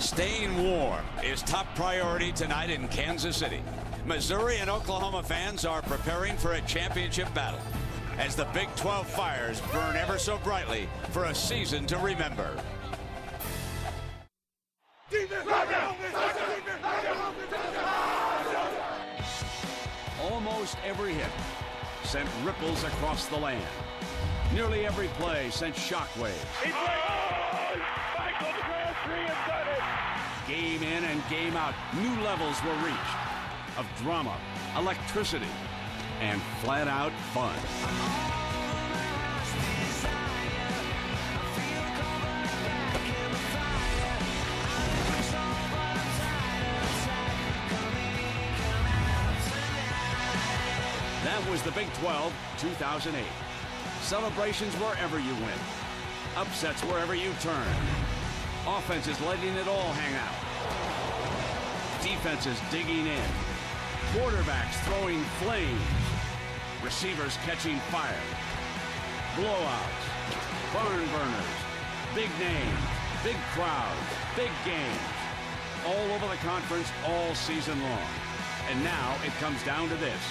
Staying warm is top priority tonight in Kansas City. Missouri and Oklahoma fans are preparing for a championship battle as the Big 12 fires burn ever so brightly for a season to remember. Almost every hit sent ripples across the land. Nearly every play sent shockwaves. Michael Crabtree has done it. Game in and game out, new levels were reached of drama, electricity, and flat-out fun. That was the Big 12 2008. Celebrations wherever you went. Upsets wherever you turn. Offenses letting it all hang out. Defenses digging in. Quarterbacks throwing flames. Receivers catching fire. Blowouts. Barn burners. Big names. Big crowds. Big games. All over the conference all season long. And now it comes down to this.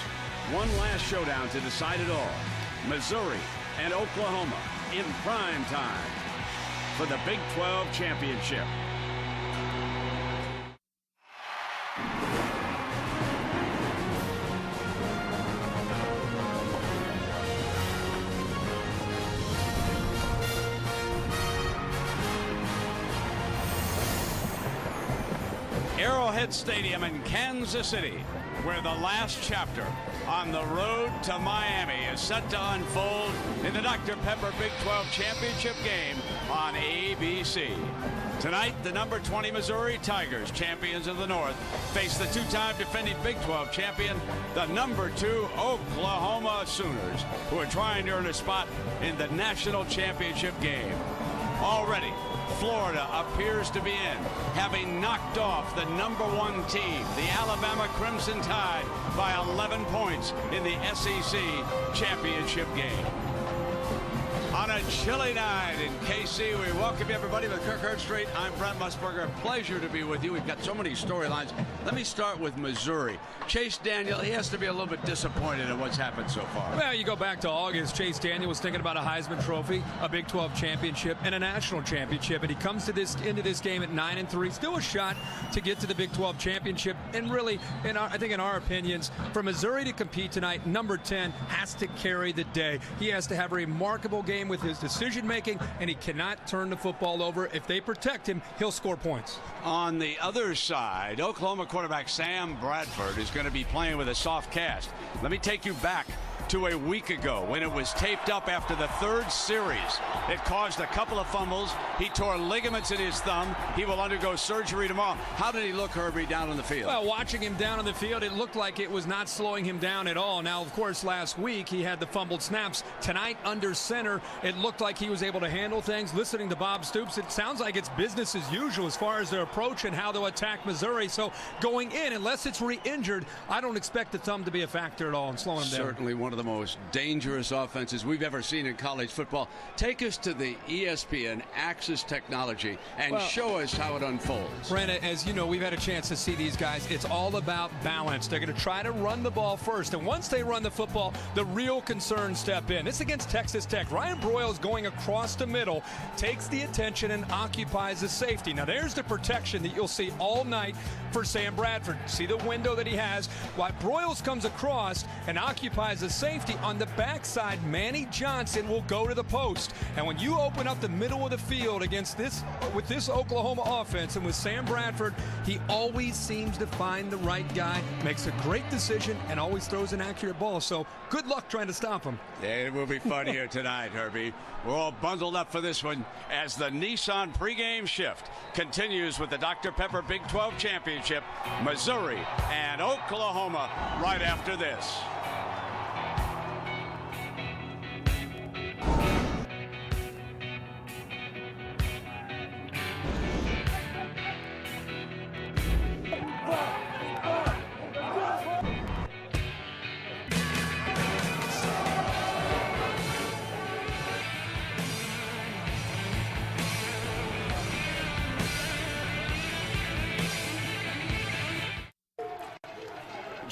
One last showdown to decide it all. Missouri and Oklahoma in prime time for the Big 12 championship. Arrowhead Stadium in Kansas City, where the last chapter on the road to Miami is set to unfold in the Dr. Pepper Big 12 Championship game on ABC. Tonight, the number 20 Missouri Tigers, champions of the North, face the two-time defending Big 12 champion, the number 2 Oklahoma Sooners, who are trying to earn a spot in the national championship game. Already, Florida appears to be in, having knocked off the number 1 team, the Alabama Crimson Tide, by 11 points in the SEC championship game. On a chilly night in KC, we welcome everybody with Kirk Herbstreit. I'm Brent Musburger. Pleasure to be with you. We've got so many storylines. Let me start with Missouri. Chase Daniel, he has to be a little bit disappointed in what's happened so far. Well, you go back to August. Chase Daniel was thinking about a Heisman Trophy, a Big 12 championship, and a national championship. And he comes to into this game at 9-3. Still a shot to get to the Big 12 championship. And really, I think in our opinions, for Missouri to compete tonight, number 10 has to carry the day. He has to have a remarkable game with his decision-making, and he cannot turn the football over. If they protect him, he'll score points. On the other side, Oklahoma quarterback Sam Bradford is going to be playing with a soft cast. Let me take you back to a week ago when it was taped up after the third series. It caused a couple of fumbles. He tore ligaments in his thumb. He will undergo surgery tomorrow. How did he look, Herbie, down on the field? Well, watching him down on the field, it looked like it was not slowing him down at all. Now, of course, last week he had the fumbled snaps. Tonight, under center, it looked like he was able to handle things. Listening to Bob Stoops, it sounds like it's business as usual as far as their approach and how they'll attack Missouri. So going in, unless it's re-injured, I don't expect the thumb to be a factor at all in slowing him down. Certainly one of the most dangerous offenses we've ever seen in college football. Take us to the ESPN Axis technology and show us how it unfolds. Brandon, as you know, we've had a chance to see these guys. It's all about balance. They're going to try to run the ball first, and once they run the football, the real concerns step in. This against Texas Tech. Ryan Broyles going across the middle, takes the attention and occupies the safety. Now there's the protection that you'll see all night for Sam Bradford. See the window that he has? While Broyles comes across and occupies the safety, on the backside, Manny Johnson will go to the post. And when you open up the middle of the field against with this Oklahoma offense and with Sam Bradford, he always seems to find the right guy, makes a great decision, and always throws an accurate ball. So good luck trying to stop him. It will be fun here tonight, Herbie. We're all bundled up for this one as the Nissan pregame shift continues with the Dr. Pepper Big 12 Championship, Missouri and Oklahoma right after this.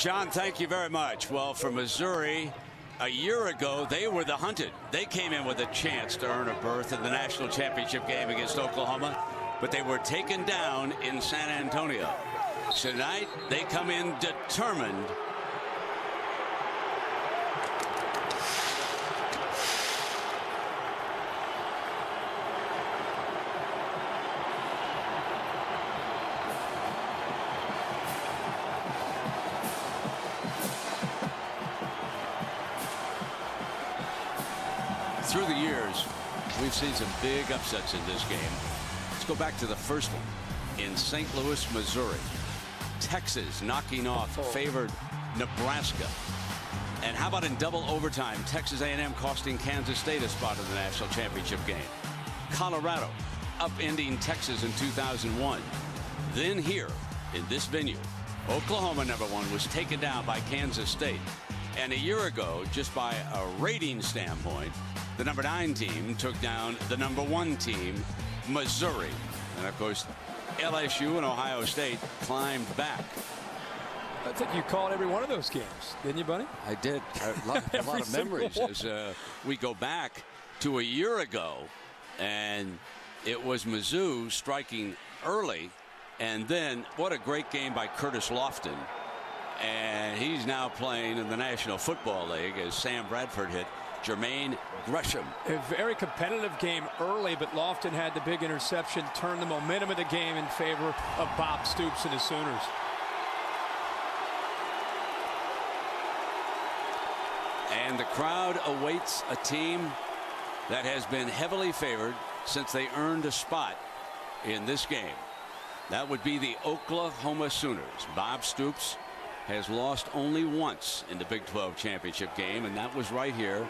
John, thank you very much. Well, for Missouri, a year ago, they were the hunted. They came in with a chance to earn a berth in the national championship game against Oklahoma, but they were taken down in San Antonio. Tonight, they come in determined. Through the years, we've seen some big upsets in this game. Let's go back to the first one in St. Louis, Missouri. Texas knocking off favored Nebraska. And how about in double overtime, Texas A&M costing Kansas State a spot in the national championship game. Colorado upending Texas in 2001. Then here in this venue, Oklahoma #1 was taken down by Kansas State. And a year ago, just by a rating standpoint, the #9 team took down the #1 team, Missouri. And of course, LSU and Ohio State climbed back. I think you called every one of those games, didn't you, buddy? I did. A lot of memories as we go back to a year ago. And it was Mizzou striking early. And then what a great game by Curtis Lofton. And he's now playing in the National Football League as Sam Bradford hit Jermaine Gresham. A very competitive game early, but Lofton had the big interception, turned the momentum of the game in favor of Bob Stoops and the Sooners. And the crowd awaits a team that has been heavily favored since they earned a spot in this game. That would be the Oklahoma Sooners. Bob Stoops has lost only once in the Big 12 championship game, and that was right here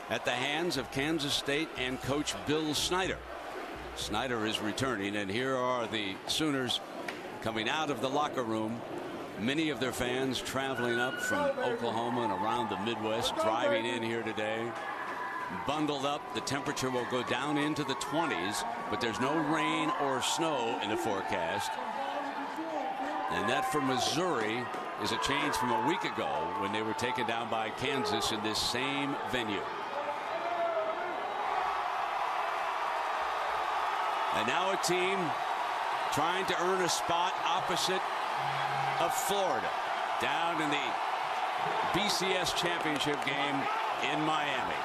at the hands of Kansas State and coach Bill Snyder. Snyder is returning, and here are the Sooners coming out of the locker room. Many of their fans traveling up from Oklahoma and around the Midwest, driving in here today. Bundled up. The temperature will go down into the 20s, but there's no rain or snow in the forecast. And that for Missouri is a change from a week ago when they were taken down by Kansas in this same venue. And now a team trying to earn a spot opposite of Florida down in the BCS championship game in Miami.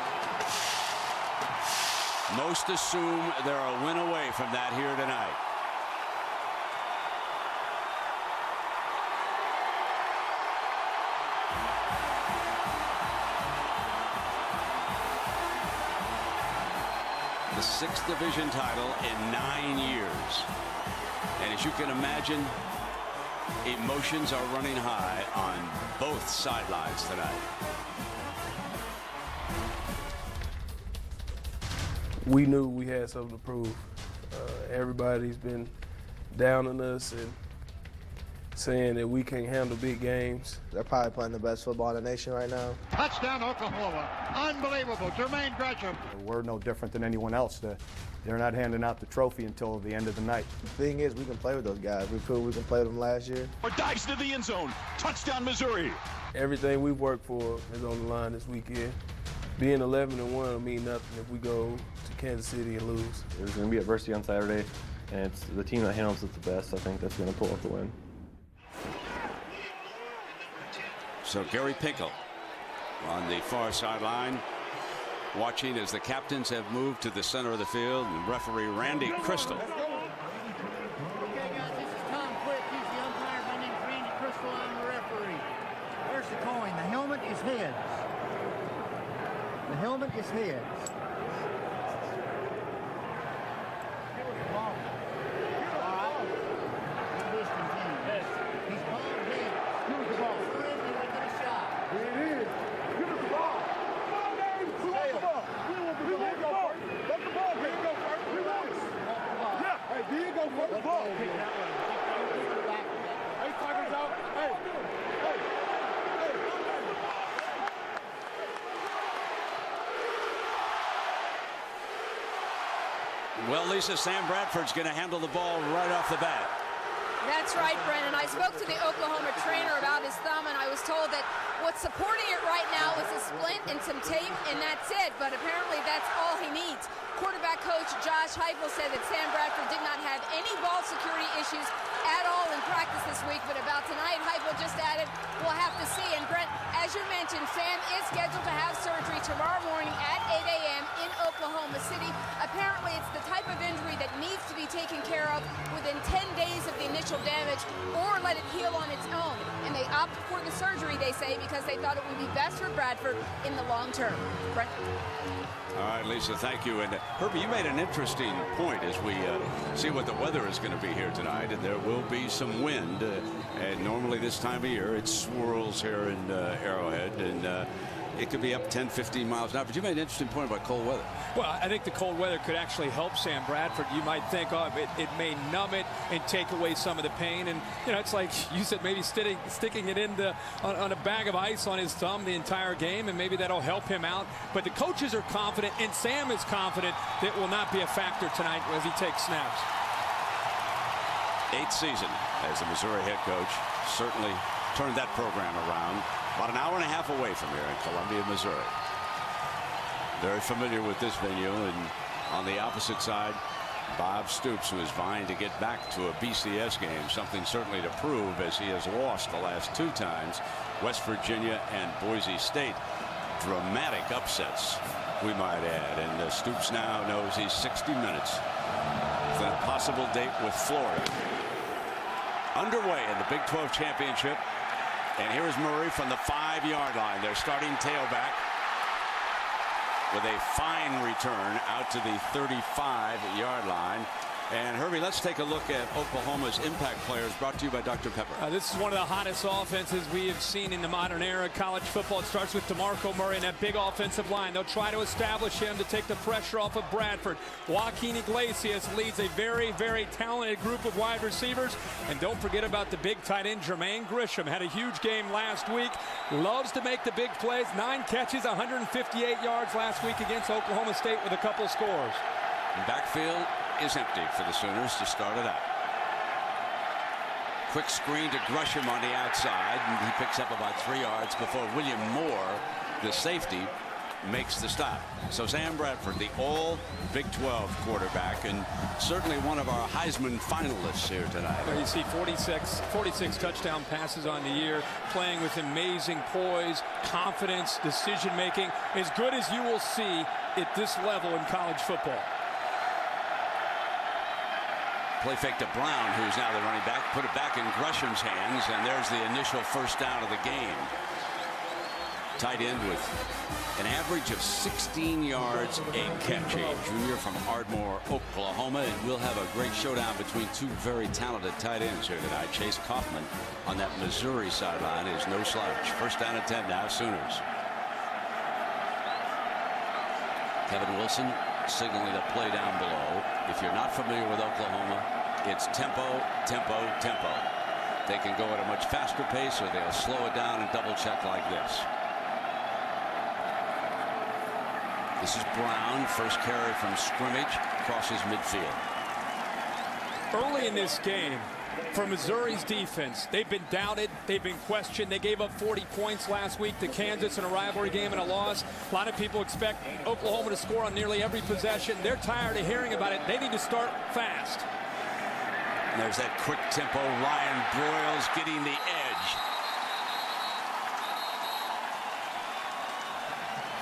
Most assume they're a win away from that here tonight. The 6th division title in 9 years. And as you can imagine, emotions are running high on both sidelines tonight. We knew we had something to prove. Everybody's been down on us and saying that we can't handle big games. They're probably playing the best football in the nation right now. Touchdown, Oklahoma. Unbelievable. Jermaine Gresham. We're no different than anyone else. They're not handing out the trophy until the end of the night. The thing is, we can play with those guys. We proved we can play with them last year. Or dives into the end zone. Touchdown, Missouri. Everything we've worked for is on the line this weekend. Being 11-1 will mean nothing if we go to Kansas City and lose. There's going to be adversity on Saturday, and it's the team that handles it the best. I think that's going to pull off the win. So Gary Pinkel on the far sideline, watching as the captains have moved to the center of the field, and referee Randy Crystal. Okay, guys, this is Tom Quick. He's the umpire. My name's Randy Crystal. I'm the referee. Where's the coin? The helmet is heads. The helmet is heads. Well, Lisa, Sam Bradford's going to handle the ball right off the bat. That's right, Brennan. I spoke to the Oklahoma trainer about his thumb, and I was told that what's supporting it right now is a splint and some tape, and that's it. But apparently that's all he needs. Quarterback coach Josh Heupel said that Sam Bradford did not have any ball security issues at all in practice this week. But about tonight, Heupel just added, we'll have to see. And Brent, as you mentioned, Sam is scheduled to have surgery tomorrow morning at 8 a.m. in Oklahoma City. Apparently, it's the type of injury that needs to be taken care of within 10 days of the initial damage or let it heal on its own. And they opted for the surgery, they say, because they thought it would be best for Bradford in the long term. Brent? All right, Lisa, thank you. And Herbie, you made an interesting point as we see what the weather is going to be here tonight. And there will be some wind. And normally this time of year, it swirls here in Arrowhead. And it could be up 10, 15 miles an hour. But you made an interesting point about cold weather. Well, I think the cold weather could actually help Sam Bradford. You might think, oh, it may numb it and take away some of the pain. And, you know, it's like you said, maybe sticking it on a bag of ice on his thumb the entire game, and maybe that'll help him out. But the coaches are confident, and Sam is confident that it will not be a factor tonight as he takes snaps. 8th season as the Missouri head coach. Certainly turned that program around. About an hour and a half away from here in Columbia, Missouri. Very familiar with this venue, and on the opposite side, Bob Stoops, who is vying to get back to a BCS game, something certainly to prove as he has lost the last 2 times, West Virginia and Boise State. Dramatic upsets, we might add, and Stoops now knows he's 60 minutes with a possible date with Florida. Underway in the Big 12 championship. And here's Murray from the 5-yard line. Their starting tailback with a fine return out to the 35-yard line. And Herbie, let's take a look at Oklahoma's impact players, brought to you by Dr. Pepper. This is one of the hottest offenses we have seen in the modern era. College football. It starts with DeMarco Murray and that big offensive line. They'll try to establish him to take the pressure off of Bradford. Joaquin Iglesias leads a very, very talented group of wide receivers. And don't forget about the big tight end, Jermaine Grisham. Had a huge game last week. Loves to make the big plays. 9 catches, 158 yards last week against Oklahoma State with a couple scores. Backfield is empty for the Sooners to start it out. Quick screen to Grisham on the outside, and he picks up about 3 yards before William Moore, the safety, makes the stop. So Sam Bradford, the all Big 12 quarterback, and certainly one of our Heisman finalists here tonight. Well, you see 46 touchdown passes on the year, playing with amazing poise, confidence, decision making, as good as you will see at this level in college football. Play fake to Brown, who's now the running back. Put it back in Grisham's hands, and there's the initial first down of the game. Tight end with an average of 16 yards a catch. A junior from Ardmore, Oklahoma. And we'll have a great showdown between 2 very talented tight ends here tonight. Chase Kaufman on that Missouri sideline is no slouch. First down and 10 now, Sooners. Kevin Wilson signaling a play down below. If you're not familiar with Oklahoma, it's tempo, tempo, tempo. They can go at a much faster pace, or they'll slow it down and double check like this. This is Brown, first carry from scrimmage, crosses midfield. Early in this game, for Missouri's defense, they've been doubted, they've been questioned. They gave up 40 points last week to Kansas in a rivalry game and a loss. A lot of people expect Oklahoma to score on nearly every possession. They're tired of hearing about it. They need to start fast. And there's that quick tempo. Ryan Broyles getting the edge.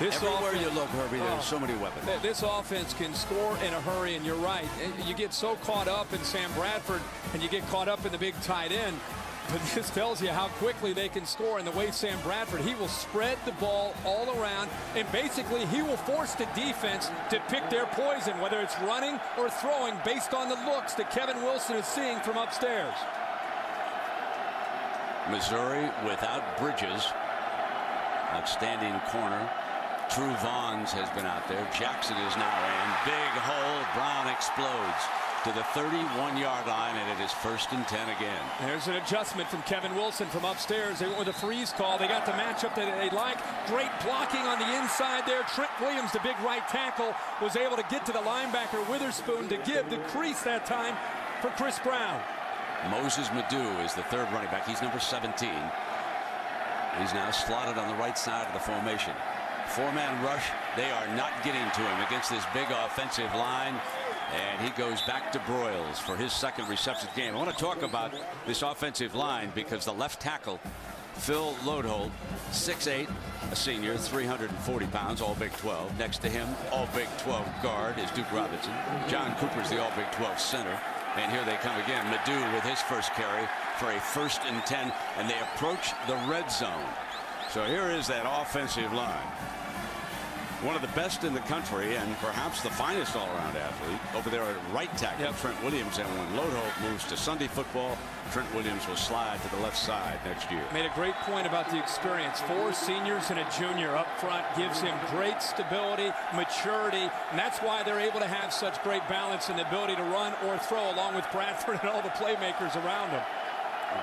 Everywhere you look, Herbie, there's so many weapons. This offense can score in a hurry, and you're right. You get so caught up in Sam Bradford, and you get caught up in the big tight end. But this tells you how quickly they can score. And the way Sam Bradford, he will spread the ball all around, and basically he will force the defense to pick their poison, whether it's running or throwing, based on the looks that Kevin Wilson is seeing from upstairs. Missouri without Bridges. Outstanding corner. True Vaughns has been out there. Jackson is now in. Big hole. Brown explodes to the 31-yard line, and it is 1st and 10 again. There's an adjustment from Kevin Wilson from upstairs. They went with a freeze call. They got the matchup that they like. Great blocking on the inside there. Trent Williams, the big right tackle, was able to get to the linebacker Witherspoon to give the crease that time for Chris Brown. Moses Madu is the third running back. He's number 17. He's now slotted on the right side of the formation. Four-man rush. They are not getting to him against this big offensive line. And he goes back to Broyles for his second reception game. I want to talk about this offensive line because the left tackle, Phil Lodeholt, 6'8", a senior, 340 pounds, all Big 12. Next to him, all Big 12 guard is Duke Robinson. John Cooper's the all Big 12 center. And here they come again. Madu with his first carry for a 1st and 10, and they approach the red zone. So here is that offensive line. One of the best in the country and perhaps the finest all-around athlete over there at right tackle, Trent Williams. And when Lodeholt moves to Sunday football, Trent Williams will slide to the left side next year. Made a great point about the experience. 4 seniors and a junior up front gives him great stability, maturity, and that's why they're able to have such great balance and the ability to run or throw along with Bradford and all the playmakers around him.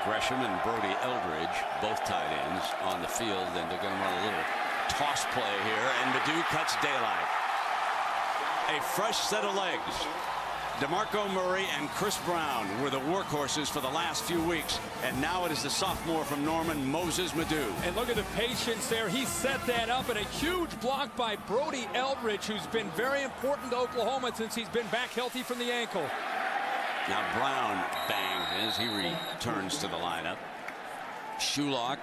Gresham and Brody Eldridge, both tight ends on the field, and they're going to run a little toss play here, and Madu cuts daylight. A fresh set of legs. DeMarco Murray and Chris Brown were the workhorses for the last few weeks, and now it is the sophomore from Norman, Moses Madu. And look at the patience there. He set that up, and a huge block by Brody Eldridge, who's been very important to Oklahoma since he's been back healthy from the ankle. Now Brown banged as he returns to the lineup. Shulock,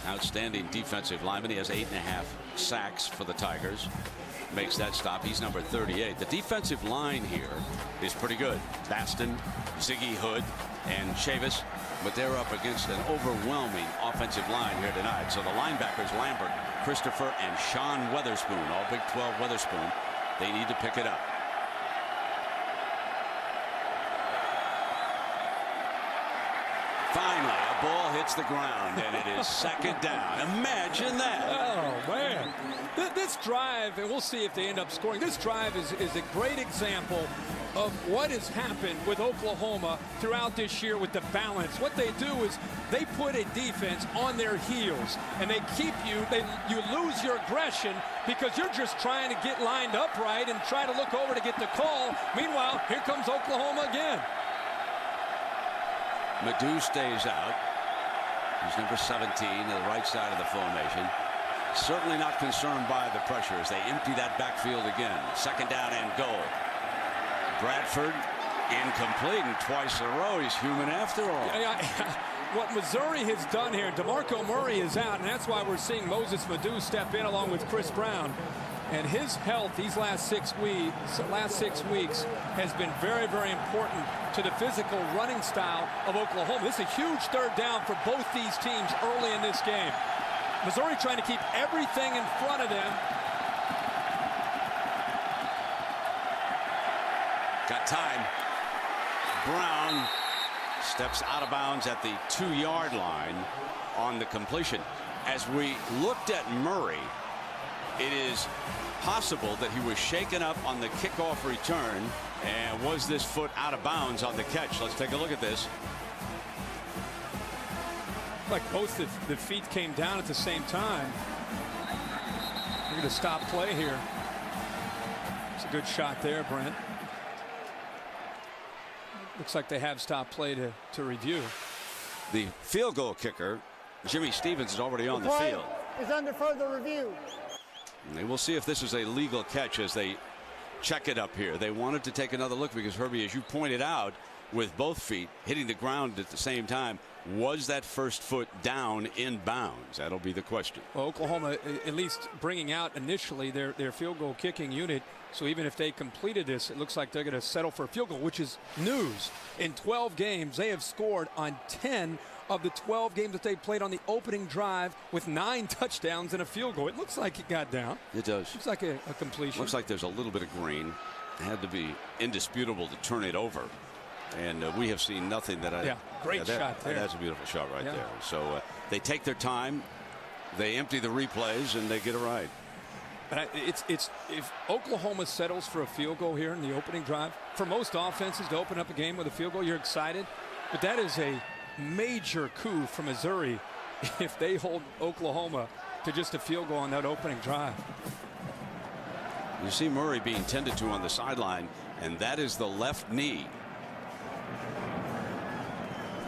outstanding defensive lineman. He has 8.5 sacks for the Tigers. Makes that stop. He's number 38. The defensive line here is pretty good. Baston, Ziggy Hood, and Chavis, but they're up against an overwhelming offensive line here tonight. So the linebackers, Lambert, Christopher, and Sean Weatherspoon, all Big 12 Weatherspoon, they need to pick it up. Finally, a ball hits the ground, and it is 2nd down. Imagine that. Oh, man. This drive, and we'll see if they end up scoring, this drive is a great example of what has happened with Oklahoma throughout this year with the balance. What they do is they put a defense on their heels, and they keep you, you lose your aggression because you're just trying to get lined up right and try to look over to get the call. Meanwhile, here comes Oklahoma again. Madu stays out. He's number 17 to the right side of the formation. Certainly not concerned by the pressure as they empty that backfield again. 2nd down and goal. Bradford incomplete, and twice in a row. He's human after all. What Missouri has done here, DeMarco Murray is out, and that's why we're seeing Moses Madu step in along with Chris Brown. And his health these last 6 weeks has been very, very important to the physical running style of Oklahoma. This is a huge 3rd down for both these teams early in this game. Missouri trying to keep everything in front of them. Got time. Brown steps out of bounds at the 2-yard line on the completion. As we looked at Murray, it is possible that he was shaken up on the kickoff return, and was this foot out of bounds on the catch? Let's take a look at this. Like both the feet came down at the same time. We're going to stop play here. It's a good shot there, Brent. Looks like they have stopped play to review. The field goal kicker, Jimmy Stevens, is already on the field. Is under further review. And we'll see if this is a legal catch as they check it up here. They wanted to take another look because, Herbie, as you pointed out, with both feet hitting the ground at the same time, was that first foot down in bounds? That'll be the question. Well, Oklahoma at least bringing out initially their field goal kicking unit. So even if they completed this, it looks like they're going to settle for a field goal, which is news. In 12 games, they have scored on 10 of the 12 games that they played on the opening drive with 9 touchdowns and a field goal. It looks like it got down. It does. Looks like a completion. Looks like there's a little bit of green. It had to be indisputable to turn it over. And we have seen nothing that great shot there. That's a beautiful shot right there. So they take their time, they empty the replays, and they get it right. But it's if Oklahoma settles for a field goal here in the opening drive, for most offenses to open up a game with a field goal, you're excited. But that is a major coup for Missouri if they hold Oklahoma to just a field goal on that opening drive. You see Murray being tended to on the sideline, and that is the left knee.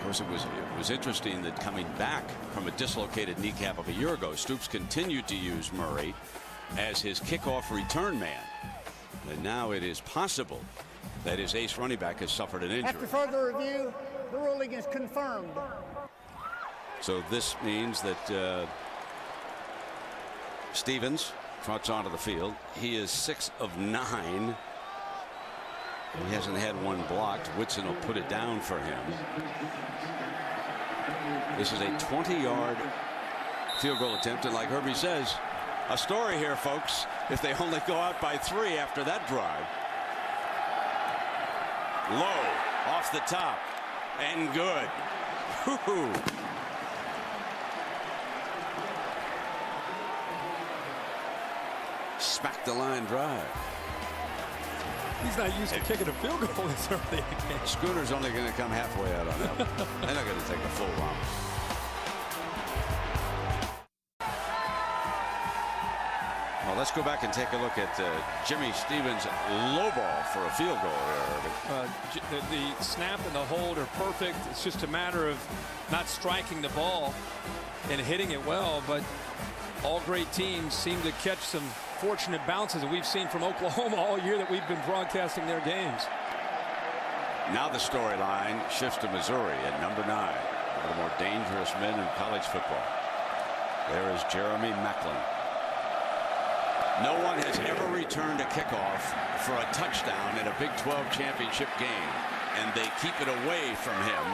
course, it was interesting that coming back from a dislocated kneecap of a year ago, Stoops continued to use Murray as his kickoff return man. And now it is possible that his ace running back has suffered an injury. After further review, the ruling is confirmed. So this means that Stevens trots onto the field. He is 6 of 9. He hasn't had one blocked. Whitson will put it down for him. This is a 20-yard field goal attempt, and like Herbie says, a story here, folks, if they only go out by 3 after that drive. Low, off the top, and good. Woo-hoo. Smack the line drive. He's not used to kicking a field goal this early. Scooter's only going to come halfway out on that one. They're not going to take a full romp. Well, let's go back and take a look at Jimmy Stevens' low ball for a field goal here. The snap and the hold are perfect. It's just a matter of not striking the ball and hitting it well, but all great teams seem to catch some fortunate bounces that we've seen from Oklahoma all year that we've been broadcasting their games. Now the storyline shifts to Missouri at number 9. One of the more dangerous men in college football. There is Jeremy Maclin. No one has ever returned a kickoff for a touchdown in a Big 12 championship game, and they keep it away from him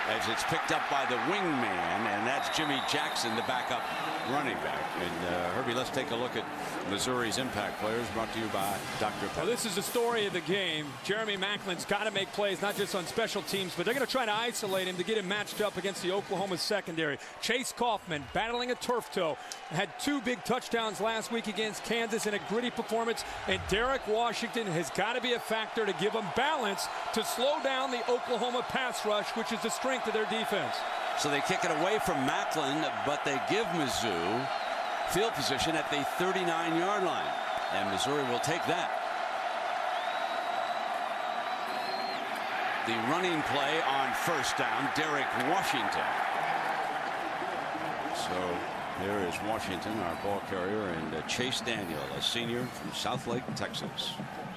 as it's picked up by the wingman, and that's Jimmy Jackson, the backup running back. And Herbie, let's take a look at Missouri's impact players, brought to you by Dr. Pepper. Well, this is the story of the game. Jeremy Maclin's got to make plays, not just on special teams, but they're going to try to isolate him to get him matched up against the Oklahoma secondary. Chase Kaufman battling a turf toe. Had 2 big touchdowns last week against Kansas in a gritty performance, and Derek Washington has got to be a factor to give them balance to slow down the Oklahoma pass rush, which is the strength of their defense. So they kick it away from Maclin, but they give Mizzou field position at the 39-yard line, and Missouri will take that. The running play on first down, Derek Washington. So there is Washington, our ball carrier, and Chase Daniel, a senior from Southlake, Texas.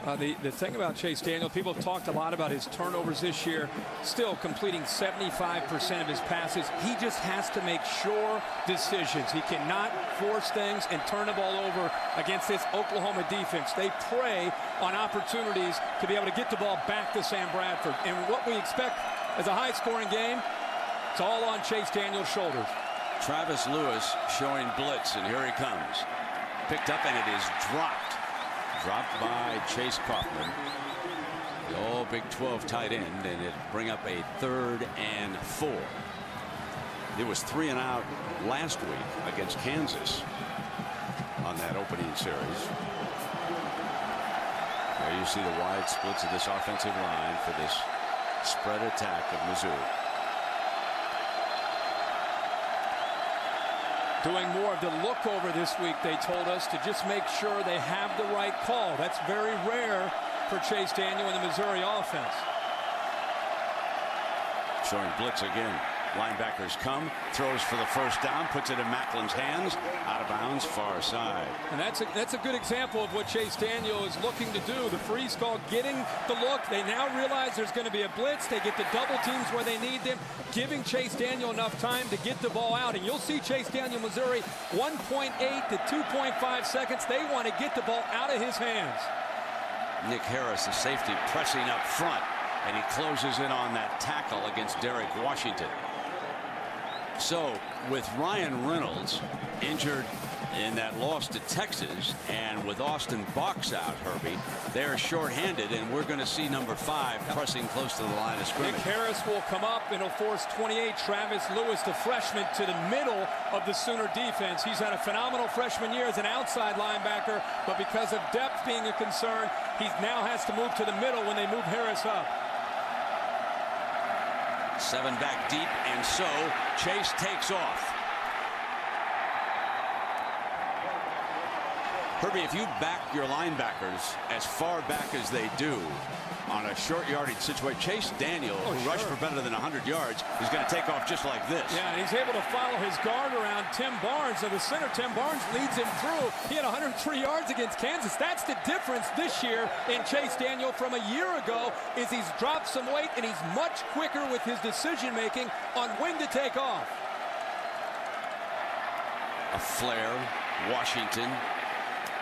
The thing about Chase Daniel, people have talked a lot about his turnovers this year, still completing 75% of his passes. He just has to make sure decisions. He cannot force things and turn the ball over against this Oklahoma defense. They prey on opportunities to be able to get the ball back to Sam Bradford. And what we expect as a high-scoring game, it's all on Chase Daniel's shoulders. Travis Lewis showing blitz, and here he comes. Picked up, and it is dropped. Dropped by Chase Kaufman, the all Big 12 tight end, and it bring up a 3rd and 4. It was 3 and out last week against Kansas on that opening series. There you see the wide splits of this offensive line for this spread attack of Mizzou. Doing more of the look over this week, they told us, to just make sure they have the right call. That's very rare for Chase Daniel in the Missouri offense. Showing blitz again. Linebackers come, throws for the first down, puts it in Maclin's hands, out of bounds, far side. And that's a good example of what Chase Daniel is looking to do. The freeze call, getting the look. They now realize there's going to be a blitz. They get the double teams where they need them, giving Chase Daniel enough time to get the ball out. And you'll see Chase Daniel, Missouri, 1.8 to 2.5 seconds. They want to get the ball out of his hands. Nick Harris, the safety, pressing up front, and he closes in on that tackle against Derek Washington. So with Ryan Reynolds injured in that loss to Texas, and with Austin Box out, Herbie, they're shorthanded, and we're going to see number 5 pressing close to the line of scrimmage. Nick Harris will come up, and he'll force 28 Travis Lewis, the freshman, to the middle of the Sooner defense. He's had a phenomenal freshman year as an outside linebacker, but because of depth being a concern, he now has to move to the middle when they move Harris up. 7 back deep, and so Chase takes off. Herbie, if you back your linebackers as far back as they do on a short yardage situation, Chase Daniel, who rushed for better than 100 yards, is going to take off just like this. Yeah, and he's able to follow his guard around Tim Barnes. So the center, Tim Barnes, leads him through. He had 103 yards against Kansas. That's the difference this year in Chase Daniel from a year ago, is he's dropped some weight and he's much quicker with his decision-making on when to take off. A flare, Washington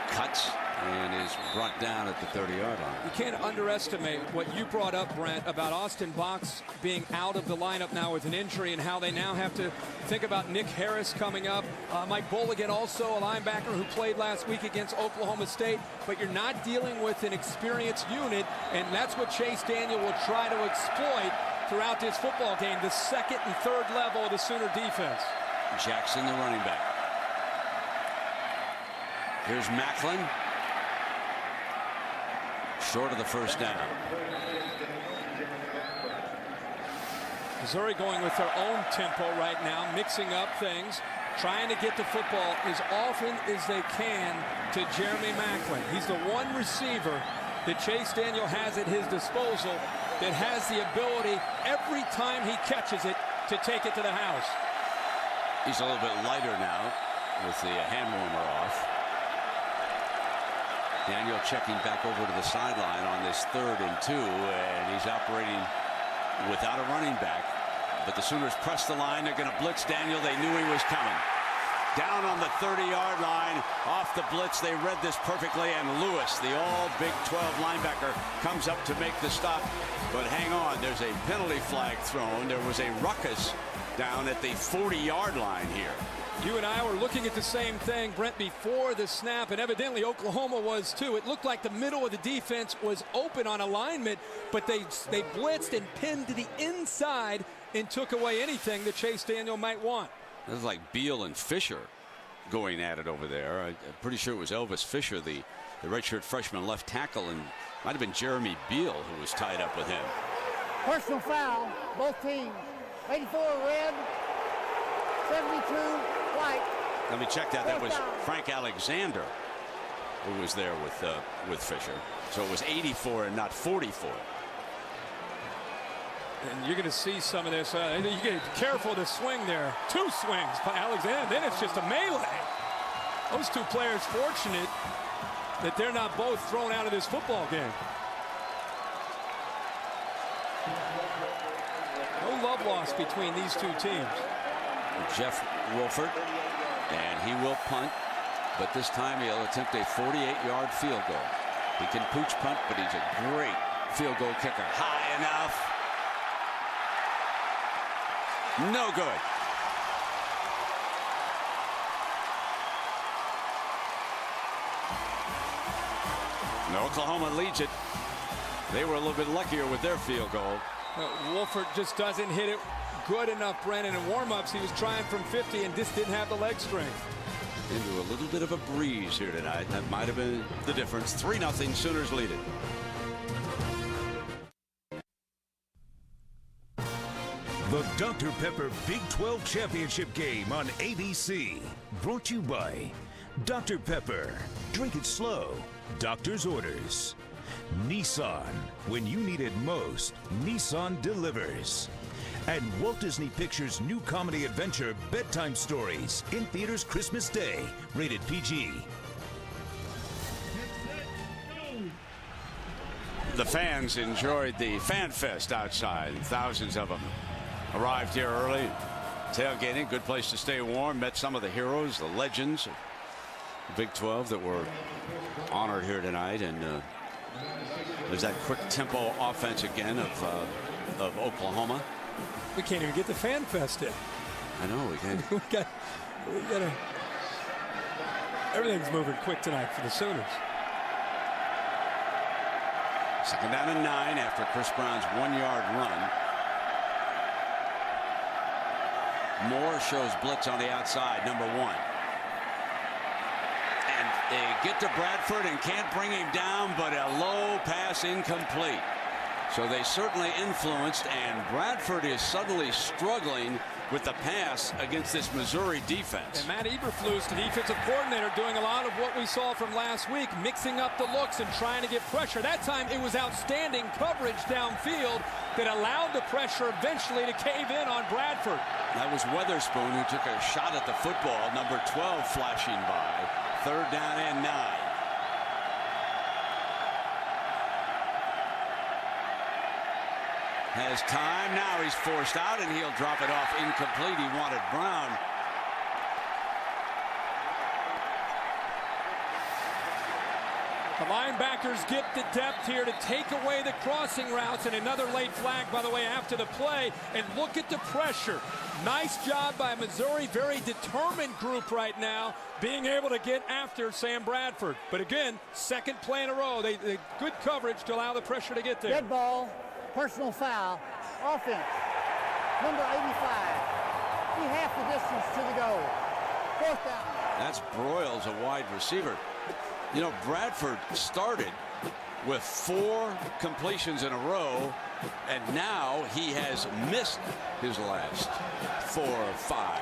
cuts and is brought down at the 30-yard line. You can't underestimate what you brought up, Brent, about Austin Box being out of the lineup now with an injury and how they now have to think about Nick Harris coming up. Mike Bolligan, also a linebacker who played last week against Oklahoma State, but you're not dealing with an experienced unit, and that's what Chase Daniel will try to exploit throughout this football game, the second and third level of the Sooner defense. Jackson, the running back. Here's Macklin. Short of the first down. Missouri going with their own tempo right now, mixing up things, trying to get the football as often as they can to Jeremy Macklin. He's the one receiver that Chase Daniel has at his disposal that has the ability every time he catches it to take it to the house. He's a little bit lighter now with the hand warmer off. Daniel checking back over to the sideline on this 3rd and 2, and he's operating without a running back. But the Sooners press the line. They're going to blitz Daniel. They knew he was coming. Down on the 30-yard line, off the blitz. They read this perfectly, and Lewis, the all Big 12 linebacker, comes up to make the stop. But hang on, there's a penalty flag thrown. There was a ruckus down at the 40-yard line here. You and I were looking at the same thing, Brent, before the snap, and evidently Oklahoma was too. It looked like the middle of the defense was open on alignment, but they blitzed and pinned to the inside and took away anything that Chase Daniel might want. This is like Beal and Fisher going at it over there. I'm pretty sure it was Elvis Fisher, the redshirt freshman left tackle, and might have been Jeremy Beal who was tied up with him. Personal foul, both teams. 84 red, 72 white. Let me check that. That was Frank Alexander who was there with Fisher. So it was 84 and not 44. And you're going to see some of this. You got to be careful to swing there. 2 swings by Alexander. Then it's just a melee. Those 2 players fortunate that they're not both thrown out of this football game. No love lost between these 2 teams. Jeff Wolford, and he will punt, but this time he'll attempt a 48-yard field goal. He can pooch punt, but he's a great field goal kicker. High enough. No good. And Oklahoma leads it. They were a little bit luckier with their field goal. Wolford just doesn't hit it good enough, Brennan. In warm-ups, he was trying from 50 and just didn't have the leg strength. Into a little bit of a breeze here tonight. That might have been the difference. 3-0, Sooners lead it. The Dr. Pepper Big 12 Championship game on ABC. Brought to you by Dr. Pepper. Drink it slow. Doctor's orders. Nissan. When you need it most, Nissan delivers. And Walt Disney Pictures' new comedy adventure Bedtime Stories in theaters Christmas Day. Rated PG. The fans enjoyed the Fan Fest outside. Thousands of them arrived here early. Tailgating, good place to stay warm. Met some of the heroes, the legends of the Big 12 that were honored here tonight. And there's that quick tempo offense again of Oklahoma. We can't even get the Fan Fest in. I know, we can't. we got everything's moving quick tonight for the Sooners. 2nd down and 9 after Chris Brown's 1-yard run. Moore shows blitz on the outside, number 1. And they get to Bradford and can't bring him down, but a low pass incomplete. So they certainly influenced, and Bradford is suddenly struggling with the pass against this Missouri defense. And Matt Eberflus, the defensive coordinator, doing a lot of what we saw from last week, mixing up the looks and trying to get pressure. That time it was outstanding coverage downfield that allowed the pressure eventually to cave in on Bradford. That was Weatherspoon who took a shot at the football. Number 12 flashing by. 3rd down and 9. Has time. Now he's forced out, and he'll drop it off incomplete. He wanted Brown. The linebackers get the depth here to take away the crossing routes, and another late flag, by the way, after the play. And look at the pressure. Nice job by Missouri. Very determined group right now, being able to get after Sam Bradford. But again, second play in a row. They good coverage to allow the pressure to get there. Dead ball, personal foul, offense. Number 85. Be half the distance to the goal. 4th down. That's Broyles, a wide receiver. You know, Bradford started with 4 completions in a row, and now he has missed his last 4 or 5.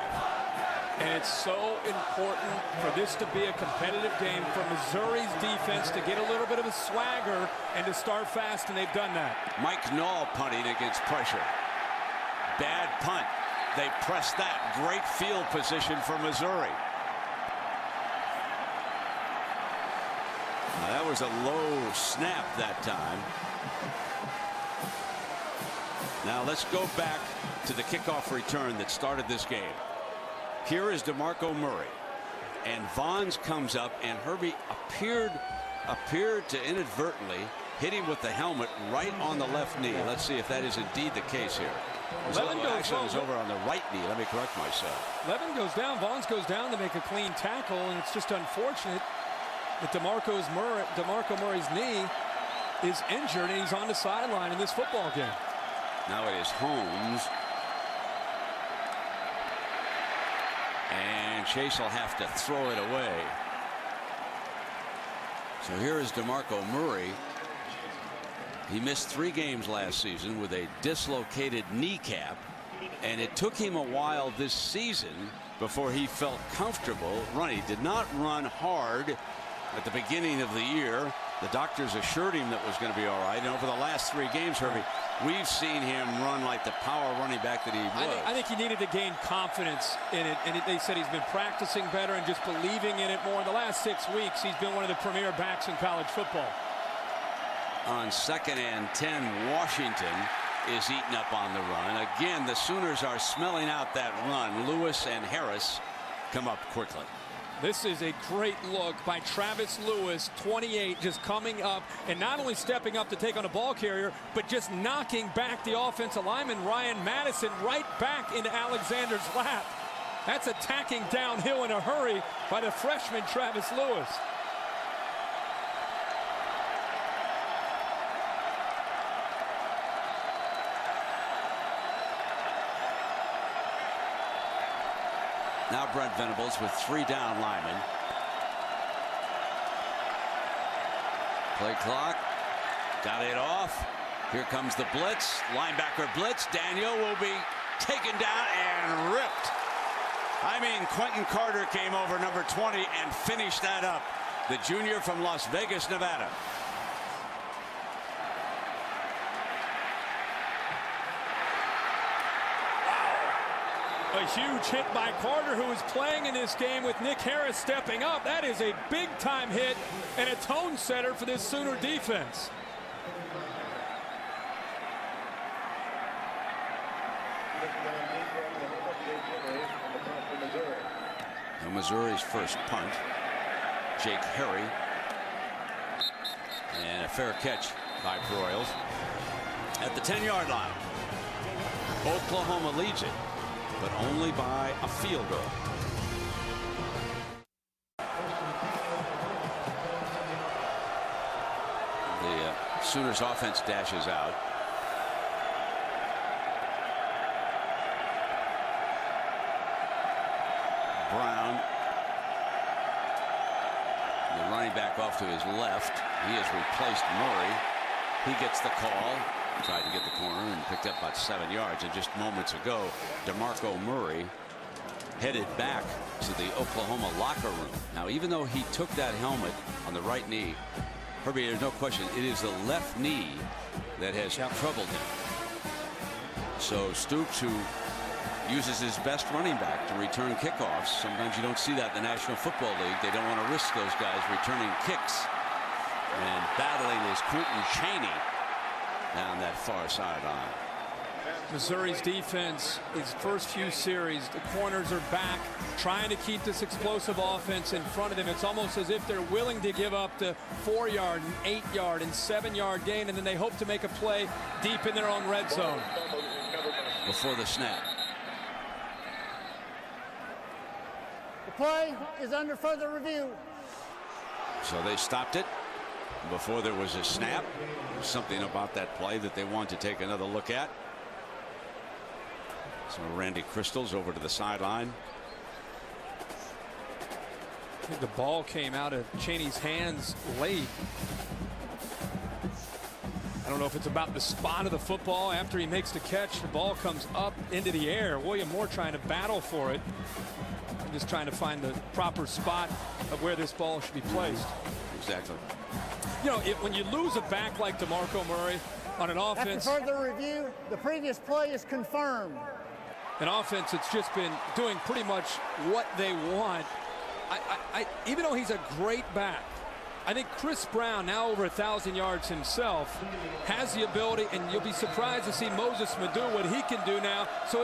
And it's so important for this to be a competitive game for Missouri's defense to get a little bit of a swagger and to start fast, and they've done that. Mike Knoll punting against pressure. Bad punt. They pressed that. Great field position for Missouri. Now, that was a low snap that time. Now let's go back to the kickoff return that started this game. Here is DeMarco Murray, and Vaughns comes up, and Herbie appeared to inadvertently hit him with the helmet right on the left knee. Let's see if that is indeed the case here. Actually, it was over on the right knee. Let me correct myself. Levin goes down. Vaughns goes down to make a clean tackle, and it's just unfortunate that DeMarco Murray's knee is injured, and he's on the sideline in this football game. Now it is Holmes. And Chase will have to throw it away. So here is DeMarco Murray. He missed 3 games last season with a dislocated kneecap, and it took him a while this season before he felt comfortable running. He did not run hard at the beginning of the year. The doctors assured him that was going to be all right, and over the last 3 games, Herbie, we've seen him run like the power running back that he was. I think he needed to gain confidence in it, and they said he's been practicing better and just believing in it more. In the last 6 weeks, he's been one of the premier backs in college football. On 2nd and 10, Washington is eaten up on the run. Again, the Sooners are smelling out that run. Lewis and Harris come up quickly. This is a great look by Travis Lewis, 28, just coming up and not only stepping up to take on a ball carrier, but just knocking back the offensive lineman Ryan Madison right back into Alexander's lap. That's attacking downhill in a hurry by the freshman Travis Lewis. Now Brent Venables with 3 down linemen. Play clock. Got it off. Here comes the blitz. Linebacker blitz. Daniel will be taken down and ripped. I mean, Quentin Carter came over, number 20, and finished that up. The junior from Las Vegas, Nevada. A huge hit by Carter, who is playing in this game with Nick Harris stepping up. That is a big-time hit and a tone setter for this Sooner defense. Now Missouri's first punt. Jake Harry. And a fair catch by Broyles at the 10-yard line. Oklahoma leads it, but only by a field goal. The Sooners offense dashes out. Brown, the running back, off to his left. He has replaced Murray. He gets the call. Tried to get the corner and picked up about 7 yards. And just moments ago, DeMarco Murray headed back to the Oklahoma locker room. Now, even though he took that helmet on the right knee, Herbie, there's no question, it is the left knee that has troubled him. So Stoops, who uses his best running back to return kickoffs, sometimes you don't see that in the National Football League. They don't want to risk those guys returning kicks. And battling is Quentin Chaney down that far sideline. Missouri's defense, its first few series, the corners are back, trying to keep this explosive offense in front of them. It's almost as if they're willing to give up the 4-yard and 8-yard and 7-yard gain, and then they hope to make a play deep in their own red zone. Before the snap. The play is under further review. So they stopped it before there was a snap. There's something about that play that they want to take another look at. So Randy Crystal's over to the sideline. I think the ball came out of Chaney's hands late. I don't know if it's about the spot of the football. After he makes the catch, the ball comes up into the air. William Moore trying to battle for it. Just trying to find the proper spot of where this ball should be placed. Exactly. You know, when you lose a back like DeMarco Murray on an offense. After further review, the previous play is confirmed. An offense that's just been doing pretty much what they want. Even though he's a great back, I think Chris Brown, now over 1,000 yards himself, has the ability, and you'll be surprised to see Moses Madu, what he can do now. So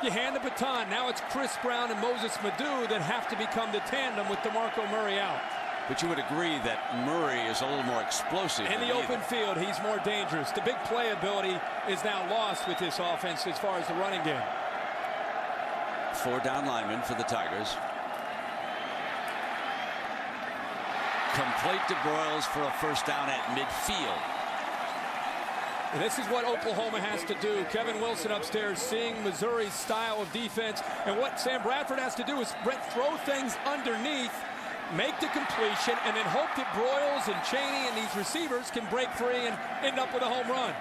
you hand the baton. Now it's Chris Brown and Moses Madu that have to become the tandem with DeMarco Murray out. But you would agree that Murray is a little more explosive. In the open field, he's more dangerous. The big playability is now lost with this offense as far as the running game. 4 down linemen for the Tigers. Complete to Broyles for a first down at midfield. And this is what Oklahoma has to do. Kevin Wilson upstairs seeing Missouri's style of defense. And what Sam Bradford has to do is throw things underneath, make the completion, and then hope that Broyles and Chaney and these receivers can break free and end up with a home run.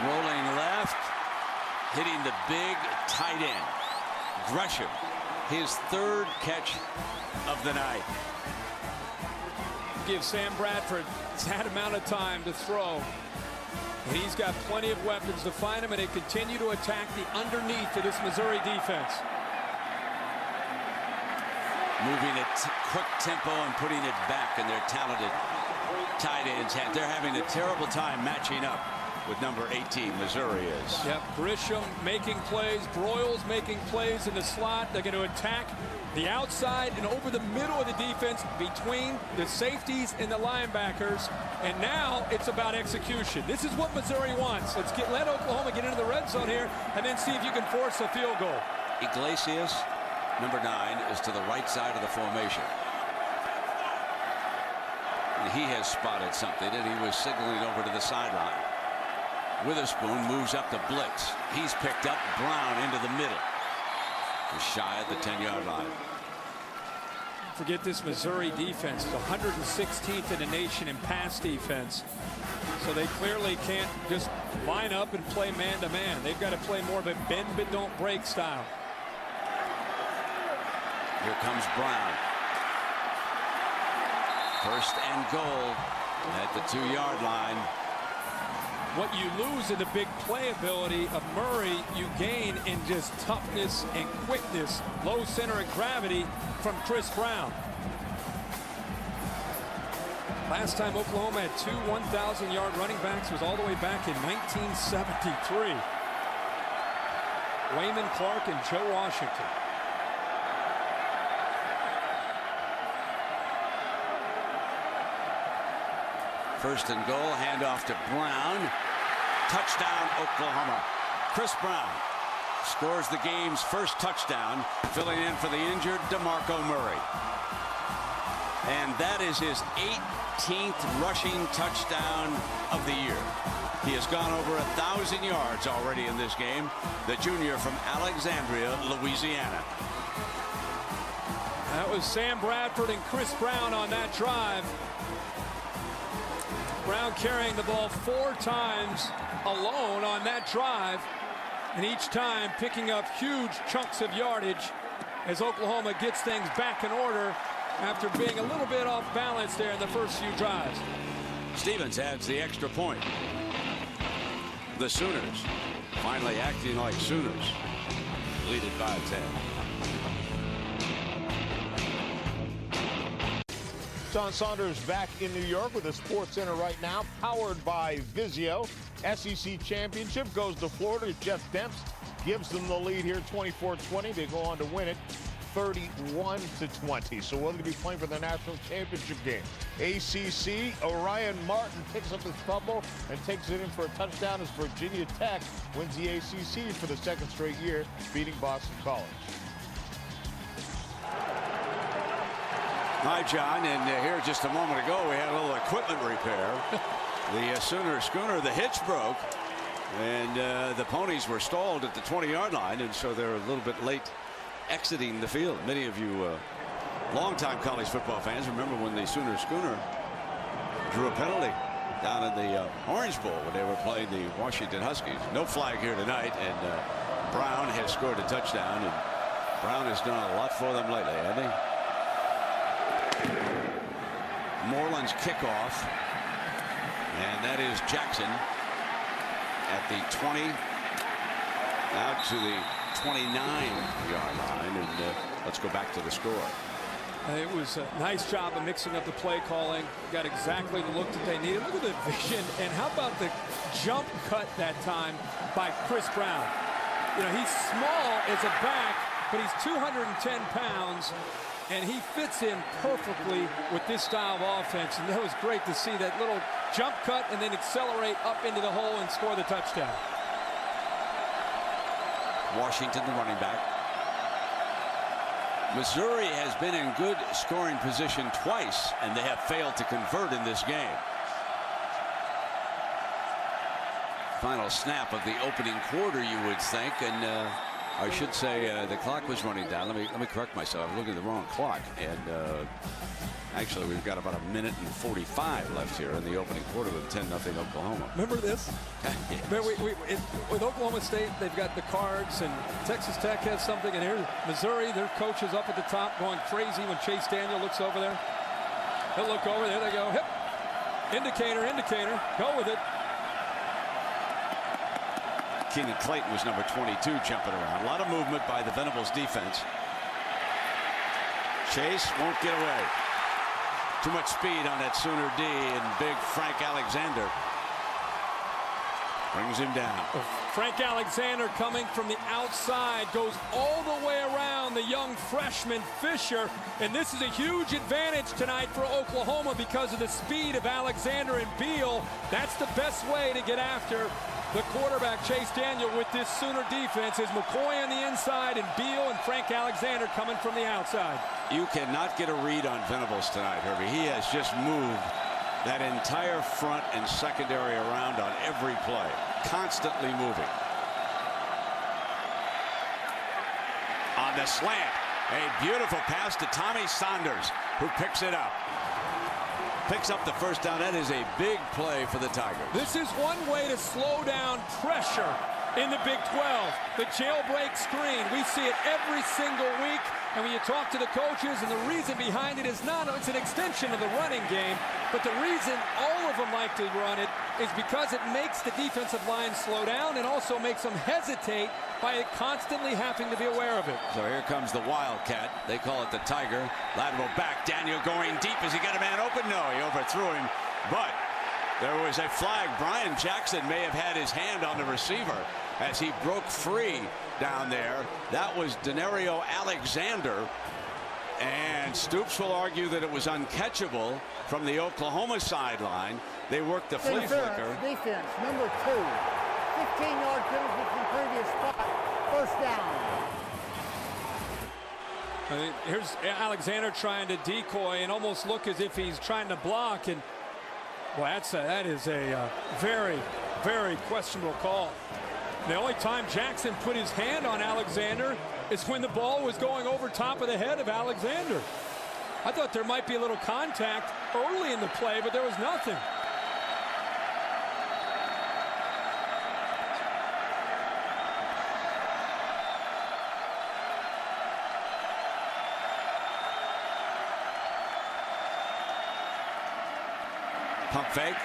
Rolling left, hitting the big tight end. Gresham, his 3rd catch of the night. Give Sam Bradford that amount of time to throw. And he's got plenty of weapons to find him, and they continue to attack the underneath of this Missouri defense. Moving at quick tempo and putting it back in their talented tight ends. They're having a terrible time matching up with number 18, Missouri is. Yep, Grisham making plays, Broyles making plays in the slot. They're going to attack the outside and over the middle of the defense between the safeties and the linebackers. And now it's about execution. This is what Missouri wants. Let Oklahoma get into the red zone here and then see if you can force a field goal. Iglesias, number 9, is to the right side of the formation. And he has spotted something, and he was signaling over to the sideline. Witherspoon moves up to blitz. He's picked up. Brown into the middle. He's shy at the 10-yard line. Forget this Missouri defense. It's 116th in the nation in pass defense. So they clearly can't just line up and play man-to-man. They've got to play more of a bend but don't break style. Here comes Brown. First and goal at the 2-yard line. What you lose in the big playability of Murray, you gain in just toughness and quickness, low center of gravity from Chris Brown. Last time Oklahoma had 2 1,000-yard running backs was all the way back in 1973. Wayman Clark and Joe Washington. First and goal, handoff to Brown. Touchdown, Oklahoma. Chris Brown scores the game's first touchdown, filling in for the injured DeMarco Murray. And that is his 18th rushing touchdown of the year. He has gone over 1,000 yards already in this game. The junior from Alexandria, Louisiana. That was Sam Bradford and Chris Brown on that drive. Brown carrying the ball 4 times alone on that drive, and each time picking up huge chunks of yardage as Oklahoma gets things back in order after being a little bit off balance there in the first few drives. Stevens adds the extra point. The Sooners finally acting like Sooners, lead it by 10. John Saunders back in New York with the Sports Center right now, powered by Vizio. SEC Championship goes to Florida. Jeff Demps gives them the lead here, 24-20. They go on to win it 31-20. So will they be playing for the national championship game? ACC, Orion Martin picks up his fumble and takes it in for a touchdown as Virginia Tech wins the ACC for the second straight year, beating Boston College. Hi, John, and here just a moment ago we had a little equipment repair. The Sooner schooner, the hitch broke, and the ponies were stalled at the 20-yard line, and so they're a little bit late exiting the field. Many of you longtime college football fans remember when the Sooner schooner drew a penalty down in the Orange Bowl when they were playing the Washington Huskies. No flag here tonight, and Brown has scored a touchdown, and Brown has done a lot for them lately, hasn't he? Moreland's kickoff, and that is Jackson at the 20, out to the 29-yard line, and let's go back to the score. It was a nice job of mixing up the play calling. Got exactly the look that they needed. Look at the vision, and how about the jump cut that time by Chris Brown? You know, he's small as a back, but he's 210 pounds. And he fits in perfectly with this style of offense. And that was great to see that little jump cut and then accelerate up into the hole and score the touchdown. Washington, the running back. Missouri has been in good scoring position twice, and they have failed to convert in this game. Final snap of the opening quarter, you would think, and I should say the clock was running down. Let me correct myself. I'm looking at the wrong clock. And actually, we've got about 1 minute and 45 left here in the opening quarter with 10-0 Oklahoma. Remember this? Yes. With Oklahoma State, they've got the cards, and Texas Tech has something. And here, Missouri, their coach is up at the top going crazy when Chase Daniel looks over there. He'll look over. There they go. Hip. Indicator, indicator. Go with it. Keenan Clayton was number 22 jumping around. A lot of movement by the Venables defense. Chase won't get away. Too much speed on that Sooner D, and big Frank Alexander brings him down. Frank Alexander coming from the outside goes all the way around the young freshman Fisher, and this is a huge advantage tonight for Oklahoma because of the speed of Alexander and Beal. That's the best way to get after the quarterback Chase Daniel with this Sooner defense is McCoy on the inside and Beal and Frank Alexander coming from the outside. You cannot get a read on Venables tonight, Herbie. He has just moved that entire front and secondary around on every play, constantly moving. On the slant, a beautiful pass to Tommy Saunders, who picks it up. Picks up the first down. That is a big play for the Tigers. This is one way to slow down pressure in the Big 12. The jailbreak screen. We see it every single week. And when you talk to the coaches, and the reason behind it is it's an extension of the running game, but the reason all of them like to run it is because it makes the defensive line slow down and also makes them hesitate by constantly having to be aware of it. So here comes the Wildcat. They call it the Tiger. Lateral back. Daniel going deep. Has he got a man open? No, he overthrew him. But there was a flag. Brian Jackson may have had his hand on the receiver as he broke free down there. That was Denario Alexander. And Stoops will argue that it was uncatchable from the Oklahoma sideline. They worked the flea flicker. Defense, number 2. 15-yard penalty from previous spot. First down. Here's Alexander trying to decoy and almost look as if he's trying to block. And well, that is a very, very questionable call. The only time Jackson put his hand on Alexander is when the ball was going over top of the head of Alexander. I thought there might be a little contact early in the play, but there was nothing. Pump fake.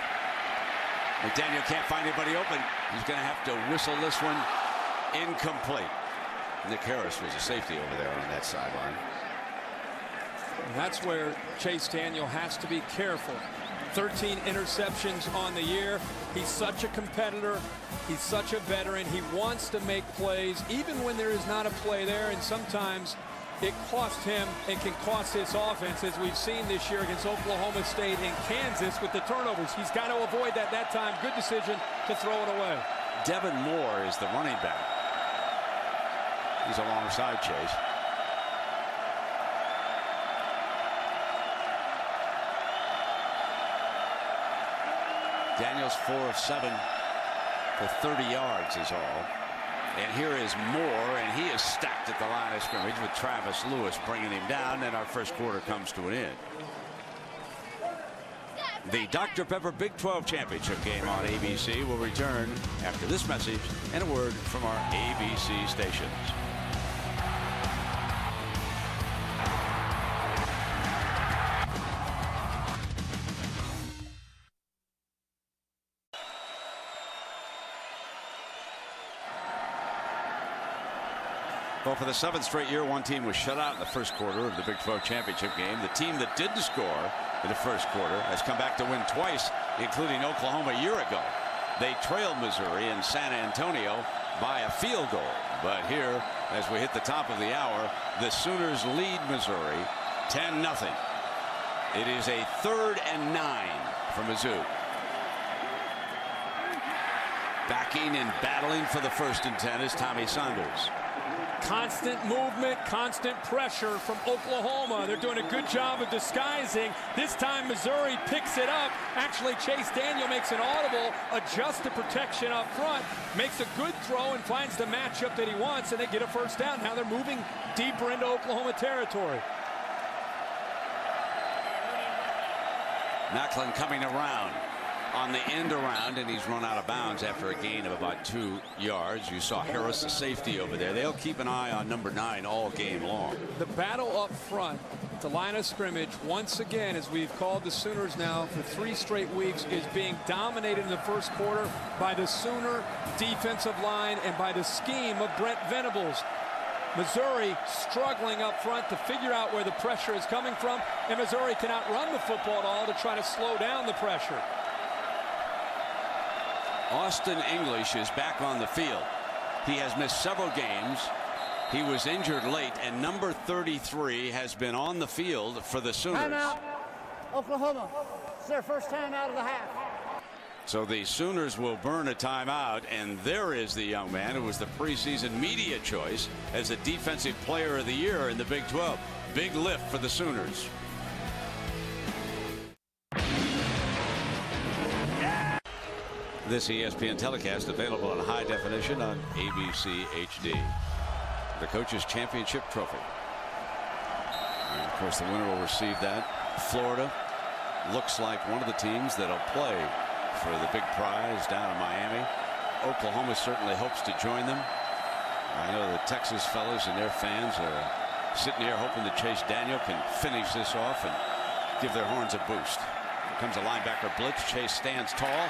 McDaniel can't find anybody open. He's going to have to whistle this one incomplete. Nick Harris was a safety over there on that sideline. And that's where Chase Daniel has to be careful. 13 interceptions on the year. He's such a competitor. He's such a veteran. He wants to make plays even when there is not a play there, and sometimes it cost him and can cost his offense, as we've seen this year against Oklahoma State and Kansas with the turnovers. He's got to avoid that time. Good decision to throw it away. Devin Moore is the running back. He's alongside Chase. Daniels 4 of 7 for 30 yards is all. And here is Moore, and he is stacked at the line of scrimmage with Travis Lewis bringing him down, and our first quarter comes to an end. The Dr. Pepper Big 12 Championship game on ABC will return after this message and a word from our ABC stations. Well, for the 7th straight year, one team was shut out in the first quarter of the Big 12 Championship game. The team that didn't score in the first quarter has come back to win twice, including Oklahoma a year ago. They trailed Missouri in San Antonio by a field goal. But here, as we hit the top of the hour, the Sooners lead Missouri 10-0. It is a 3rd and 9 for Mizzou. Backing and battling for the 1st and 10 is Tommy Saunders. Constant movement, constant pressure from Oklahoma. They're doing a good job of disguising. This time Missouri picks it up. Actually, Chase Daniel makes an audible, adjusts the protection up front, makes a good throw and finds the matchup that he wants, and they get a first down. Now they're moving deeper into Oklahoma territory. Macklin coming around on the end around, and he's run out of bounds after a gain of about 2 yards. You saw Harris, the safety over there. They'll keep an eye on number 9 all game long. The battle up front, the line of scrimmage, once again, as we've called the Sooners now for 3 straight weeks, is being dominated in the first quarter by the Sooner defensive line and by the scheme of Brent Venables. Missouri struggling up front to figure out where the pressure is coming from, and Missouri cannot run the football at all to try to slow down the pressure. Austin English is back on the field. He has missed several games. He was injured late, and number 33 has been on the field for the Sooners. Timeout, Oklahoma. It's their first time out of the half. So the Sooners will burn a timeout, and there is the young man who was the preseason media choice as the defensive player of the year in the Big 12. Big lift for the Sooners. This ESPN telecast available in high definition on ABC HD. The Coaches Championship Trophy. And of course, the winner will receive that. Florida looks like one of the teams that'll play for the big prize down in Miami. Oklahoma certainly hopes to join them. I know the Texas fellas and their fans are sitting here hoping that Chase Daniel can finish this off and give their horns a boost. Here comes a linebacker blitz. Chase stands tall.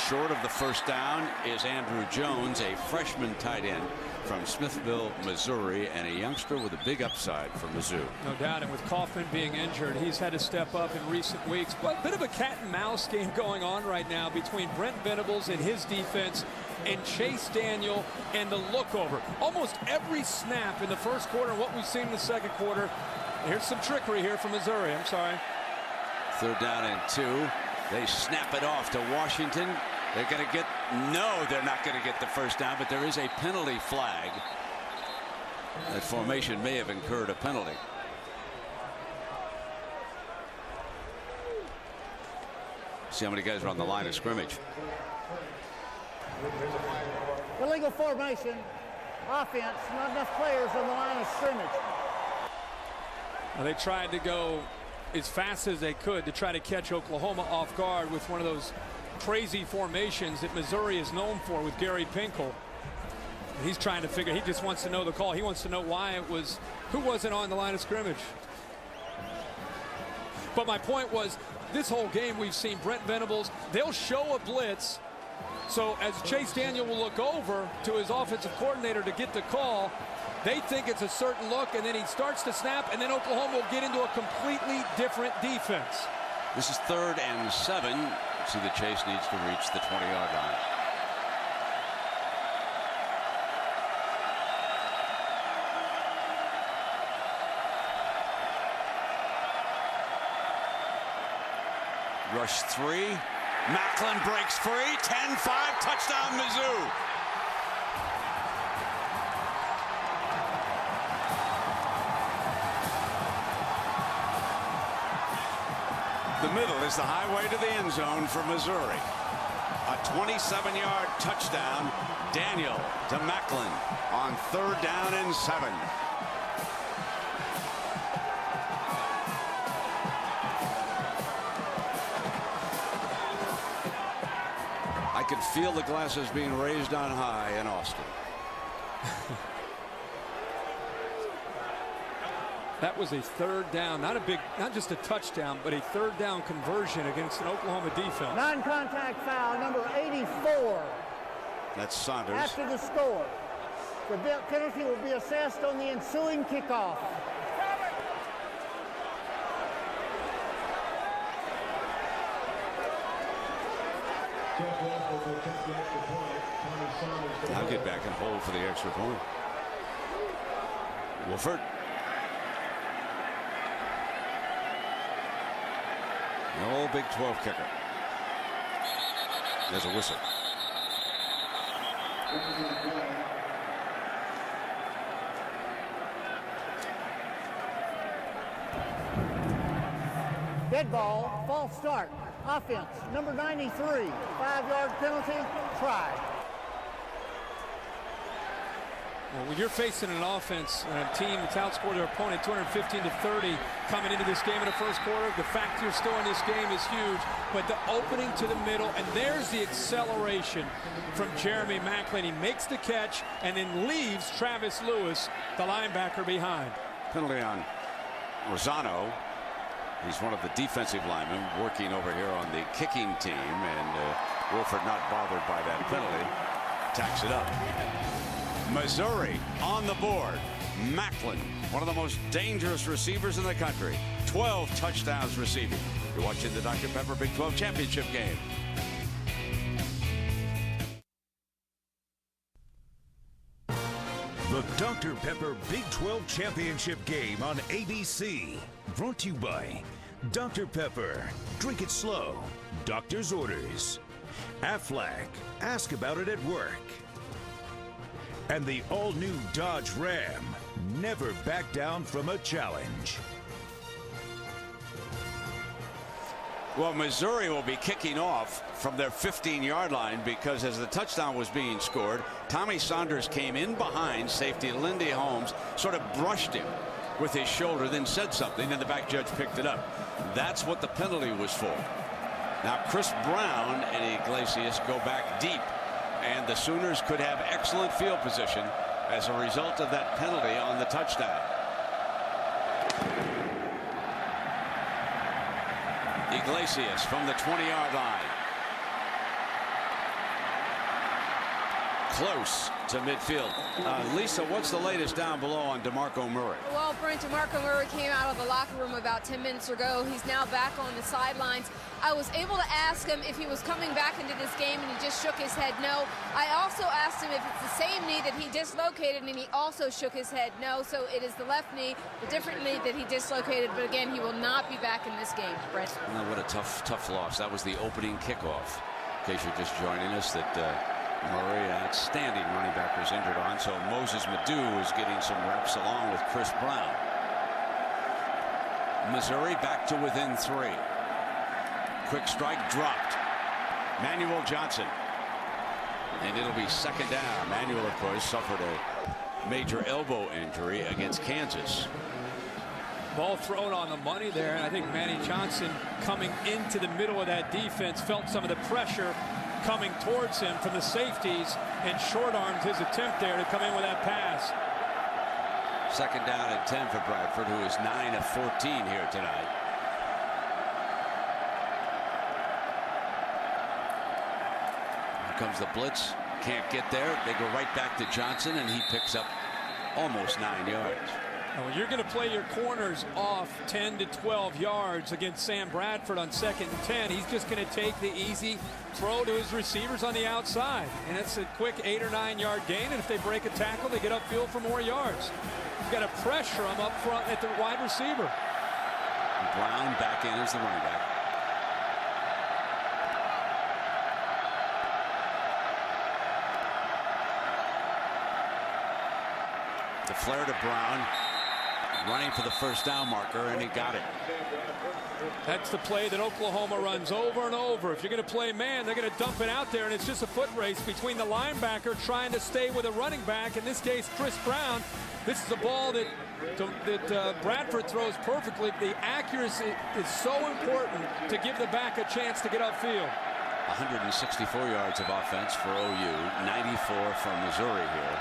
Short of the first down is Andrew Jones, a freshman tight end from Smithville, Missouri, and a youngster with a big upside for Mizzou. No doubt, and with Kaufman being injured, he's had to step up in recent weeks. But a bit of a cat and mouse game going on right now between Brent Venables and his defense and Chase Daniel and the lookover. Almost every snap in the first quarter and what we've seen in the second quarter. Here's some trickery here from Missouri. I'm sorry. 3rd down and 2. They snap it off to Washington. They're going to get, no, they're not going to get the first down, but there is a penalty flag. That formation may have incurred a penalty. See how many guys are on the line of scrimmage. Illegal formation, offense, not enough players on the line of scrimmage. Well, they tried to go as fast as they could to try to catch Oklahoma off guard with one of those crazy formations that Missouri is known for with Gary Pinkel. He's trying to figure, he just wants to know the call. He wants to know why it was, who wasn't on the line of scrimmage. But my point was, this whole game we've seen Brent Venables, they'll show a blitz. So as Chase Daniel will look over to his offensive coordinator to get the call, they think it's a certain look, and then he starts to snap, and then Oklahoma will get into a completely different defense. This is 3rd and 7. See that Chase needs to reach the 20-yard line. Rush 3. Macklin breaks free. 10-5. Touchdown, Mizzou. The middle is the highway to the end zone for Missouri. A 27-yard touchdown. Daniel to Macklin on 3rd down and 7. I could feel the glasses being raised on high in Austin. That was a 3rd down, not just a touchdown, but a 3rd down conversion against an Oklahoma defense. Non-contact foul, number 84. That's Saunders. After the score, the penalty will be assessed on the ensuing kickoff. I'll get back and hold for the extra point. Wolford. The old Big 12 kicker. There's a whistle. Dead ball, false start. Offense, number 93, 5-yard penalty, try. Well, when you're facing an offense and a team that's outscored their opponent 215-30 coming into this game in the first quarter, the fact you're still in this game is huge. But the opening to the middle, and there's the acceleration from Jeremy Macklin. He makes the catch and then leaves Travis Lewis, the linebacker, behind. Penalty on Rosano. He's one of the defensive linemen working over here on the kicking team, and Wolford not bothered by that penalty. Tacks it up. Missouri on the board. Macklin, one of the most dangerous receivers in the country. 12 touchdowns receiving. You're watching the Dr. Pepper Big 12 Championship game. The Dr. Pepper Big 12 Championship game on ABC. Brought to you by Dr. Pepper. Drink it slow. Doctor's orders. Aflac. Ask about it at work. And the all-new Dodge Ram. Never back down from a challenge. Well, Missouri will be kicking off from their 15-yard line because as the touchdown was being scored, Tommy Saunders came in behind safety Lindy Holmes, sort of brushed him with his shoulder, then said something, and the back judge picked it up. That's what the penalty was for. Now, Chris Brown and Iglesias go back deep, and the Sooners could have excellent field position as a result of that penalty on the touchdown. Iglesias from the 20-yard line. Close to midfield. Lisa, what's the latest down below on DeMarco Murray? Well, Brent, DeMarco Murray came out of the locker room about 10 minutes ago. He's now back on the sidelines. I was able to ask him if he was coming back into this game, and he just shook his head no. I also asked him if it's the same knee that he dislocated, and he also shook his head no. So it is the left knee, the different knee that he dislocated. But again, he will not be back in this game, Brent. Well, what a tough loss. That was the opening kickoff. In case you're just joining us, that Murray, an outstanding running back, was injured on. So Moses Madu is getting some reps along with Chris Brown. Missouri back to within 3. Quick strike dropped. Manuel Johnson. And it'll be second down. Manuel, of course, suffered a major elbow injury against Kansas. Ball thrown on the money there, and I think Manny Johnson, coming into the middle of that defense, felt some of the pressure coming towards him from the safeties and short-armed his attempt there to come in with that pass. Second down and 10 for Bradford, who is 9 of 14 here tonight. Comes the blitz. Can't get there. They go right back to Johnson, and he picks up almost 9 yards. Well, you're going to play your corners off 10 to 12 yards against Sam Bradford on 2nd and 10. He's just going to take the easy throw to his receivers on the outside. And it's a quick 8 or 9 yard gain. And if they break a tackle, they get upfield for more yards. You've got to pressure him up front at the wide receiver. Brown back in as the running back. The flare to Brown, running for the first down marker, and he got it. That's the play that Oklahoma runs over and over. If you're going to play man, they're going to dump it out there, and it's just a foot race between the linebacker trying to stay with a running back, in this case Chris Brown. This is a ball that Bradford throws perfectly. The accuracy is so important to give the back a chance to get upfield. 164 yards of offense for OU, 94 from Missouri here.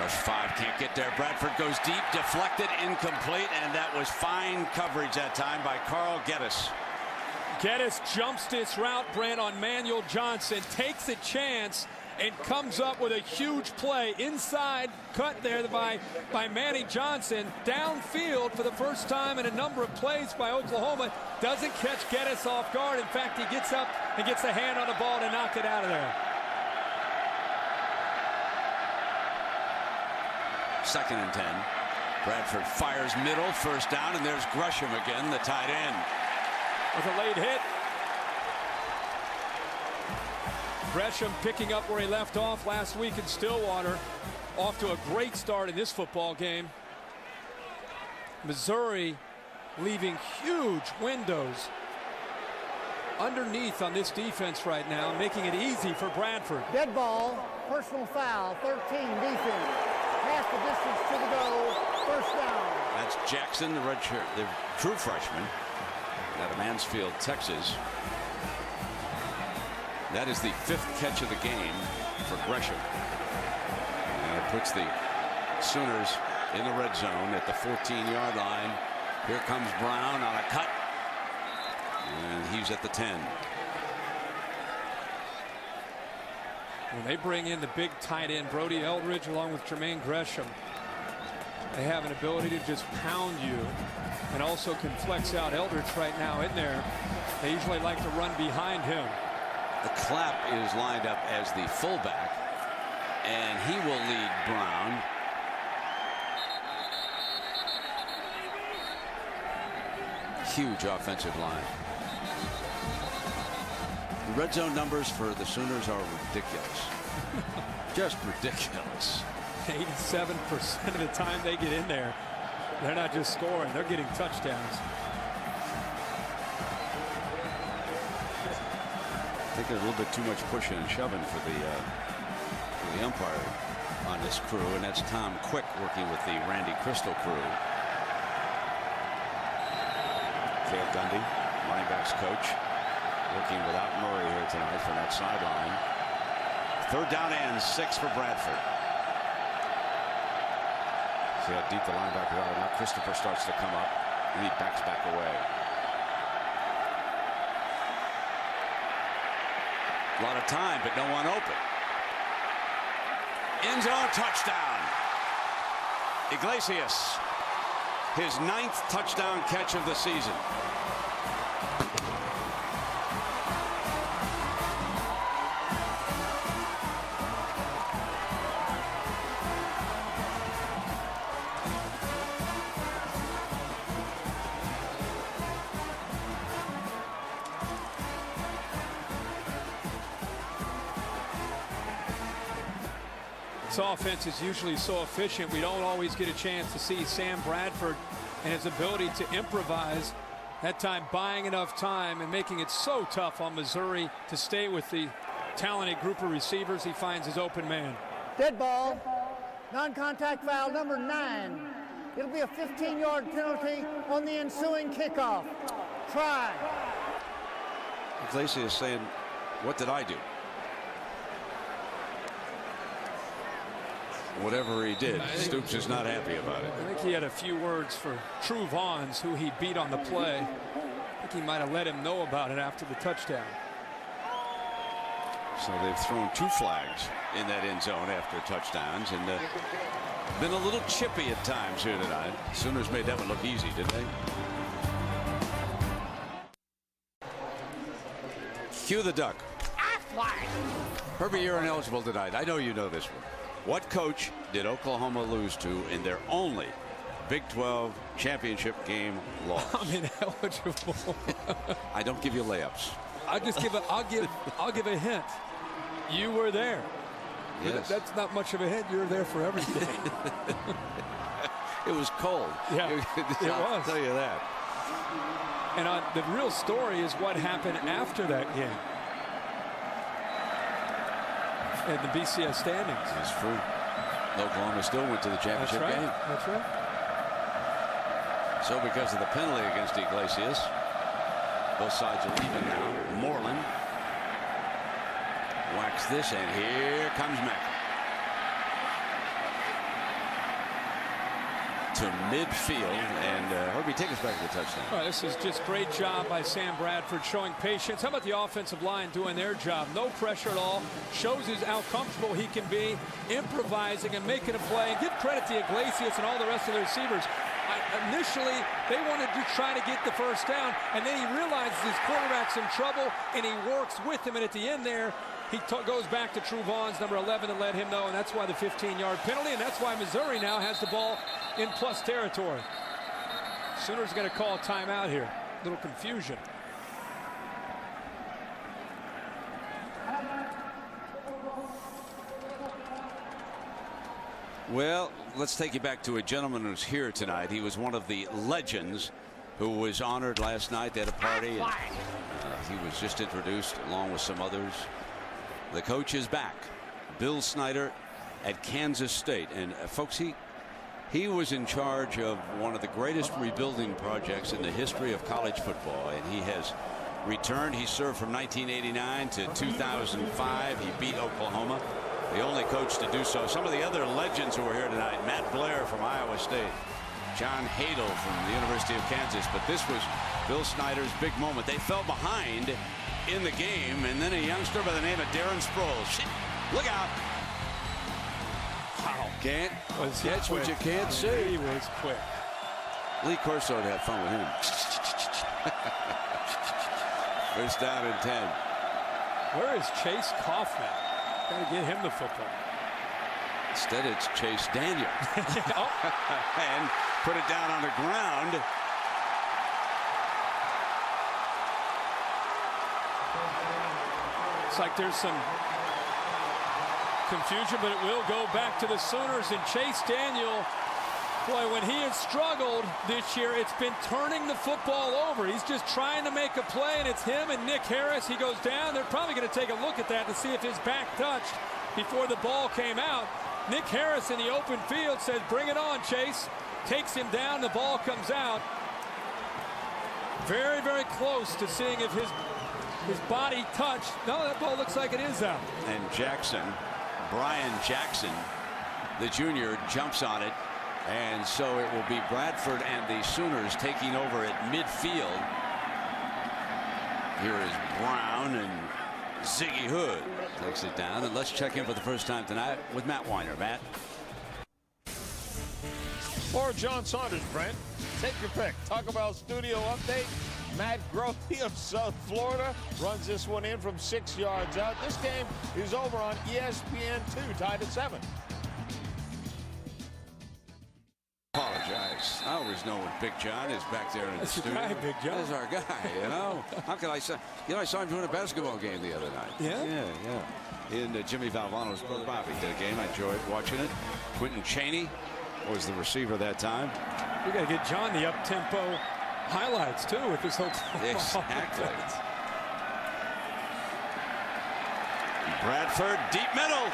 Rush 5, can't get there. Bradford goes deep, deflected, incomplete, and that was fine coverage that time by Carl Geddes. Geddes jumps this route, Brent, on Manuel Johnson, takes a chance, and comes up with a huge play. Inside cut there by Manny Johnson. Downfield for the first time in a number of plays by Oklahoma. Doesn't catch Geddes off guard. In fact, he gets up and gets a hand on the ball to knock it out of there. 2nd and 10. Bradford fires middle, first down, and there's Gresham again, the tight end. With a late hit. Gresham picking up where he left off last week in Stillwater. Off to a great start in this football game. Missouri leaving huge windows underneath on this defense right now, making it easy for Bradford. Dead ball, personal foul, 13 defense. Half the distance to the goal, first down. That's Jackson, the redshirt, the true freshman out of Mansfield, Texas. That is the 5th catch of the game for Gresham. And it puts the Sooners in the red zone at the 14-yard line. Here comes Brown on a cut. And he's at the 10. When they bring in the big tight end, Brody Eldridge, along with Jermaine Gresham, they have an ability to just pound you and also can flex out. Eldridge right now in there. They usually like to run behind him. The Clapp is lined up as the fullback, and he will lead Brown. Huge offensive line. The red zone numbers for the Sooners are ridiculous. Just ridiculous. 87% of the time they get in there, they're not just scoring, they're getting touchdowns. I think there's a little bit too much pushing and shoving for the umpire on this crew, and that's Tom Quick working with the Randy Crystal crew. Cale Gundy, running backs coach, working without Murray here tonight from that sideline. 3rd down and 6 for Bradford. See how deep the linebackers are. Now Christopher starts to come up, and he backs back away. A lot of time, but no one open. End zone touchdown. Iglesias, his 9th touchdown catch of the season. This offense is usually so efficient, we don't always get a chance to see Sam Bradford and his ability to improvise. That time buying enough time and making it so tough on Missouri to stay with the talented group of receivers. He finds his open man. Dead ball, non-contact foul number 9. It'll be a 15-yard penalty on the ensuing kickoff. Try. Iglesias saying, what did I do? whatever he did. Stoops is not happy about it. I think he had a few words for True Vaughns, who he beat on the play. I think he might have let him know about it after the touchdown. So they've thrown 2 flags in that end zone after touchdowns, and been a little chippy at times here tonight. Sooners made that one look easy, didn't they? Cue the duck. Herbie, you're ineligible tonight. I know you know this one. What coach did Oklahoma lose to in their only Big 12 championship game loss? I'm ineligible. I don't give you layups. I'll give a hint. You were there. Yes. That's not much of a hint. You were there for everything. It was cold. Yeah, it was. I'll tell you that. And the real story is what happened after that game. And the BCS standings. That's true. Oklahoma still went to the championship game. That's right. So because of the penalty against Iglesias, both sides are even now. Moreland whacks this, and here comes Mack. To midfield, and Herbie, take us back to the touchdown. All right, this is just great job by Sam Bradford showing patience. How about the offensive line doing their job? No pressure at all. Shows how comfortable he can be, improvising and making a play. And give credit to Iglesias and all the rest of the receivers. Initially, they wanted to try to get the first down, and then he realizes his quarterback's in trouble, and he works with him. And at the end there, he goes back to True Vaughns, number 11, to let him know, and that's why the 15-yard penalty, and that's why Missouri now has the ball in plus territory. Sooners going to call a timeout here. A little confusion. Well, let's take you back to a gentleman who's here tonight. He was one of the legends who was honored last night. They had a party, and he was just introduced along with some others. The coach is back, Bill Snyder at Kansas State. And folks, he was in charge of one of the greatest rebuilding projects in the history of college football, and he has returned. He served from 1989 to 2005. He beat Oklahoma, the only coach to do so. Some of the other legends who are here tonight: Matt Blair from Iowa State, John Hadel from the University of Kansas. But this was Bill Snyder's big moment. They fell behind in the game, and then a youngster by the name of Darren Sproles. Look out. Wow. Can't catch what you can't see. He was quick. Lee Corso would have fun with him. First down and 10. Where is Chase Kaufman? Got to get him the football. Instead, it's Chase Daniel. And put it down on the ground. It's like there's some confusion, but it will go back to the Sooners. And Chase Daniel, boy, when he has struggled this year, it's been turning the football over. He's just trying to make a play, and it's him and Nick Harris. He goes down. They're probably going to take a look at that to see if his back touched before the ball came out. Nick Harris in the open field says, "Bring it on, Chase." Takes him down. The ball comes out. Very, very close to seeing if his body touched. No, that ball looks like it is out. And Jackson, Brian Jackson, the junior, jumps on it. And so it will be Bradford and the Sooners taking over at midfield. Here is Brown, and Ziggy Hood takes it down. And let's check in for the first time tonight with Matt Weiner. Matt. Or John Saunders, Brent. Take your pick. Talk about studio update. Matt Grovey of South Florida runs this one in from 6 yards out. This game is over on ESPN2, tied at 7. Apologize. I always know when Big John is back there in the studio. That's your guy, Big John. That's our guy, you know. How can I say? You know, I saw him doing a basketball game the other night. Yeah? Yeah. In Jimmy Valvano's brother Bobby did a game. I enjoyed watching it. Quentin Chaney was the receiver that time. We got to get John the up-tempo highlights, too, with this whole Exactly. Bradford, deep middle.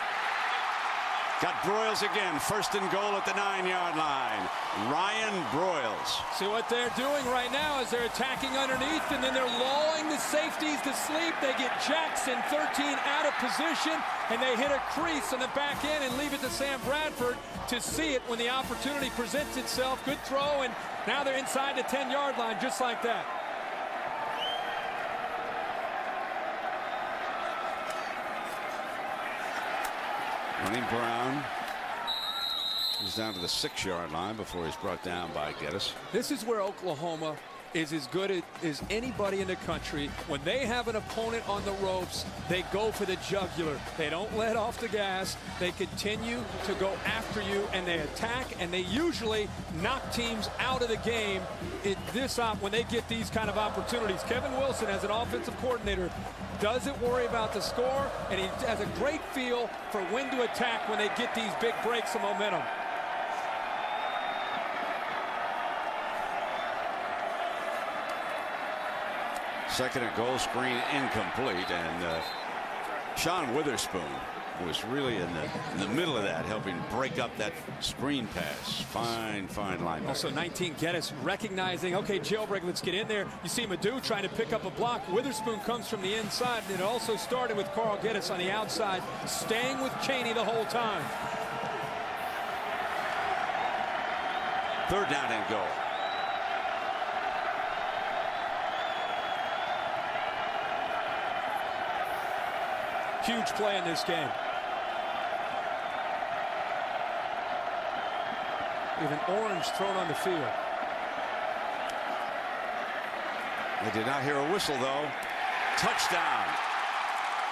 Got Broyles again, 1st and goal at the 9-yard line. Ryan Broyles. See what they're doing right now is they're attacking underneath, and then they're lulling the safeties to sleep. They get Jackson 13 out of position, and they hit a crease on the back end and leave it to Sam Bradford to see it when the opportunity presents itself. Good throw, and now they're inside the 10-yard line just like that. Running Brown is down to the 6-yard line before he's brought down by Geddes. This is where Oklahoma is as good as anybody in the country. When they have an opponent on the ropes, they go for the jugular. They don't let off the gas. They continue to go after you, and they attack, and they usually knock teams out of the game when they get these kind of opportunities. Kevin Wilson, as an offensive coordinator, doesn't worry about the score, and he has a great feel for when to attack when they get these big breaks of momentum. Second and goal, screen incomplete, and Sean Witherspoon was really in the middle of that, helping break up that screen pass. Fine linebacker. Also 19, Geddes recognizing, okay, jailbreak, let's get in there. You see Madu trying to pick up a block. Witherspoon comes from the inside, and it also started with Carl Geddes on the outside, staying with Chaney the whole time. 3rd down and goal. Huge play in this game. Even orange thrown on the field. They did not hear a whistle, though. Touchdown,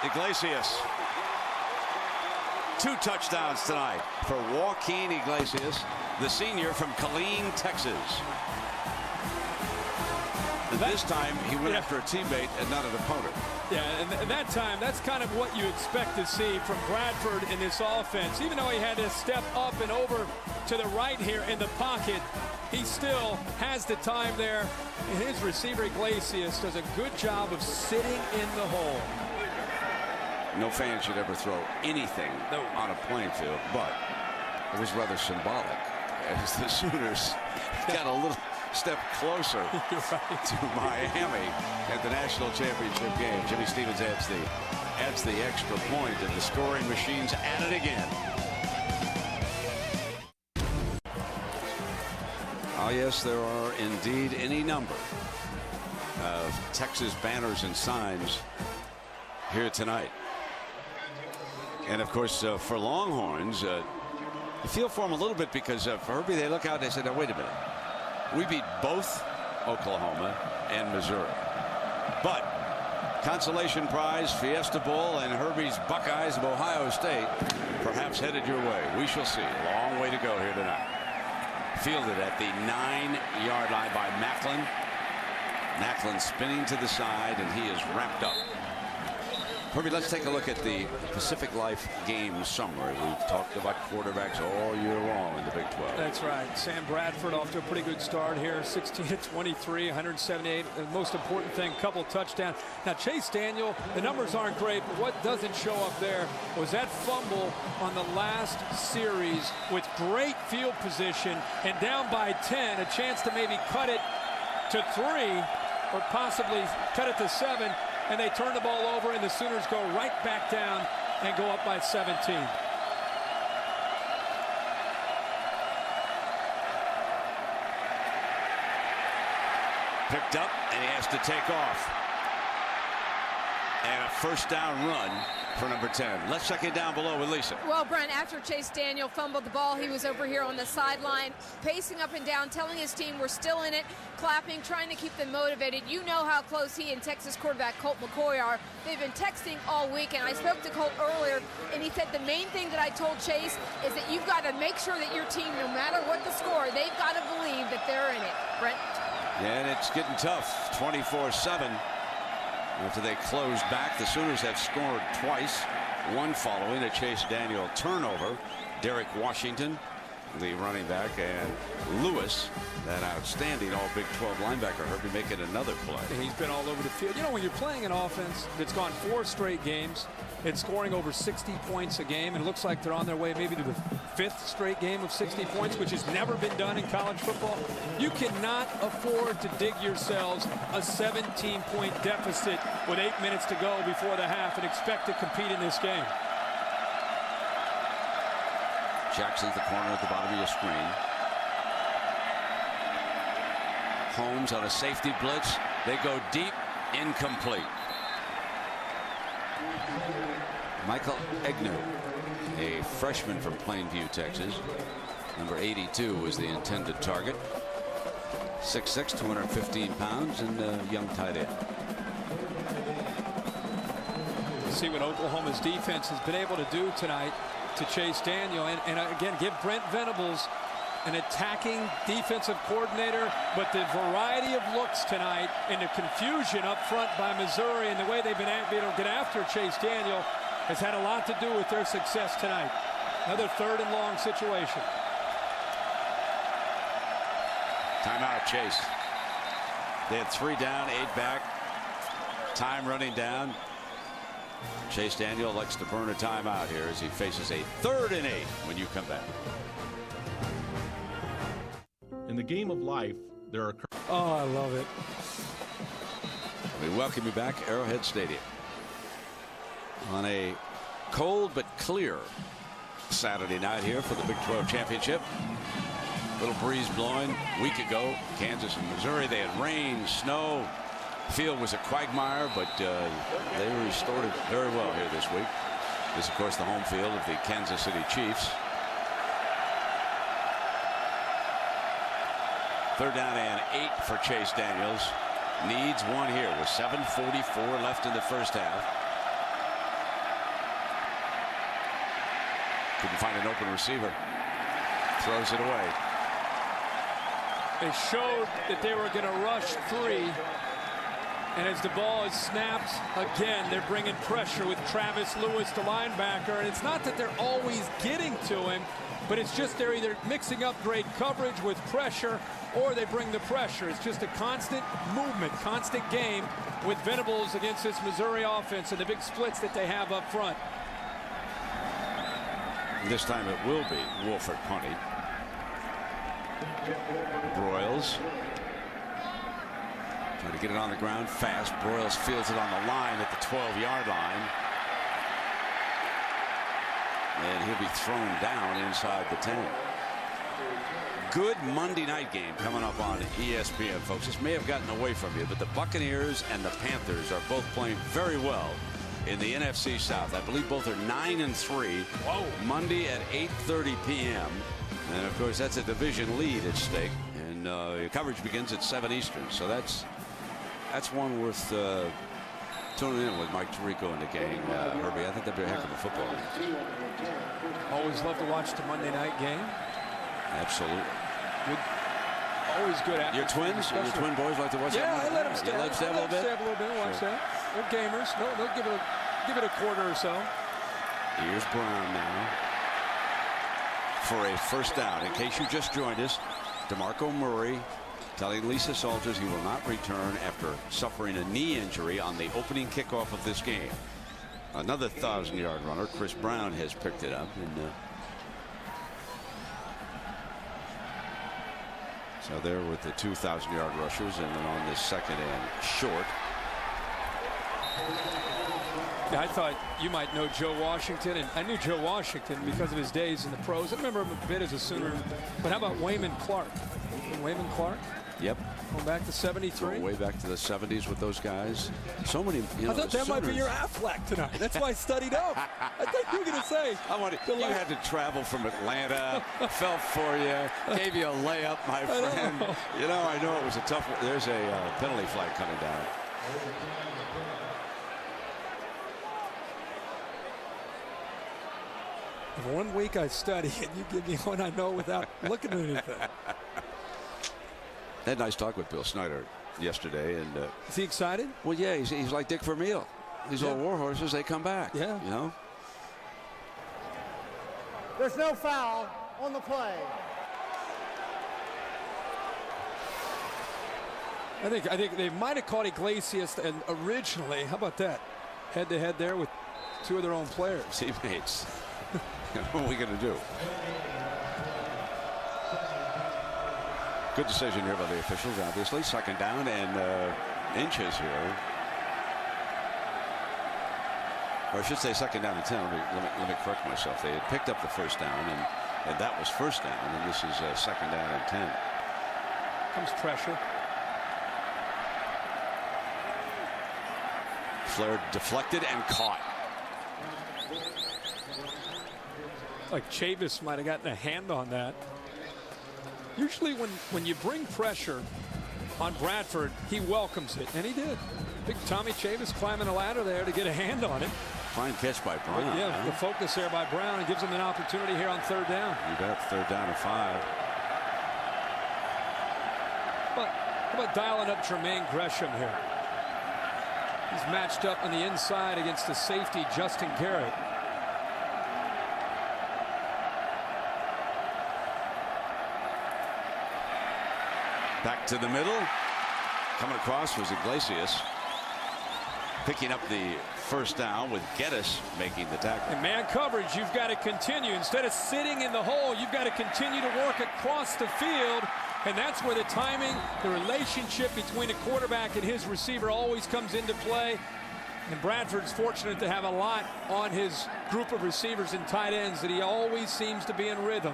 Iglesias. 2 touchdowns tonight for Joaquin Iglesias, the senior from Killeen, Texas. And this time, he went after a teammate and not an opponent. Yeah, and that time, that's kind of what you expect to see from Bradford in this offense. Even though he had to step up and over to the right here in the pocket, he still has the time there. And his receiver, Iglesias, does a good job of sitting in the hole. No fan should ever throw anything on a playing field, but it was rather symbolic as the Sooners got a little step closer to Miami at the national championship game. Jimmy Stevens adds the extra point, and the scoring machine's at it again. Oh yes, there are indeed any number of Texas banners and signs here tonight. And of course, for Longhorns, I feel for them a little bit, because for Herbie, they look out and they say, now wait a minute. We beat both Oklahoma and Missouri. But consolation prize, Fiesta Bowl, and Herbie's Buckeyes of Ohio State perhaps headed your way. We shall see. Long way to go here tonight. Fielded at the 9-yard line by Macklin. Macklin spinning to the side, and he is wrapped up. Herbie, let's take a look at the Pacific Life game summary. We've talked about quarterbacks all year long in the Big 12. That's right. Sam Bradford off to a pretty good start here. 16-23, 178. The most important thing, couple touchdowns. Now, Chase Daniel, the numbers aren't great, but what doesn't show up there was that fumble on the last series with great field position, and down by 10, a chance to maybe cut it to 3 or possibly cut it to 7. And they turn the ball over, and the Sooners go right back down and go up by 17. Picked up, and he has to take off. And a 1st down run for number 10. Let's check it down below with Lisa. Well, Brent, after Chase Daniel fumbled the ball, he was over here on the sideline, pacing up and down, telling his team we're still in it, clapping, trying to keep them motivated. You know how close he and Texas quarterback Colt McCoy are. They've been texting all week, and I spoke to Colt earlier, and he said the main thing that I told Chase is that you've got to make sure that your team, no matter what the score, they've got to believe that they're in it. Brent? Yeah, and it's getting tough, 24-7. After they closed back, the Sooners have scored twice, one following a Chase Daniel turnover. Derek Washington, the running back, and Lewis, that outstanding all Big 12 linebacker, Herbie, making another play. He's been all over the field. You know, when you're playing an offense that's gone 4 straight games at scoring over 60 points a game, and it looks like they're on their way maybe to the 5th straight game of 60 points, which has never been done in college football. You cannot afford to dig yourselves a 17-point deficit with 8 minutes to go before the half and expect to compete in this game. Jackson's the corner at the bottom of your screen. Holmes on a safety blitz. They go deep, incomplete. Michael Egnew, a freshman from Plainview, Texas. Number 82 was the intended target. 6'6", 215 pounds, and a young tight end. See what Oklahoma's defense has been able to do tonight to Chase Daniel, and again, give Brent Venables an attacking defensive coordinator, but the variety of looks tonight and the confusion up front by Missouri and the way they've been able to get after Chase Daniel has had a lot to do with their success tonight. Another 3rd and long situation. Timeout, Chase. They had 3 down, 8 back. Time running down. Chase Daniel likes to burn a timeout here as he faces a 3rd and 8 when you come back. In the game of life, there are... Oh, I love it. We welcome you back, Arrowhead Stadium. On a cold but clear Saturday night here for the Big 12 Championship. Little breeze blowing. A week ago, Kansas and Missouri, they had rain, snow. Field was a quagmire, but they restored it very well here this week. This, of course, the home field of the Kansas City Chiefs. 3rd down and 8 for Chase Daniels. Needs 1 here with 7:44 left in the first half. Couldn't find an open receiver. Throws it away. They showed that they were going to rush 3. And as the ball is snapped, again, they're bringing pressure with Travis Lewis, the linebacker. And it's not that they're always getting to him, but it's just they're either mixing up great coverage with pressure or they bring the pressure. It's just a constant movement, constant game with Venables against this Missouri offense and the big splits that they have up front. This time it will be Wolford punting. Broyles trying to get it on the ground fast. Broyles fields it on the line at the 12-yard line. And he'll be thrown down inside the 10. Good Monday night game coming up on ESPN, folks. This may have gotten away from you, but the Buccaneers and the Panthers are both playing very well in the NFC South. I believe both are 9-3. Whoa. Monday at 8:30 p.m. And, of course, that's a division lead at stake. And your coverage begins at 7 Eastern. So that's one worth tuning in with Mike Tirico and the gang, Herbie. I think that'd be a heck of a football game. Always love to watch the Monday night game. Absolutely. Good. Always good. Your twins? Your twin boys like to watch that? Yeah, I let them stab. You let them stab a little bit? Stab a little bit. Watch that. They're gamers. They'll give it a quarter or so. Here's Brown now for a first down. In case you just joined us, DeMarco Murray telling Lisa Salters he will not return after suffering a knee injury on the opening kickoff of this game. Another 1,000-yard runner, Chris Brown, has picked it up. And so there with the 2,000-yard rushers, and then on this second and short. Yeah, I thought you might know Joe Washington, and I knew Joe Washington because of his days in the pros. I remember him a bit as a Sooner. But how about Wayman Clark? Wayman Clark? Yep. Going back to 73. Way back to the 70s with those guys. So many. You know, I thought that might be your Affleck tonight. That's why I studied up. I thought you were going to say. You had to travel from Atlanta. Fell for you. Gave you a layup, my friend. You know, I know it was a tough one. There's a penalty flag coming down. If 1 week I study and you give me one I know without looking at anything. Had a nice talk with Bill Snyder yesterday, and is he excited? Well, yeah, he's like Dick Vermeil. These old war horses, they come back. Yeah, you know. There's no foul on the play. I think they might have caught Iglesias and originally. How about that? Head to head there with two of their own players. Teammates. What are we going to do? Good decision here by the officials, obviously. Second down and inches here. Or I should say second down and 10. Let me correct myself. They had picked up the first down, and that was first down. And this is second down and 10. Comes pressure. Flair deflected and caught. Like Chavis might have gotten a hand on that. Usually when you bring pressure on Bradford, he welcomes it, and he did. Big Tommy Chavis climbing a ladder there to get a hand on it. Fine catch by Brown. But yeah, the focus there by Brown, and gives him an opportunity here on third down. You bet. Third down and 5. But how about dialing up Jermaine Gresham here? He's matched up on the inside against the safety, Justin Garrett. Back to the middle. Coming across was Iglesias. Picking up the first down with Geddes making the tackle. In man coverage, you've got to continue. Instead of sitting in the hole, you've got to continue to work across the field. And that's where the timing, the relationship between a quarterback and his receiver always comes into play. And Bradford's fortunate to have a lot on his group of receivers and tight ends that he always seems to be in rhythm.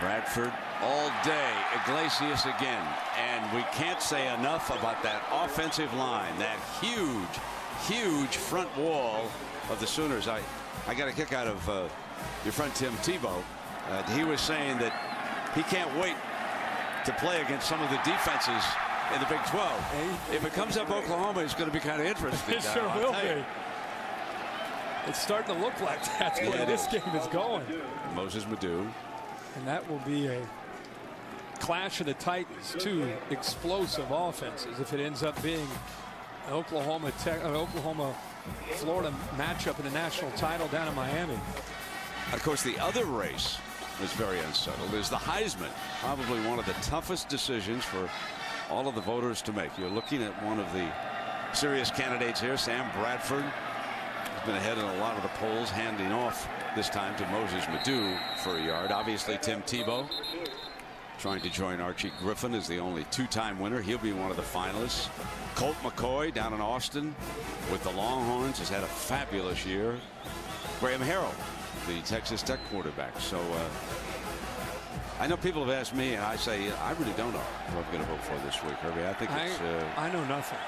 Bradford all day. Iglesias again. And we can't say enough about that offensive line. That huge front wall of the Sooners. I got a kick out of your friend Tim Tebow. He was saying that he can't wait to play against some of the defenses in the Big 12. If it comes up Oklahoma, it's going to be kind of interesting. It sure will be. It's starting to look like that's where this game is going. Moses Madu. And that will be a clash of the Titans, two explosive offenses, if it ends up being an Oklahoma-Florida matchup in the national title down in Miami. Of course, the other race is very unsettled. Is the Heisman, probably one of the toughest decisions for all of the voters to make. You're looking at one of the serious candidates here, Sam Bradford. He's been ahead in a lot of the polls, handing off this time to Moses Madu for a yard. Obviously, Tim Tebow trying to join Archie Griffin as the only two-time winner. He'll be one of the finalists. Colt McCoy down in Austin with the Longhorns has had a fabulous year. Graham Harrell, the Texas Tech quarterback. So I know people have asked me, and I say I really don't know who I'm going to vote for this week, Herbie. I think it's I know nothing.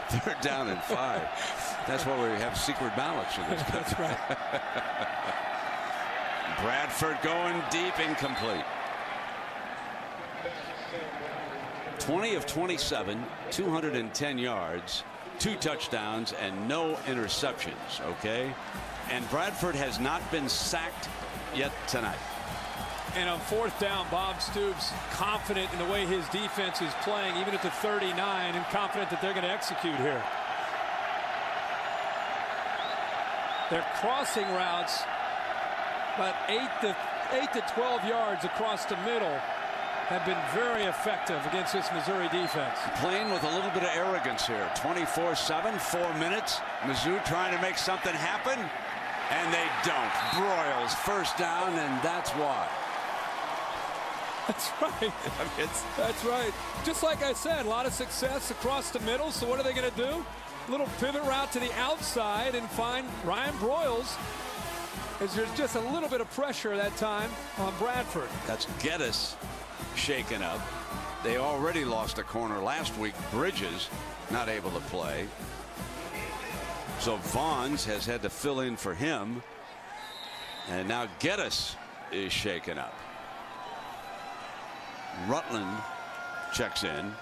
Third down and 5. That's why we have secret ballots in this country. That's right. Bradford going deep, incomplete. 20 of 27, 210 yards, 2 touchdowns, and no interceptions. Okay, and Bradford has not been sacked yet tonight. And on fourth down, Bob Stoops confident in the way his defense is playing, even at the 39, and confident that they're going to execute here. Their crossing routes, about 8 to 12 yards across the middle, have been very effective against this Missouri defense. Playing with a little bit of arrogance here. 24-7, 4 minutes. Mizzou trying to make something happen, and they don't. Broyles first down, and that's why. That's right. That's right. Just like I said, a lot of success across the middle. So what are they going to do? Little pivot route to the outside and find Ryan Broyles, as there's just a little bit of pressure that time on Bradford. That's Geddes shaken up. They already lost a corner last week. Bridges not able to play. So Vaughns has had to fill in for him. And now Geddes is shaken up. Rutland checks in.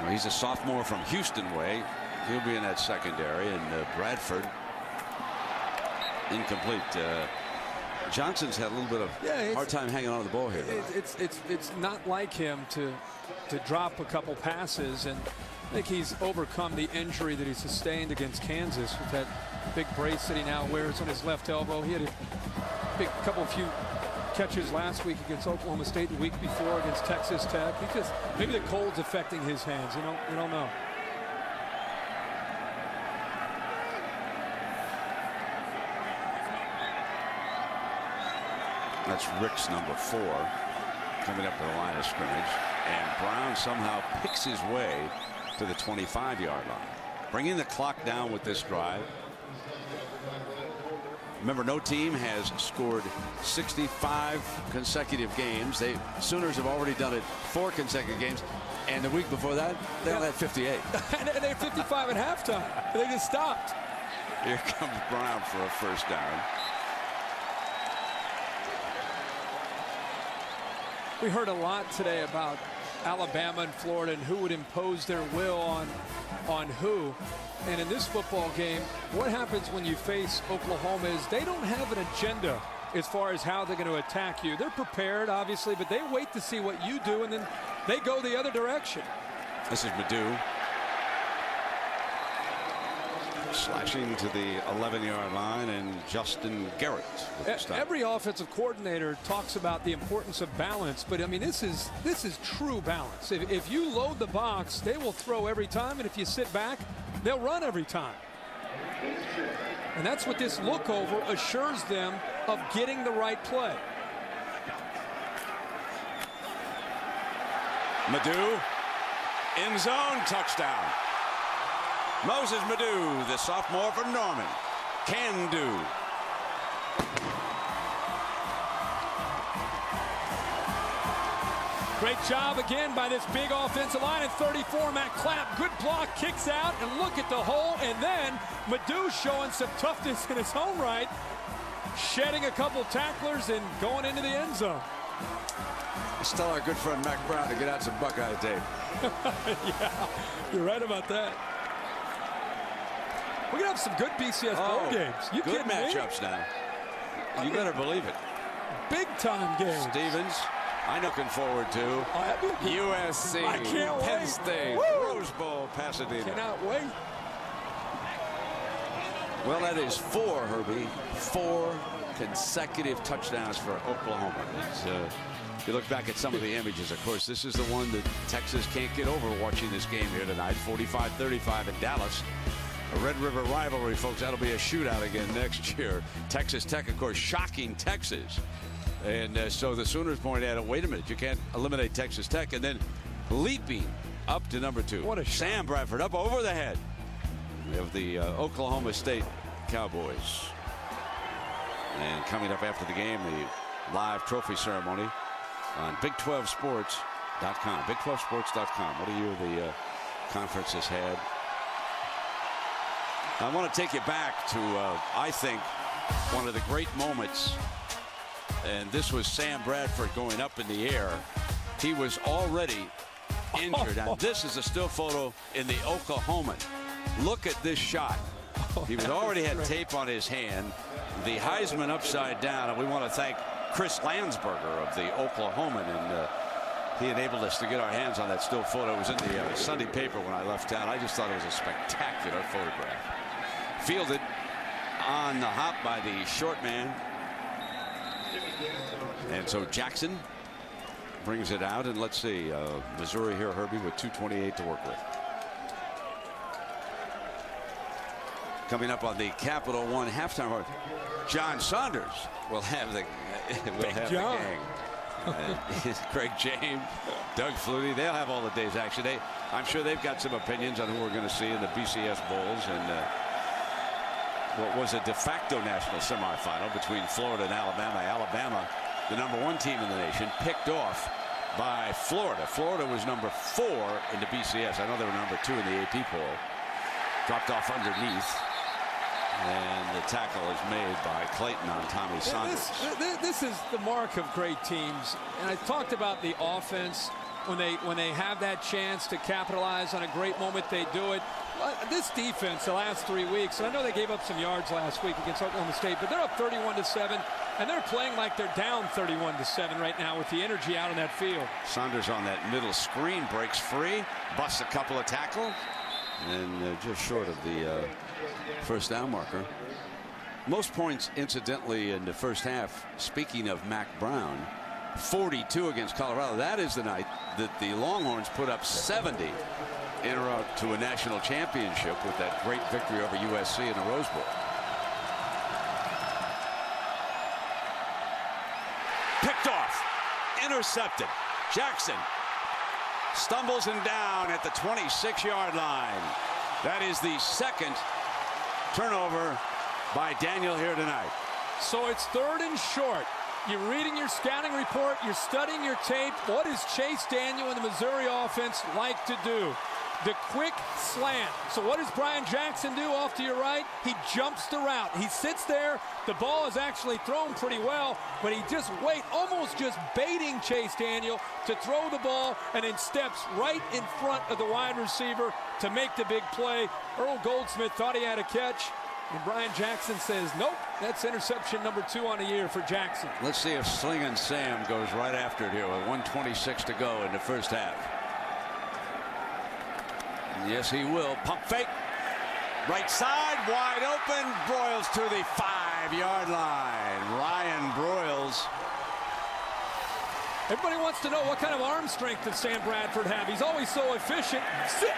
Well, he's a sophomore from Houston way. He'll be in that secondary. And Bradford incomplete. Johnson's had a little bit of hard time hanging on to the ball here. It's not like him to drop a couple passes, and I think he's overcome the injury that he sustained against Kansas with that big brace that he now wears on his left elbow. He had a few catches last week against Oklahoma State, the week before against Texas Tech. Maybe the cold's affecting his hands. You don't know. That's Rick's number 4 coming up to the line of scrimmage. And Brown somehow picks his way to the 25-yard line, bringing the clock down with this drive. Remember, no team has scored 65 consecutive games. Sooners have already done it 4 consecutive games. And the week before that, they only had 58. And they had 55 at halftime. They just stopped. Here comes Brown for a first down. We heard a lot today about Alabama and Florida and who would impose their will on who. And in this football game, what happens when you face Oklahoma is they don't have an agenda as far as how they're going to attack you. They're prepared, obviously, but they wait to see what you do, and then they go the other direction. This is Madu. Slashing to the 11-yard line, and Justin Garrett. Every offensive coordinator talks about the importance of balance, but I mean this is true balance. If you load the box, they will throw every time, and if you sit back, they'll run every time. And that's what this look over assures them of getting the right play. Madu, end zone, touchdown. Moses Madu, the sophomore from Norman, can do. Great job again by this big offensive line at 34. Matt Clapp, good block, kicks out, and look at the hole. And then Madu showing some toughness in his own right, shedding a couple tacklers and going into the end zone. Let's tell our good friend Mac Brown to get out some Buckeye tape. Yeah, you're right about that. We're going to have some good BCS bowl games. You good matchups now. You better believe it. Big-time games. Stevens, I'm looking forward to. USC, I can't Penn wait. State, Woo! Rose Bowl, Pasadena. Cannot wait. Well, that is 4, Herbie. 4 consecutive touchdowns for Oklahoma. You look back at some of the images. Of course, this is the one that Texas can't get over watching this game here tonight. 45-35 in Dallas. A Red River rivalry, folks. That'll be a shootout again next year. Texas Tech, of course, shocking Texas. And so the Sooners pointed out, wait a minute, you can't eliminate Texas Tech. And then leaping up to number 2. What a Sam Bradford up over the head of the Oklahoma State Cowboys. And coming up after the game, the live trophy ceremony on Big12Sports.com. Big12Sports.com. What a year the conference has had. I want to take you back to, I think, one of the great moments. And this was Sam Bradford going up in the air. He was already injured. Now, this is a still photo in the Oklahoman. Look at this shot. He was already had tape on his hand. The Heisman upside down. And we want to thank Chris Landsberger of the Oklahoman. And he enabled us to get our hands on that still photo. It was in the Sunday paper when I left town. I just thought it was a spectacular photograph. Fielded on the hop by the short man. And so Jackson brings it out. And let's see, Missouri here, Herbie, with 2:28 to work with. Coming up on the Capital One halftime, John Saunders will have the gang. Craig James, Doug Flutie, they'll have all the day's action. I'm sure they've got some opinions on who we're going to see in the BCS Bowls. And what was a de facto national semifinal between Florida and Alabama. Alabama, the #1 team in the nation, picked off by Florida. Florida was number 4 in the BCS. I know they were number 2 in the AP poll. Dropped off underneath. And the tackle is made by Clayton on Tommy Saunders. This is the mark of great teams. And I talked about the offense. When they have that chance to capitalize on a great moment, they do it. This defense the last 3 weeks, and I know they gave up some yards last week against Oklahoma State, but they're up 31-7, and they're playing like they're down 31-7 right now with the energy out on that field. Saunders on that middle screen breaks free, busts a couple of tackles, and just short of the first down marker. Most points, incidentally, in the first half. Speaking of Mac Brown, 42 against Colorado. That is the night that the Longhorns put up 70 en route to a national championship with that great victory over USC in the Rose Bowl. Picked off, intercepted. Jackson stumbles him down at the 26-yard line. That is the second turnover by Daniel here tonight. So it's 3rd and short. You're reading your scouting report. You're studying your tape. What does Chase Daniel and the Missouri offense like to do? The quick slant. So what does Brian Jackson do off to your right? He jumps the route. He sits there. The ball is actually thrown pretty well, but he just almost just baiting Chase Daniel to throw the ball, and then steps right in front of the wide receiver to make the big play. Earl Goldsmith thought he had a catch, and Brian Jackson says, nope, that's interception number 2 on the year for Jackson. Let's see if Slingin' Sam goes right after it here with 1:26 to go in the first half. Yes, he will. Pump fake. Right side, wide open. Broyles to the 5-yard line. Ryan Broyles. Everybody wants to know what kind of arm strength does Sam Bradford have. He's always so efficient. Zip!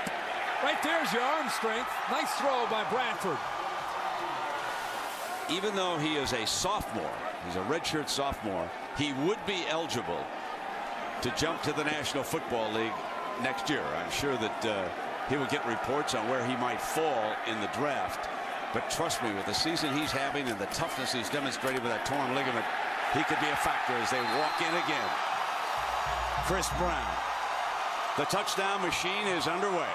Right there's your arm strength. Nice throw by Bradford. Even though he is a sophomore, he's a redshirt sophomore, he would be eligible to jump to the National Football League next year. I'm sure that he will get reports on where he might fall in the draft. But trust me, with the season he's having and the toughness he's demonstrated with that torn ligament, he could be a factor as they walk in again. Chris Brown. The touchdown machine is underway.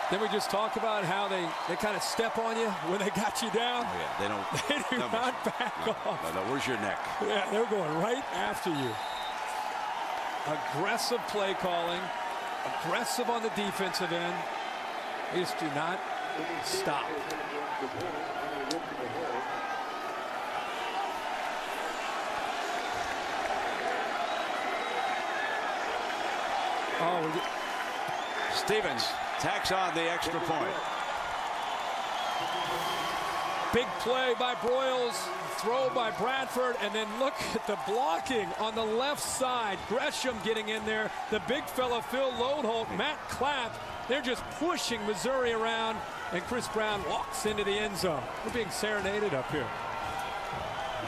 Then we just talk about how they kind of step on you when they got you down. Oh, yeah, they don't. They do not back off. No, where's your neck? Yeah, they're going right after you. Aggressive play calling, aggressive on the defensive end. They just do not stop. Oh, Stevens tacks on the extra point. Big play by Broyles, throw by Bradford, and then look at the blocking on the left side. Gresham getting in there. The big fella, Phil Lodeholt, Matt Clapp. They're just pushing Missouri around, and Chris Brown walks into the end zone. We're being serenaded up here.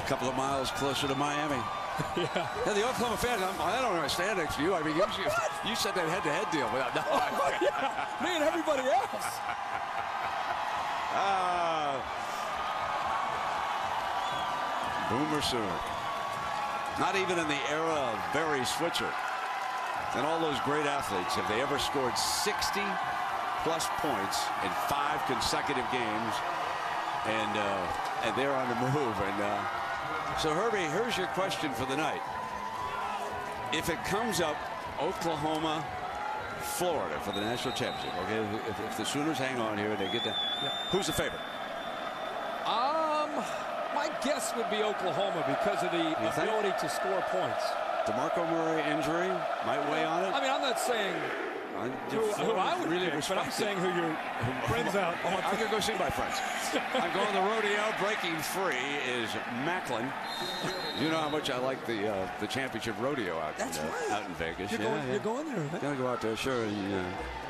A couple of miles closer to Miami. Yeah. Yeah, the Oklahoma fans, I don't understand next to you. I mean, you said that head-to-head deal. Without, no, yeah, me and everybody else. Boomer Sooner. Not even in the era of Barry Switzer and all those great athletes have they ever scored 60-plus points in 5 consecutive games, and they're on the move. And so, Herbie, here's your question for the night. If it comes up Oklahoma, Florida for the national championship, okay, if the Sooners hang on here and they get that, who's the favorite? My guess would be Oklahoma because of the ability to score points. DeMarco Murray injury might weigh on it. I mean, I'm not saying who I would really pick, but I'm saying who your friends out. I'm going to go see my friends. I'm going to the rodeo. Breaking free is Macklin. You know how much I like the championship rodeo out in Vegas. You're going there, right? Going to go out there, sure.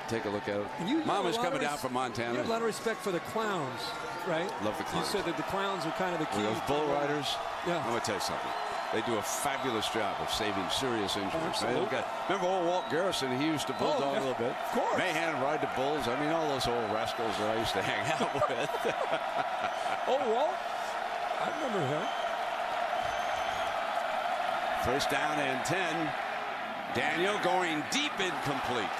Take a look at it. Mama's coming down from Montana. You have a lot of respect for the clowns, right? Love the clowns. You said that the clowns are kind of the key. Those bull riders. Yeah. I'm going to tell you something. They do a fabulous job of saving serious injuries. Absolutely. Remember old Walt Garrison? He used to bulldog a little bit. Of course. Mahan ride the bulls. I mean, all those old rascals that I used to hang out with. Oh, Walt? I remember him. First down and 10. Daniel going deep, incomplete.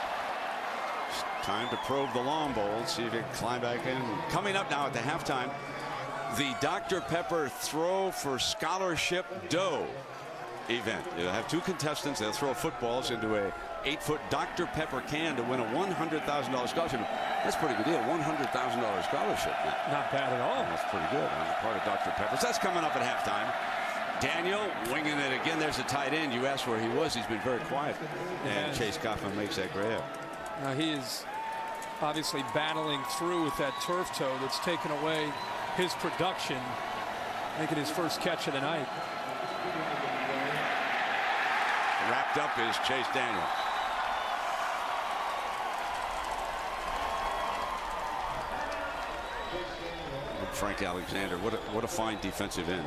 Time to probe the long bowl, see if he can climb back in. Coming up now at the halftime, the Dr. Pepper Throw for Scholarship Dough event. You'll have 2 contestants. They'll throw footballs into a 8-foot Dr. Pepper can to win a $100,000 scholarship. That's a pretty good deal. $100,000 scholarship. Not bad at all. That's pretty good on the part of Dr. Pepper. So that's coming up at halftime. Daniel winging it again. There's a tight end. You asked where he was. He's been very quiet. And Chase Kaufman makes that grab. He is obviously battling through with that turf toe that's taken away his production, making his first catch of the night. Wrapped up is Chase Daniel. Frank Alexander, what a fine defensive end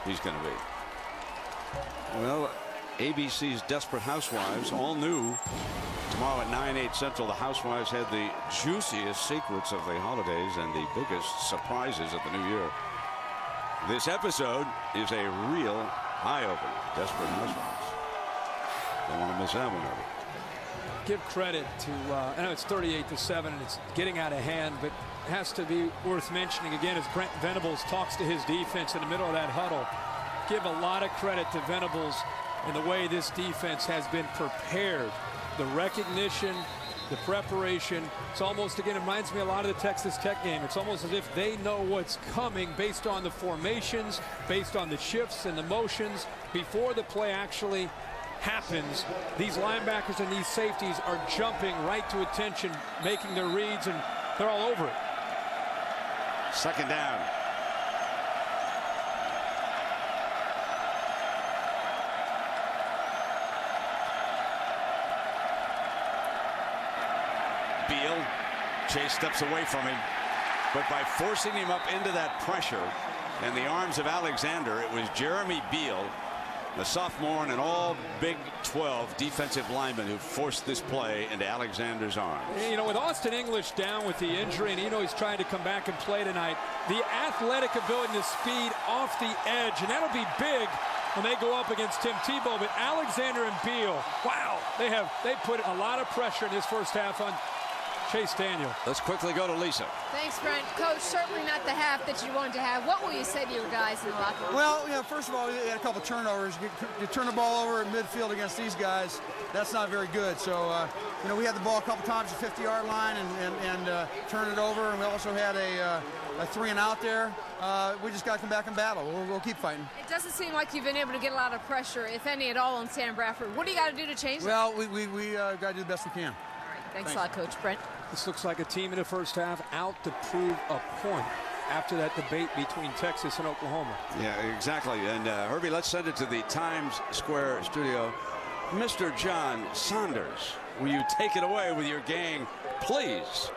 he's going to be. Well, ABC's Desperate Housewives, all new. Tomorrow at 9/8 Central, the Housewives had the juiciest secrets of the holidays and the biggest surprises of the new year. This episode is a real eye-opener. Desperate Housewives. Don't want to miss that one over. Give credit to, I know it's 38-7 and it's getting out of hand, but it has to be worth mentioning again as Brent Venables talks to his defense in the middle of that huddle. Give a lot of credit to Venables and the way this defense has been prepared. The recognition, the preparation. It's almost, again, it reminds me a lot of the Texas Tech game. It's almost as if they know what's coming based on the formations, based on the shifts and the motions before the play actually happens. These linebackers and these safeties are jumping right to attention, making their reads, and they're all over it. Second down. Beal, Chase steps away from him, but by forcing him up into that pressure and the arms of Alexander, it was Jeremy Beal, the sophomore and an all Big 12 defensive lineman, who forced this play into Alexander's arms. You know, with Austin English down with the injury, and you know he's trying to come back and play tonight, the athletic ability and the speed off the edge, and that'll be big when they go up against Tim Tebow. But Alexander and Beal, wow, they put a lot of pressure in this first half on Chase Daniel. Let's quickly go to Lisa. Thanks, Brent. Coach, certainly not the half that you wanted to have. What will you say to your guys in the locker room? Well, you know, first of all, we had a couple turnovers. You turn the ball over in midfield against these guys, that's not very good. So, you know, we had the ball a couple times at the 50-yard line and turned it over, and we also had a 3-and-out there. We just got to come back and battle. We'll keep fighting. It doesn't seem like you've been able to get a lot of pressure, if any at all, on Sam Bradford. What do you got to do to change that? Well, we got to do the best we can. Thanks a lot, Coach. Brent. This looks like a team in the first half out to prove a point after that debate between Texas and Oklahoma. Yeah, exactly. And Herbie, let's send it to the Times Square studio. Mr. John Saunders, will you take it away with your gang, please?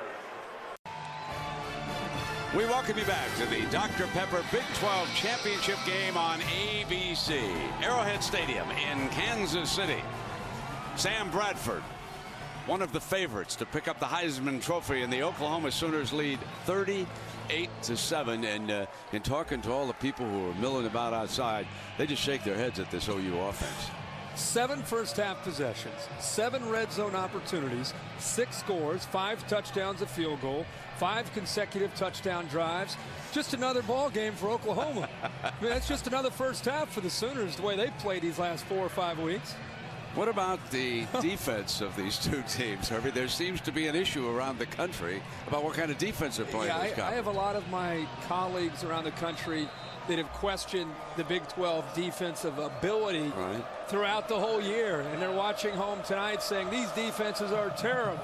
We welcome you back to the Dr. Pepper Big 12 Championship game on ABC. Arrowhead Stadium in Kansas City. Sam Bradford, one of the favorites to pick up the Heisman Trophy, and the Oklahoma Sooners lead 38-7. And in talking to all the people who are milling about outside, they just shake their heads at this OU offense. 7 first-half possessions, 7 red zone opportunities, 6 scores, 5 touchdowns, a field goal, 5 consecutive touchdown drives. Just another ball game for Oklahoma. I mean, that's just another first half for the Sooners, the way they've played these last 4 or 5 weeks. What about the defense of these two teams, Herbie? There seems to be an issue around the country about what kind of defense they're playing. Yeah, I have a lot of my colleagues around the country that have questioned the Big 12 defensive ability throughout the whole year, and they're watching home tonight saying these defenses are terrible.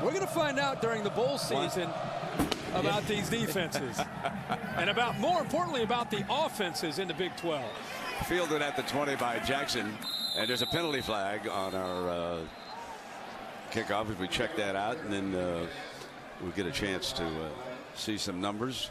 We're going to find out during the bowl season about these defenses and about, more importantly, about the offenses in the Big 12. Fielded at the 20 by Jackson, and there's a penalty flag on our kickoff if we check that out, and then we'll get a chance to see some numbers.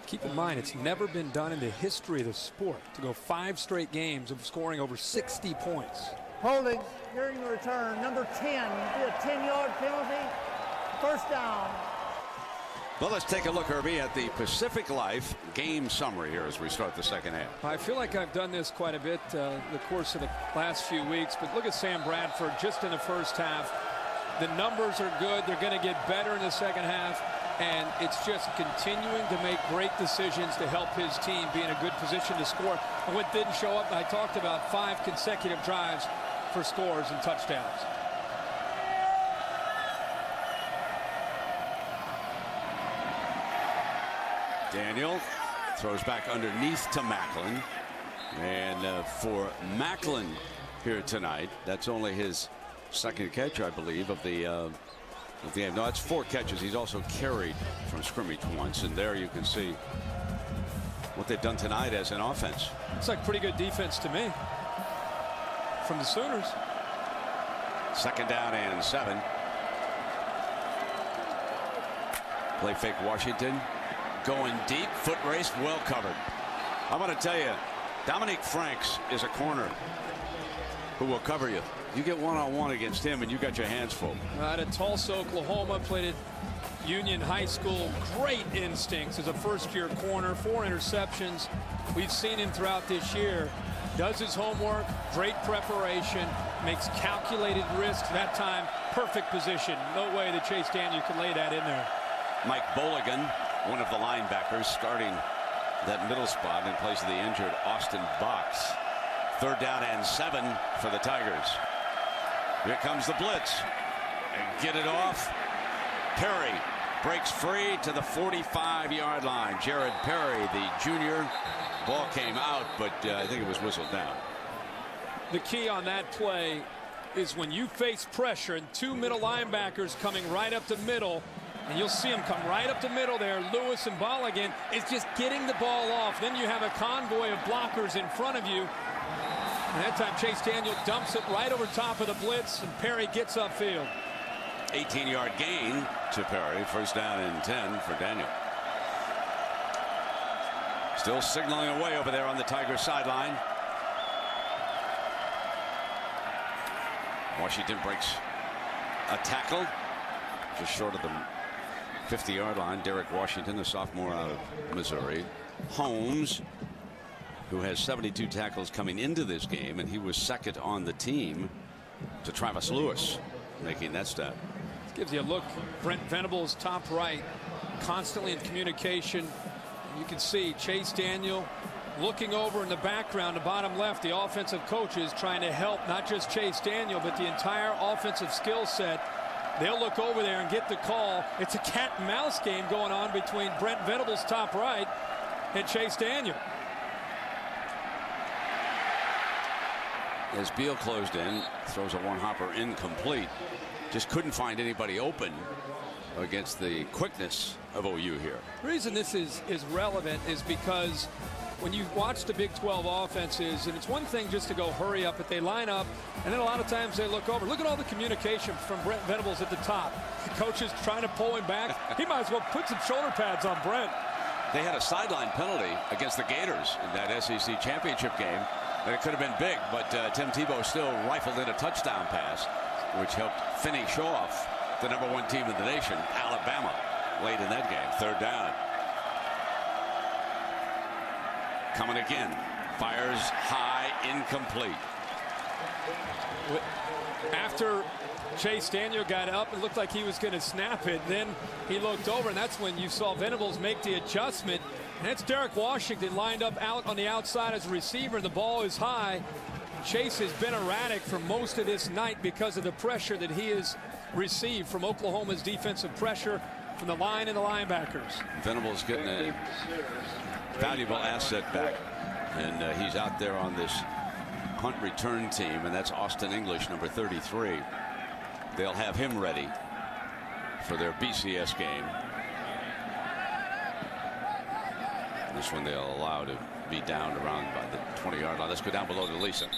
Keep in mind, it's never been done in the history of the sport to go 5 straight games of scoring over 60 points. Holding during the return, number 10, do a 10-yard penalty, first down. Well, let's take a look, Herbie, at the Pacific Life game summary here as we start the second half. I feel like I've done this quite a bit the course of the last few weeks, but look at Sam Bradford just in the first half. The numbers are good. They're going to get better in the second half, and it's just continuing to make great decisions to help his team be in a good position to score. And what didn't show up, I talked about 5 consecutive drives for scores and touchdowns. Daniel throws back underneath to Macklin. And for Macklin here tonight, that's only his second catch, I believe, of the game. No, that's 4 catches. He's also carried from scrimmage once, and there you can see what they've done tonight as an offense. It's like pretty good defense to me from the Sooners. 2nd down and 7. Play fake Washington. Going deep. Foot race. Well covered. I'm going to tell you, Dominique Franks is a corner who will cover you. You get one-on-one against him, and you got your hands full. Out of Tulsa, Oklahoma, played at Union High School. Great instincts as a first-year corner. 4 interceptions. We've seen him throughout this year. Does his homework. Great preparation. Makes calculated risks. That time, perfect position. No way that Chase Daniel can lay that in there. Mike Bolligan, one of the linebackers, starting that middle spot in place of the injured Austin Box. 3rd down and 7 for the Tigers. Here comes the blitz. And get it off. Perry breaks free to the 45-yard line. Jared Perry, the junior. Ball came out, but I think it was whistled down. The key on that play is when you face pressure and 2 middle linebackers coming right up the middle, and you'll see them come right up the middle there. Lewis and Bolligan is just getting the ball off. Then you have a convoy of blockers in front of you. And that time Chase Daniel dumps it right over top of the blitz, and Perry gets upfield. 18-yard gain to Perry. 1st down and 10 for Daniel. Still signaling away over there on the Tigers sideline. Washington breaks a tackle just short of the 50-yard line. Derek Washington, the sophomore out of Missouri. Holmes, who has 72 tackles coming into this game, and he was 2nd on the team to Travis Lewis, making that stat. This gives you a look. Brent Venables, top right, constantly in communication. You can see Chase Daniel looking over in the background, the bottom left, the offensive coaches trying to help not just Chase Daniel, but the entire offensive skill set. They'll look over there and get the call. It's a cat and mouse game going on between Brent Venables, top right, and Chase Daniel. As Beal closed in, throws a one-hopper incomplete. Just couldn't find anybody open against the quickness of OU here. The reason this is relevant is because when you watch the Big 12 offenses, and it's one thing just to go hurry up, but they line up, and then a lot of times they look over. Look at all the communication from Brent Venables at the top. The coach is trying to pull him back. He might as well put some shoulder pads on Brent. They had a sideline penalty against the Gators in that SEC championship game, and it could have been big, but Tim Tebow still rifled in a touchdown pass, which helped finish off the #1 team in the nation, Alabama, late in that game. 3rd down. Coming again. Fires high, incomplete. After Chase Daniel got up, it looked like he was going to snap it. Then he looked over, and that's when you saw Venables make the adjustment. And that's Derek Washington lined up out on the outside as a receiver. The ball is high. Chase has been erratic for most of this night because of the pressure that he has received from Oklahoma's defensive pressure from the line and the linebackers. Venables getting a valuable asset back, and he's out there on this punt return team, and that's Austin English, number 33. They'll have him ready for their BCS game. This one they'll allow to be down around by the 20-yard line. Let's go down below to Lisa.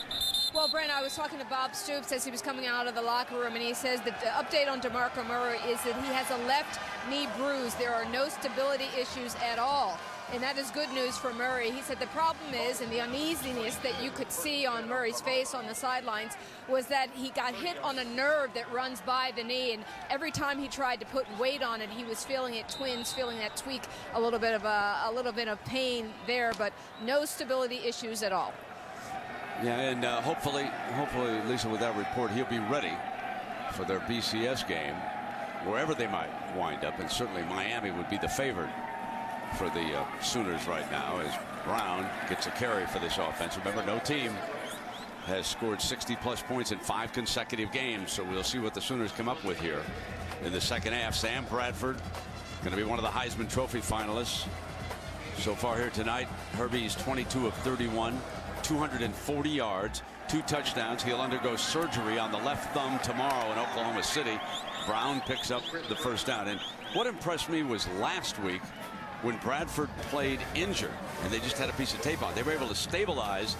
Well, Brent, I was talking to Bob Stoops as he was coming out of the locker room, and he says that the update on DeMarco Murray is that he has a left knee bruise. There are no stability issues at all, and that is good news for Murray. He said the problem is, and the uneasiness that you could see on Murray's face on the sidelines, was that he got hit on a nerve that runs by the knee, and every time he tried to put weight on it, he was feeling it twinge, feeling that tweak, a little bit of pain there, but no stability issues at all. Yeah, and hopefully, Lisa, with that report, he'll be ready for their BCS game, wherever they might wind up, and certainly Miami would be the favorite for the Sooners right now, as Brown gets a carry for this offense. Remember, no team has scored 60-plus points in 5 consecutive games, so we'll see what the Sooners come up with here in the second half. Sam Bradford going to be one of the Heisman Trophy finalists so far here tonight. Herbie's 22 of 31, 240 yards, 2 touchdowns. He'll undergo surgery on the left thumb tomorrow in Oklahoma City. Brown picks up the first down. And what impressed me was last week when Bradford played injured and they just had a piece of tape on. They were able to stabilize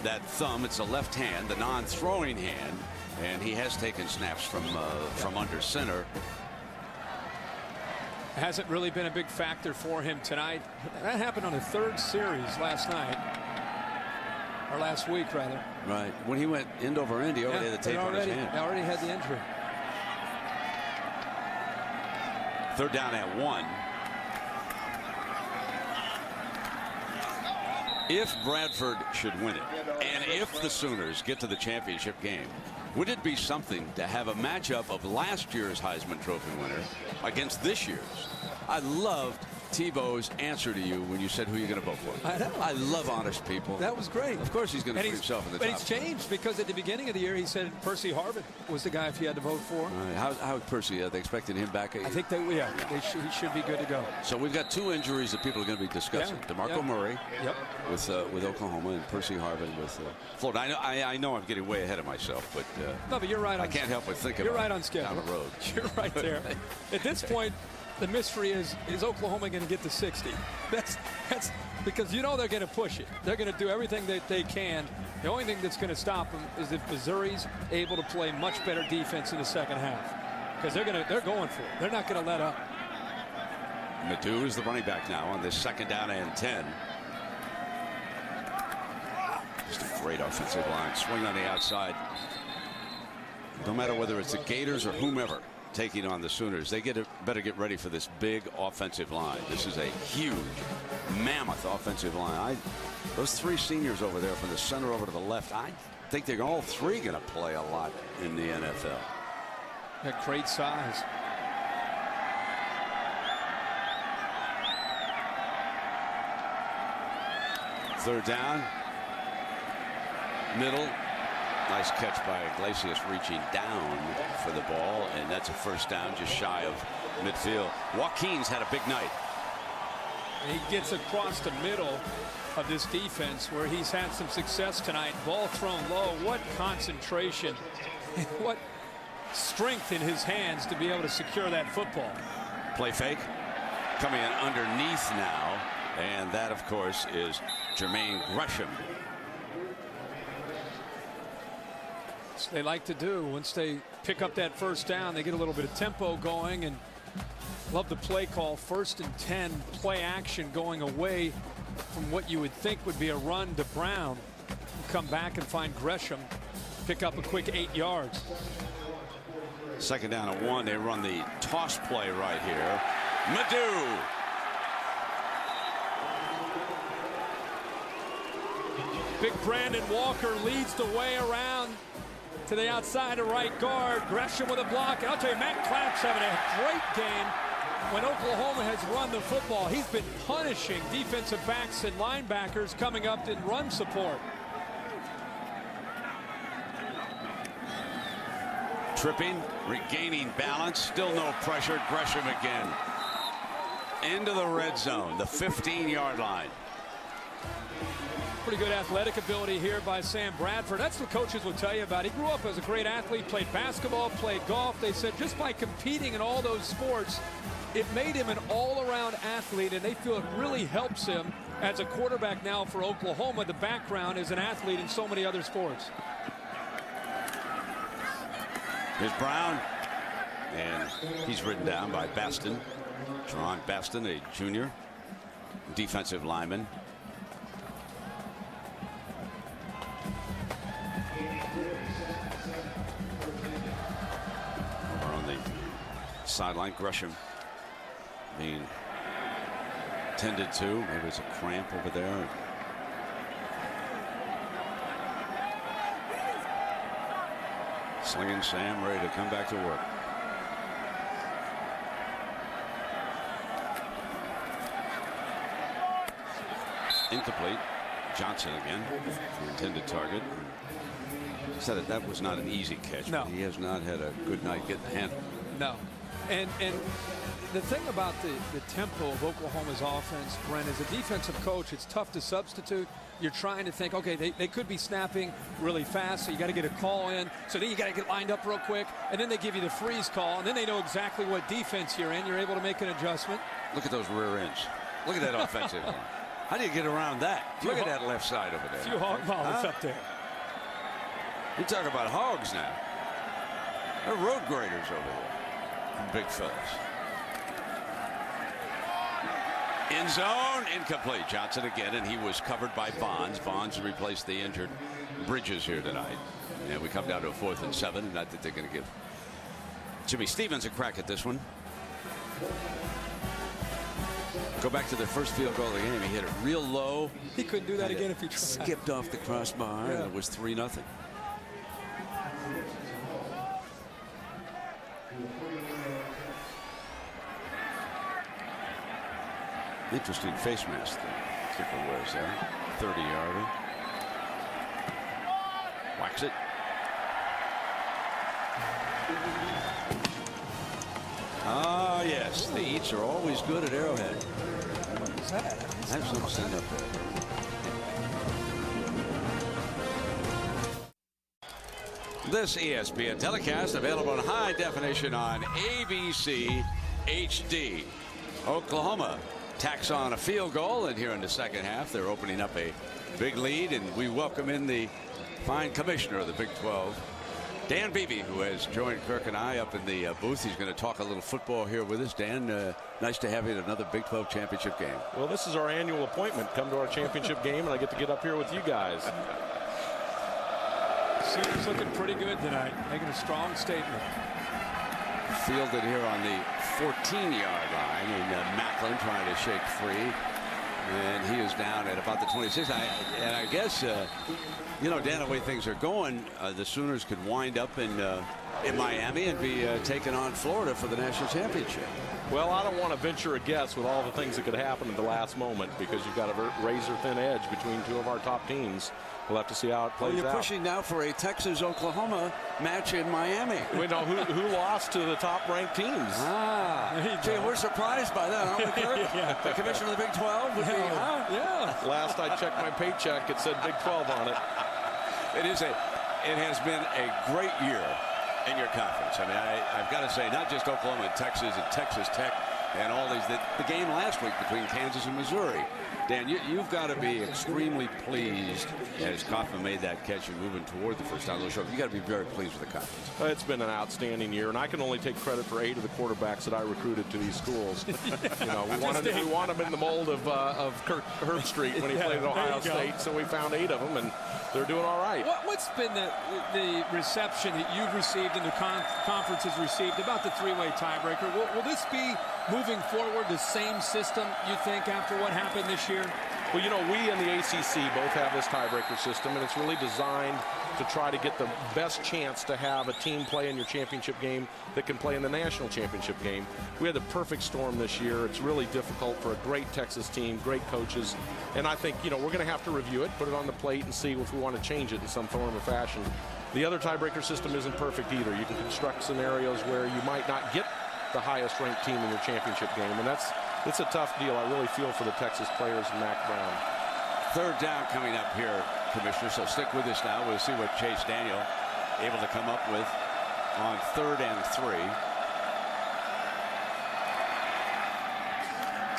that thumb. It's a left hand, the non-throwing hand, and he has taken snaps from under center. Hasn't really been a big factor for him tonight. That happened on the 3rd series last night, or last week rather. Right, when he went end over end, he already had the tape on his hand. They already had the injury. 3rd down at 1. If Bradford should win it, and if the Sooners get to the championship game, would it be something to have a matchup of last year's Heisman Trophy winner against this year's? I loved Tebow's answer to you when you said who you're going to vote for. I know. I love honest people. That was great. Of course he's going to put himself in the top. But he's changed because at the beginning of the year he said Percy Harvin was the guy if you had to vote for. How Percy? Are they expecting him back? I think he should be good to go. So we've got 2 injuries that people are going to be discussing. DeMarco Murray with Oklahoma and Percy Harvin with Florida. I know I'm getting way ahead of myself, but no, but you're right. I can't help but think about you're right on schedule. Down the road. You're right there. At this point, the mystery is Oklahoma going to get to 60? That's because they're going to push it. They're going to do everything that they can. The only thing that's going to stop them is if Missouri's able to play much better defense in the second half, because they're going for it. They're not going to let up. Nadeau is the running back now on this 2nd down and 10. Just a great offensive line. Swing on the outside. No matter whether it's the Gators or whomever taking on the Sooners, they better get ready for this big offensive line. This is a huge, mammoth offensive line. Those 3 seniors over there from the center over to the left, I think they're all 3 going to play a lot in the NFL. Got great size. Third down. Middle. Nice catch by Iglesias reaching down for the ball, and that's a first down just shy of midfield. Joaquin's had a big night. He gets across the middle of this defense where he's had some success tonight. Ball thrown low. What concentration. What strength in his hands to be able to secure that football. Play fake. Coming in underneath now. And that, of course, is Jermaine Gresham. They like to do once they pick up that first down. They get a little bit of tempo going, and love the play call. 1st and 10, play action going away from what you would think would be a run to Brown. Come back and find Gresham, pick up a quick 8 yards. 2nd down and 1. They run the toss play right here. Nadeau. Big Brandon Walker leads the way around to the outside of right guard. Gresham with a block. And I'll tell you, Matt Clapp's having a great game when Oklahoma has run the football. He's been punishing defensive backs and linebackers coming up in run support. Tripping, regaining balance, still no pressure. Gresham again. Into the red zone, the 15-yard line. Pretty good athletic ability here by Sam Bradford. That's what coaches will tell you about. He grew up as a great athlete, played basketball, played golf. They said just by competing in all those sports, it made him an all-around athlete, and they feel it really helps him as a quarterback now for Oklahoma. The background is an athlete in so many other sports. Here's Brown, and he's ridden down by Baston. Jerron Baston, a junior defensive lineman. Sideline. Gresham being tended to. Maybe it's a cramp over there. Slinging Sam, ready to come back to work. Incomplete. Johnson again, the intended target. Said that was not an easy catch. No. But he has not had a good night getting the handle. No. And the thing about the tempo of Oklahoma's offense, Brent, as a defensive coach, it's tough to substitute. You're trying to think, okay, they could be snapping really fast, so you got to get a call in. So then you got to get lined up real quick, and then they give you the freeze call, and then they know exactly what defense you're in. You're able to make an adjustment. Look at those rear ends. Look at that offensive line. How do you get around that? Look at that left side over there. A few hog balls up there. You talk about hogs now. They're road graders over there. Big fellas. In zone, incomplete. Johnson again, and he was covered by Bonds. Bonds replaced the injured Bridges here tonight. And we come down to a 4th and 7, and I think they're going to give Jimmy Stevens a crack at this one. Go back to their first field goal of the game. He hit it real low. He couldn't do that again if he tried. Skipped off the crossbar, and it was 3-0. Interesting face mask the kicker wears there. 30-yarder. Whacks it. Ah, yes. The eats are always good at Arrowhead. What is that? That's something up there. This ESPN telecast available in high definition on ABC HD. Oklahoma tacks on a field goal, and here in the second half they're opening up a big lead, and we welcome in the fine commissioner of the Big 12, Dan Beebe, who has joined Kirk and I up in the booth. He's going to talk a little football here with us. Dan, nice to have you at another Big 12 championship game. Well, this is our annual appointment. Come to our championship game, and I get to get up here with you guys. Seems looking pretty good tonight, making a strong statement. Fielded here on the 14-yard line, and Macklin trying to shake free, and he is down at about the 26. And I guess, you know, Dan, the way things are going, the Sooners could wind up in Miami and be taking on Florida for the national championship. Well, I don't want to venture a guess with all the things that could happen at the last moment, because you've got a razor-thin edge between two of our top teams. We'll have to see how it plays out. You're pushing now for a Texas-Oklahoma match in Miami. We know who lost to the top-ranked teams. Gee, we're surprised by that, aren't we, Kirk? Yeah. The commissioner of the Big 12 would be, Yeah. Last I checked my paycheck, it said Big 12 on it. It has been a great year in your conference. I mean, I've got to say, not just Oklahoma and Texas Tech and all these. The game last week between Kansas and Missouri. Dan, you've got to be extremely pleased as Kaufman made that catch and moving toward the first down. You've got to be very pleased with the conference. It's been an outstanding year, and I can only take credit for 8 of the quarterbacks that I recruited to these schools. You know, we want them in the mold of Herb Street when he played at Ohio State, so we found 8 of them, and they're doing all right. What's been the reception that you've received and the conference has received about the three-way tiebreaker? Will this be moving forward the same system, you think, after what happened this year? Well, you know, we in the ACC both have this tiebreaker system, and it's really designed to try to get the best chance to have a team play in your championship game that can play in the national championship game. We had the perfect storm this year. It's really difficult for a great Texas team, great coaches, and I think, you know, we're going to have to review it, put it on the plate, and see if we want to change it in some form or fashion. The other tiebreaker system isn't perfect either. You can construct scenarios where you might not get the highest ranked team in your championship game, and it's a tough deal. I really feel for the Texas players and Mac Brown. Third down coming up here, Commissioner, so stick with us now. We'll see what Chase Daniel able to come up with on 3rd and 3.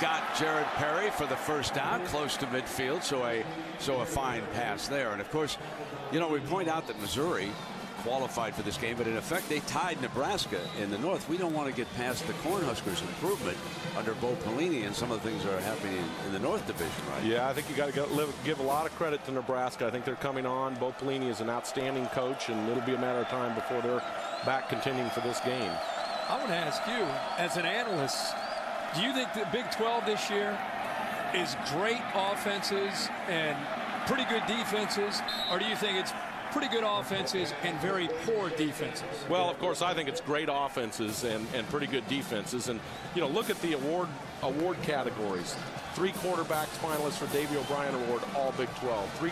Got Jared Perry for the first down, close to midfield, so a fine pass there. And of course, you know, we point out that Missouri qualified for this game, but in effect they tied Nebraska in the North. We don't want to get past the Cornhuskers' improvement under Bo Pelini, and some of the things that are happening in the North Division, right? Yeah, I think you got to give a lot of credit to Nebraska. I think they're coming on. Bo Pelini is an outstanding coach, and it'll be a matter of time before they're back contending for this game. I want to ask you, as an analyst, do you think the Big 12 this year is great offenses and pretty good defenses, or do you think it's pretty good offenses and very poor defenses? Well, of course, I think it's great offenses and pretty good defenses. And, you know, look at the award categories. 3 quarterbacks finalists for Davey O'Brien Award, all Big 12. 3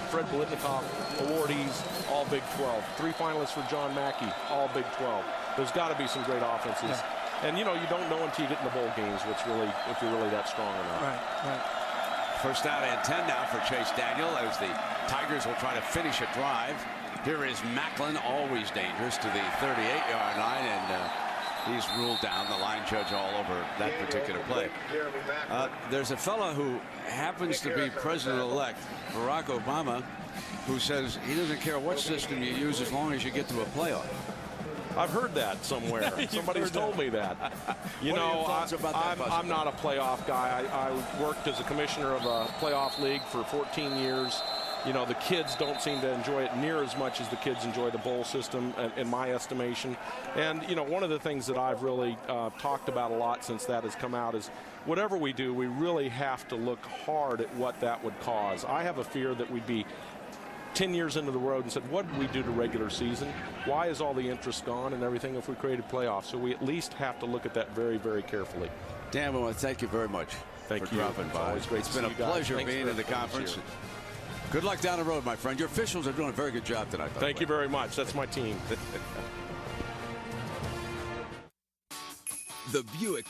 Fred Biletnikoff awardees, all Big 12. 3 finalists for John Mackey, all Big 12. There's got to be some great offenses. Yeah. And, you know, you don't know until you get in the bowl games if you're really that strong or not. Right. First down and 10 now for Chase Daniel as the Tigers will try to finish a drive. Here is Macklin, always dangerous, to the 38-yard line, and he's ruled down. The line judge all over that particular play. There's a fellow who happens to be President-elect Barack Obama, who says he doesn't care what system you use as long as you get to a playoff. I've heard that somewhere. Somebody's told me that. You know, I'm not a playoff guy. I worked as a commissioner of a playoff league for 14 years. You know, the kids don't seem to enjoy it near as much as the kids enjoy the bowl system, in my estimation. And, you know, one of the things that I've really talked about a lot since that has come out is whatever we do, we really have to look hard at what that would cause. I have a fear that we'd be 10 years into the road and said, what did we do to regular season? Why is all the interest gone and everything if we created playoffs? So we at least have to look at that very, very carefully. Dan, I want to thank you very much for dropping by. It's been a pleasure being in the conference. Good luck down the road, my friend. Your officials are doing a very good job tonight. Thank you very much. That's my team. The Buick.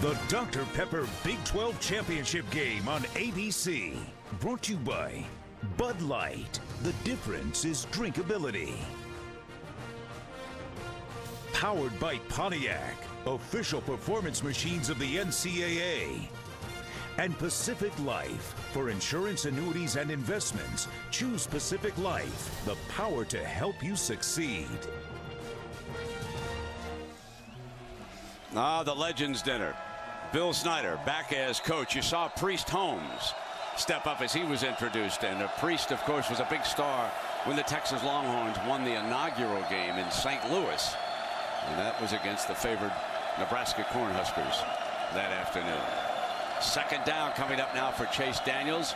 The Dr. Pepper Big 12 Championship Game on ABC. Brought to you by Bud Light. The difference is drinkability. Powered by Pontiac, official performance machines of the NCAA. And Pacific Life. For insurance, annuities, and investments, choose Pacific Life. The power to help you succeed. The Legends Dinner. Bill Snyder back as coach. You saw Priest Holmes step up as he was introduced. And Priest, of course, was a big star when the Texas Longhorns won the inaugural game in St. Louis. And that was against the favored Nebraska Cornhuskers that afternoon. Second down coming up now for Chase Daniels.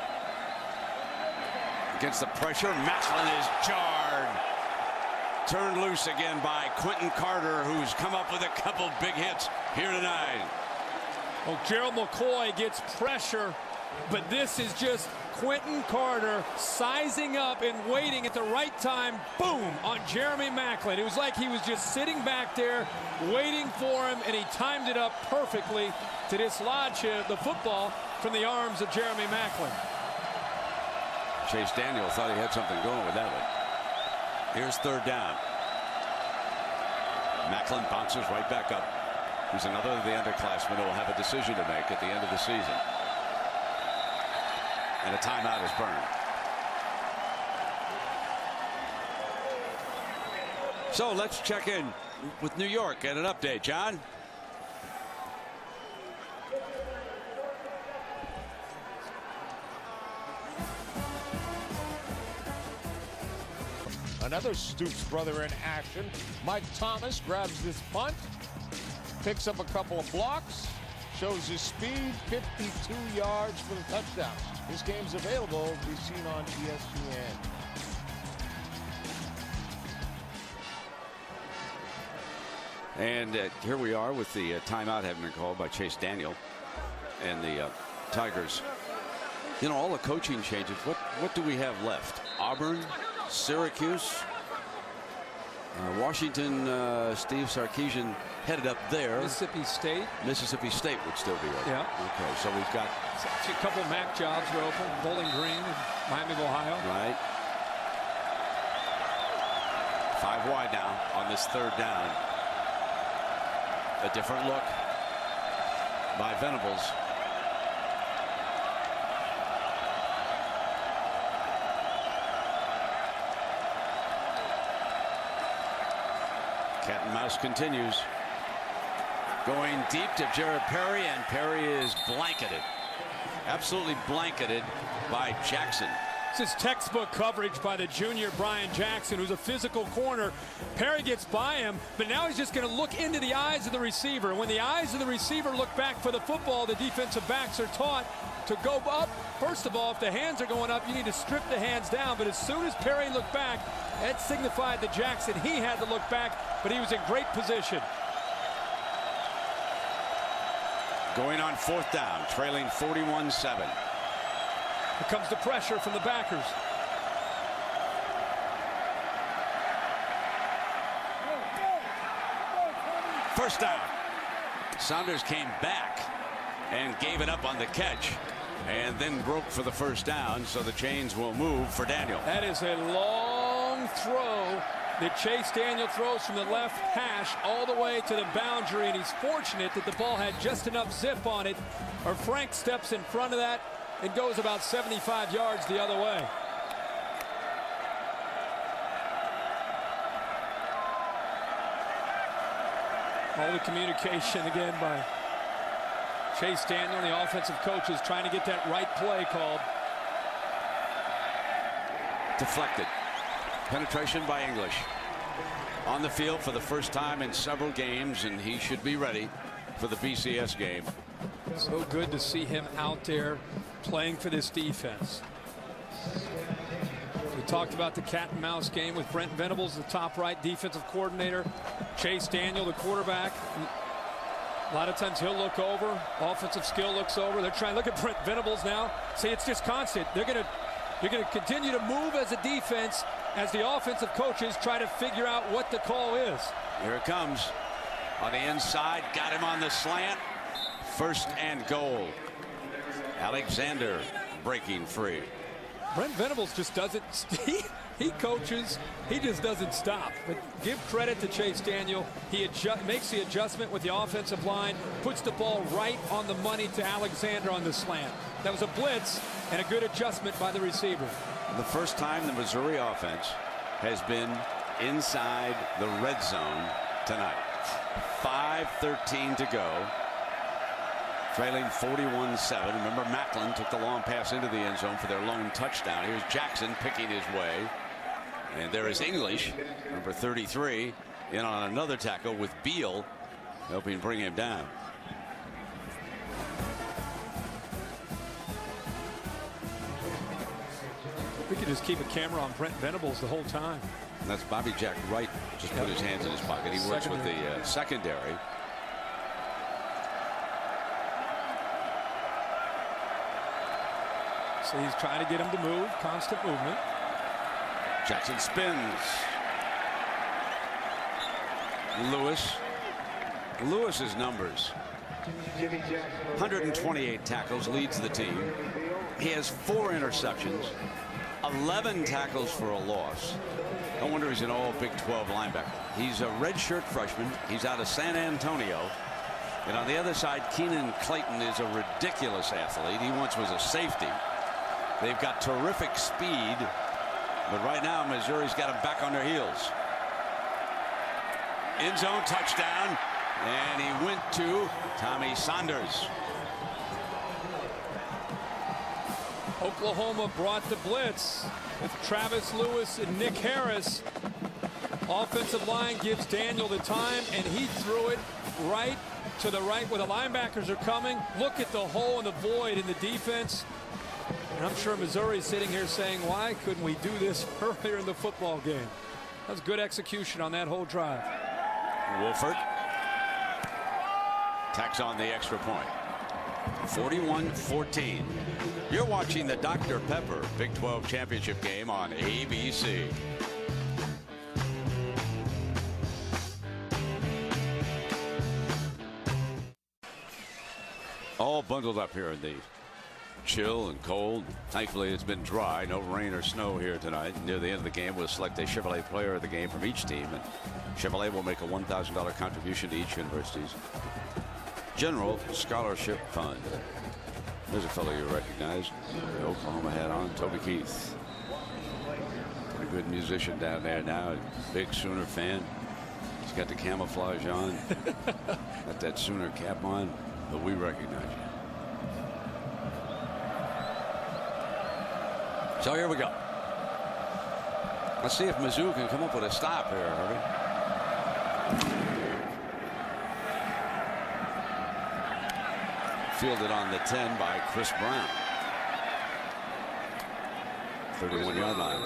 Against the pressure, Macklin is jarred. Turned loose again by Quentin Carter, who's come up with a couple big hits here tonight. Well, Gerald McCoy gets pressure, but this is just Quentin Carter sizing up and waiting at the right time. Boom, on Jeremy Macklin. It was like he was just sitting back there waiting for him, and he timed it up perfectly to dislodge the football from the arms of Jeremy Macklin. Chase Daniel thought he had something going with that one. Here's third down. Macklin bounces right back up. He's another of the underclassmen who will have a decision to make at the end of the season. And a timeout is burned. So let's check in with New York and an update. John? Another Stoops brother in action. Mike Thomas grabs this punt, picks up a couple of blocks, shows his speed, 52 yards for the touchdown. This game's available to be seen on ESPN. And here we are with the timeout having been called by Chase Daniel and the Tigers. You know, all the coaching changes. What do we have left? Auburn, Syracuse, Washington. Steve Sarkisian headed up there. Mississippi State. Mississippi State would still be open. Yeah. Okay, so we've got a couple of MAC jobs are open. Bowling Green and Miami of Ohio. Right. 5 wide now on this third down. A different look by Venables. Cat and mouse continues. Going deep to Jared Perry, and Perry is blanketed. Absolutely blanketed by Jackson. This is textbook coverage by the junior Brian Jackson, who's a physical corner. Perry gets by him, but now he's just going to look into the eyes of the receiver. And when the eyes of the receiver look back for the football, the defensive backs are taught to go up. First of all, if the hands are going up, you need to strip the hands down. But as soon as Perry looked back, that signified to Jackson he had to look back, but he was in great position. Going on fourth down, trailing 41-7. Here comes the pressure from the backers. First down. Saunders came back and gave it up on the catch and then broke for the first down, so the chains will move for Daniel. That is a long throw that Chase Daniel throws from the left hash all the way to the boundary, and he's fortunate that the ball had just enough zip on it, or Frank steps in front of that and goes about 75 yards the other way. All the communication again by Chase Daniel, the offensive coach, is trying to get that right play called. Deflected. Penetration by English. On the field for the first time in several games, and he should be ready for the BCS game. So good to see him out there playing for this defense. We talked about the cat and mouse game with Brent Venables, the top right defensive coordinator. Chase Daniel, the quarterback. A lot of times he'll look over. Offensive skill looks over. They're trying to look at Brent Venables now. See, it's just constant. You're going to continue to move as a defense as the offensive coaches try to figure out what the call is. Here it comes on the inside. Got him on the slant. First and goal. Alexander breaking free. Brent Venables just doesn't, he coaches, he just doesn't stop. But give credit to Chase Daniel. He makes the adjustment with the offensive line, puts the ball right on the money to Alexander on the slant. That was a blitz and a good adjustment by the receiver. The first time the Missouri offense has been inside the red zone tonight. 5:13 to go. Trailing 41-7. Remember, Macklin took the long pass into the end zone for their lone touchdown. Here's Jackson picking his way. And there is English, number 33, in on another tackle with Beal helping bring him down. We could just keep a camera on Brent Venables the whole time. And that's Bobby Jack Wright just put his hands in his pocket. He works with the secondary. So he's trying to get him to move, constant movement. Jackson spins. Lewis's numbers. 128 tackles, leads the team. He has 4 interceptions, 11 tackles for a loss. No wonder he's an all Big 12 linebacker. He's a redshirt freshman. He's out of San Antonio. And on the other side, Keenan Clayton is a ridiculous athlete. He once was a safety. They've got terrific speed, but right now Missouri's got them back on their heels. End zone touchdown, and he went to Tommy Saunders. Oklahoma brought the blitz with Travis Lewis and Nick Harris. Offensive line gives Daniel the time, and he threw it right to the right where the linebackers are coming. Look at the hole in the void in the defense. And I'm sure Missouri's sitting here saying, why couldn't we do this earlier in the football game? That was good execution on that whole drive. Wolford tacks on the extra point. 41-14. You're watching the Dr. Pepper Big 12 Championship game on ABC. All bundled up here in the chill and cold. Thankfully, it's been dry. No rain or snow here tonight. Near the end of the game, we'll select a Chevrolet player of the game from each team. And Chevrolet will make a $1,000 contribution to each university's General Scholarship Fund. There's a fellow you recognize. The Oklahoma hat on, Toby Keith. Pretty good musician down there now. Big Sooner fan. He's got the camouflage on. Got that Sooner cap on. But we recognize you. So here we go. Let's see if Mizzou can come up with a stop here, Herbie. Fielded on the 10 by Chris Brown. 31-yard line.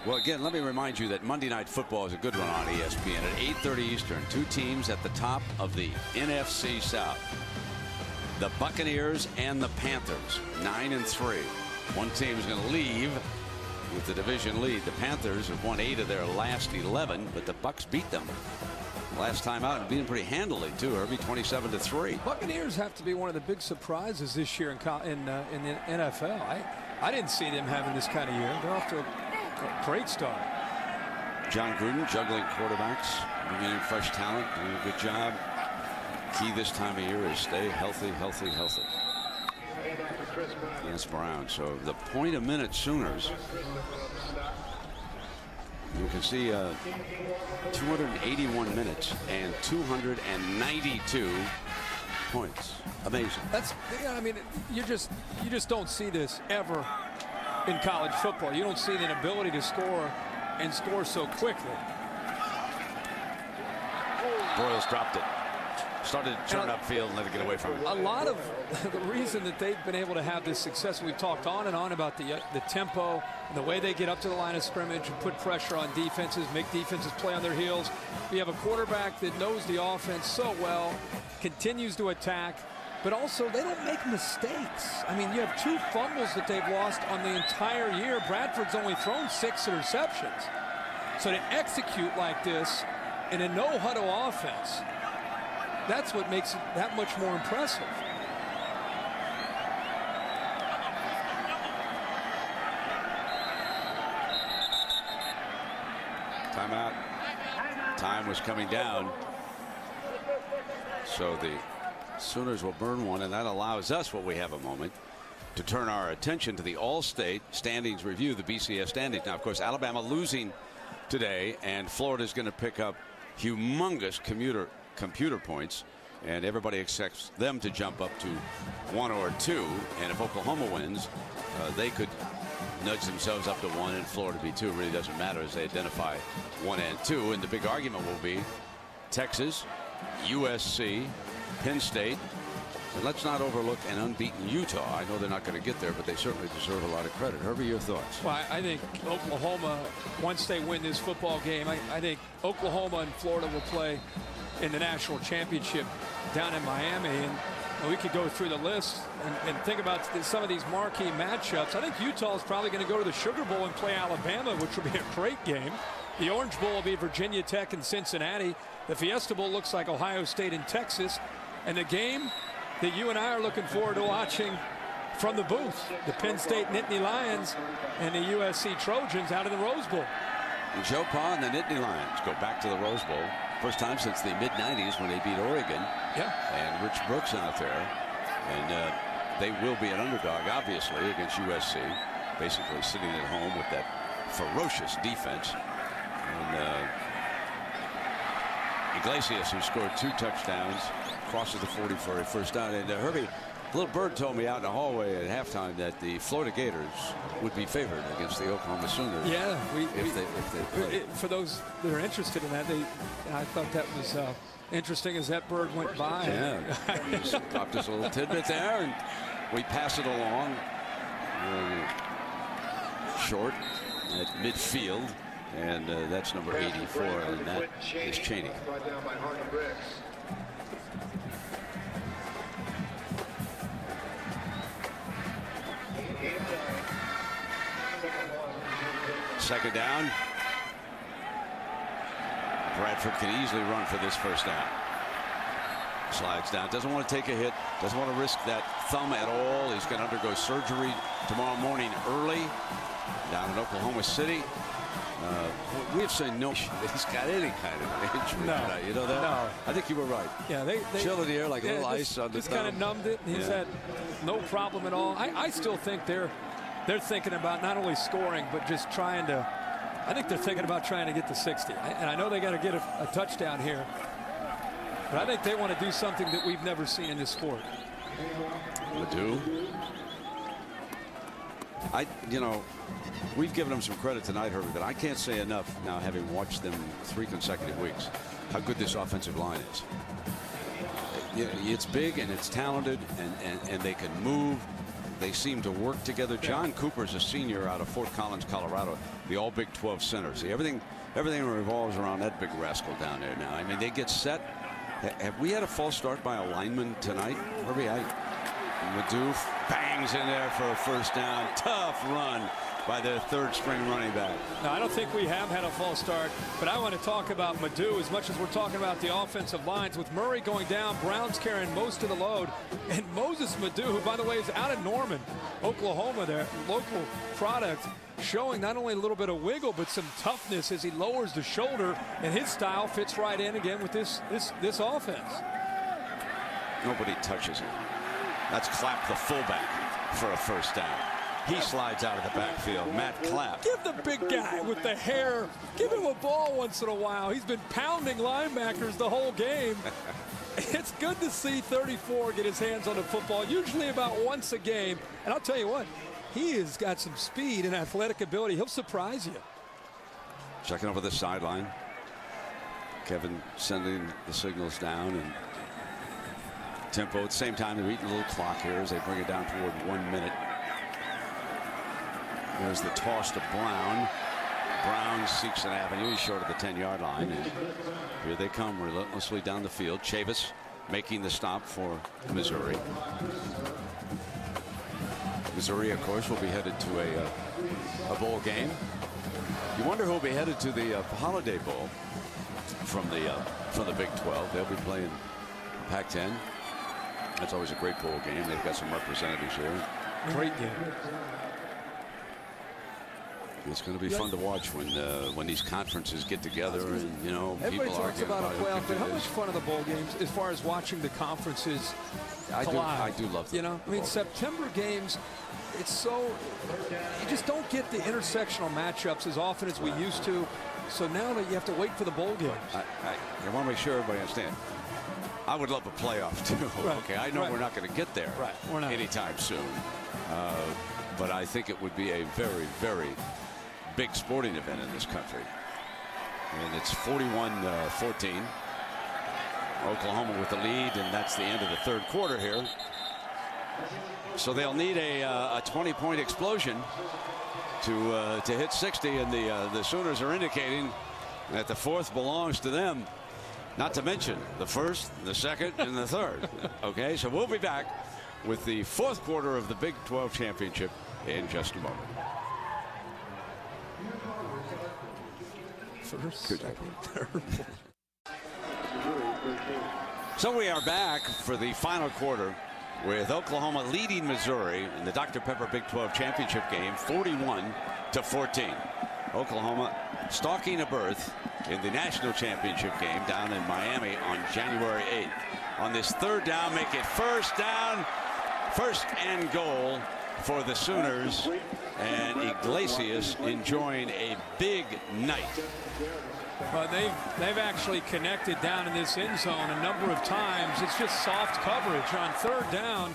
Well, again, let me remind you that Monday Night Football is a good one on ESPN at 8:30 Eastern. 2 teams at the top of the NFC South. The Buccaneers and the Panthers, 9-3. One team is going to leave with the division lead. The Panthers have won 8 of their last 11, but the Bucs beat them last time out and beat them pretty handily too. Herbie, 27-3. Buccaneers have to be one of the big surprises this year in the NFL. I didn't see them having this kind of year. They're off to a great start. John Gruden juggling quarterbacks, bringing in fresh talent, doing a good job. Key this time of year is stay healthy. Against Brown. So the point a minute Sooners. You can see 281 minutes and 292 points. Amazing. I mean, you just don't see this ever in college football. You don't see the ability to score and score so quickly. Broyles dropped it. Started to turn upfield and let it get away from him. A lot of the reason that they've been able to have this success, we've talked on and on about the tempo and the way they get up to the line of scrimmage and put pressure on defenses, make defenses play on their heels. You have a quarterback that knows the offense so well, continues to attack, but also they don't make mistakes. I mean, you have 2 fumbles that they've lost on the entire year. Bradford's only thrown 6 interceptions. So to execute like this in a no-huddle offense, that's what makes it that much more impressive. Timeout. Time was coming down. So the Sooners will burn one, and that allows us, what we have a moment, to turn our attention to the All-State standings review, the BCS standings. Now, of course, Alabama losing today, and Florida's going to pick up humongous computer points, and everybody expects them to jump up to 1 or 2, and if Oklahoma wins, they could nudge themselves up to 1 and Florida be 2. It really doesn't matter as they identify 1 and 2, and the big argument will be Texas, USC, Penn State, and let's not overlook an unbeaten Utah. I know they're not going to get there, but they certainly deserve a lot of credit. Herbie, your thoughts? Well, I think Oklahoma, once they win this football game, I think Oklahoma and Florida will play in the national championship down in Miami, and we could go through the list and think about some of these marquee matchups. I think Utah is probably going to go to the Sugar Bowl and play Alabama, which will be a great game. The Orange Bowl will be Virginia Tech and Cincinnati. The Fiesta Bowl looks like Ohio State and Texas. And the game that you and I are looking forward to watching from the booth, the Penn State Nittany Lions and the USC Trojans out of the Rose Bowl. And Joe Pa and the Nittany Lions go back to the Rose Bowl. First time since the mid-'90s when they beat Oregon. Yeah. And Rich Brooks out there. And they will be an underdog, obviously, against USC. Basically sitting at home with that ferocious defense. And Iglesias, who scored 2 touchdowns, crosses the 40 for a first down. And Herbie, Little Bird told me out in the hallway at halftime that the Florida Gators would be favored against the Oklahoma Sooners. Yeah, if they play. For those that are interested in that, I thought that was interesting as that bird went by. Yeah, he just dropped his little tidbit there, and we pass it along short at midfield, and that's number 84, and that is Cheney. Second down. Bradford can easily run for this first down. Slides down. Doesn't want to take a hit. Doesn't want to risk that thumb at all. He's going to undergo surgery tomorrow morning early down in Oklahoma City. We have seen no he's got any kind of injury. No. You know that? No. I think you were right. Yeah, they chill in the air like a little ice on the just kind of numbed it. He's had no problem at all. I still think they're thinking about not only scoring, but just trying to, I think they're thinking about trying to get to 60. And I know they got to get a touchdown here. But I think they want to do something that we've never seen in this sport. Ledoux. We've given them some credit tonight, Herbie, but I can't say enough now, having watched them 3 consecutive weeks, how good this offensive line is. It's big and it's talented, and they can move. They seem to work together. John Cooper's a senior out of Fort Collins, Colorado, the all Big 12 center. See, everything revolves around that big rascal down there now. I mean, they get set. Have we had a false start by a lineman tonight? Herbie, Ledoux bangs in there for a first down. Tough run by their third-string running back. No, I don't think we have had a false start, but I want to talk about Madu as much as we're talking about the offensive lines. With Murray going down, Brown's carrying most of the load, and Moses Madu, who, by the way, is out of Norman, Oklahoma, their local product, showing not only a little bit of wiggle, but some toughness as he lowers the shoulder, and his style fits right in again with this offense. Nobody touches him. That's Clapp, the fullback, for a first down. He slides out of the backfield. Matt Clapp. Give the big guy with the hair, give him a ball once in a while. He's been pounding linebackers the whole game. It's good to see 34 get his hands on the football, usually about once a game. And I'll tell you what, he has got some speed and athletic ability. He'll surprise you. Checking over the sideline. Kevin sending the signals down, and tempo at the same time. They're eating a little clock here as they bring it down toward 1 minute. There's the toss to Brown. Brown seeks an avenue. He's short of the 10-yard line. And here they come relentlessly down the field. Chavis making the stop for Missouri. Missouri, of course, will be headed to a bowl game. You wonder who will be headed to the Holiday Bowl from the Big 12. They'll be playing Pac-10. That's always a great bowl game. They've got some representatives here. Great game. It's going to be fun to watch when these conferences get together, and Everybody people talks argue about a playoff, but how much this. fun are the bowl games as far as watching the conferences collide? I do love them. You know, I mean, September games, it's so, you just don't get the intersectional matchups as often as we used to. So now that you have to wait for the bowl games. I want to make sure everybody understands. I would love a playoff too. Right. Okay, I know we're not going to get there We're not. anytime soon, but I think it would be a very, very big sporting event in this country. And it's 41-14. Oklahoma with the lead, and that's the end of the third quarter here. So they'll need a 20-point explosion to hit 60, and the Sooners are indicating that the fourth belongs to them. Not to mention the first, the second, and the third. Okay, so we'll be back with the fourth quarter of the Big 12 championship in just a moment. First, second, third. So we are back for the final quarter with Oklahoma leading Missouri in the Dr. Pepper Big 12 championship game 41-14. Oklahoma stalking a berth in the national championship game down in Miami on January 8th. On this third down, make it first down, first and goal for the Sooners, and Iglesias enjoying a big night. But they've actually connected down in this end zone a number of times. It's just soft coverage. On third down,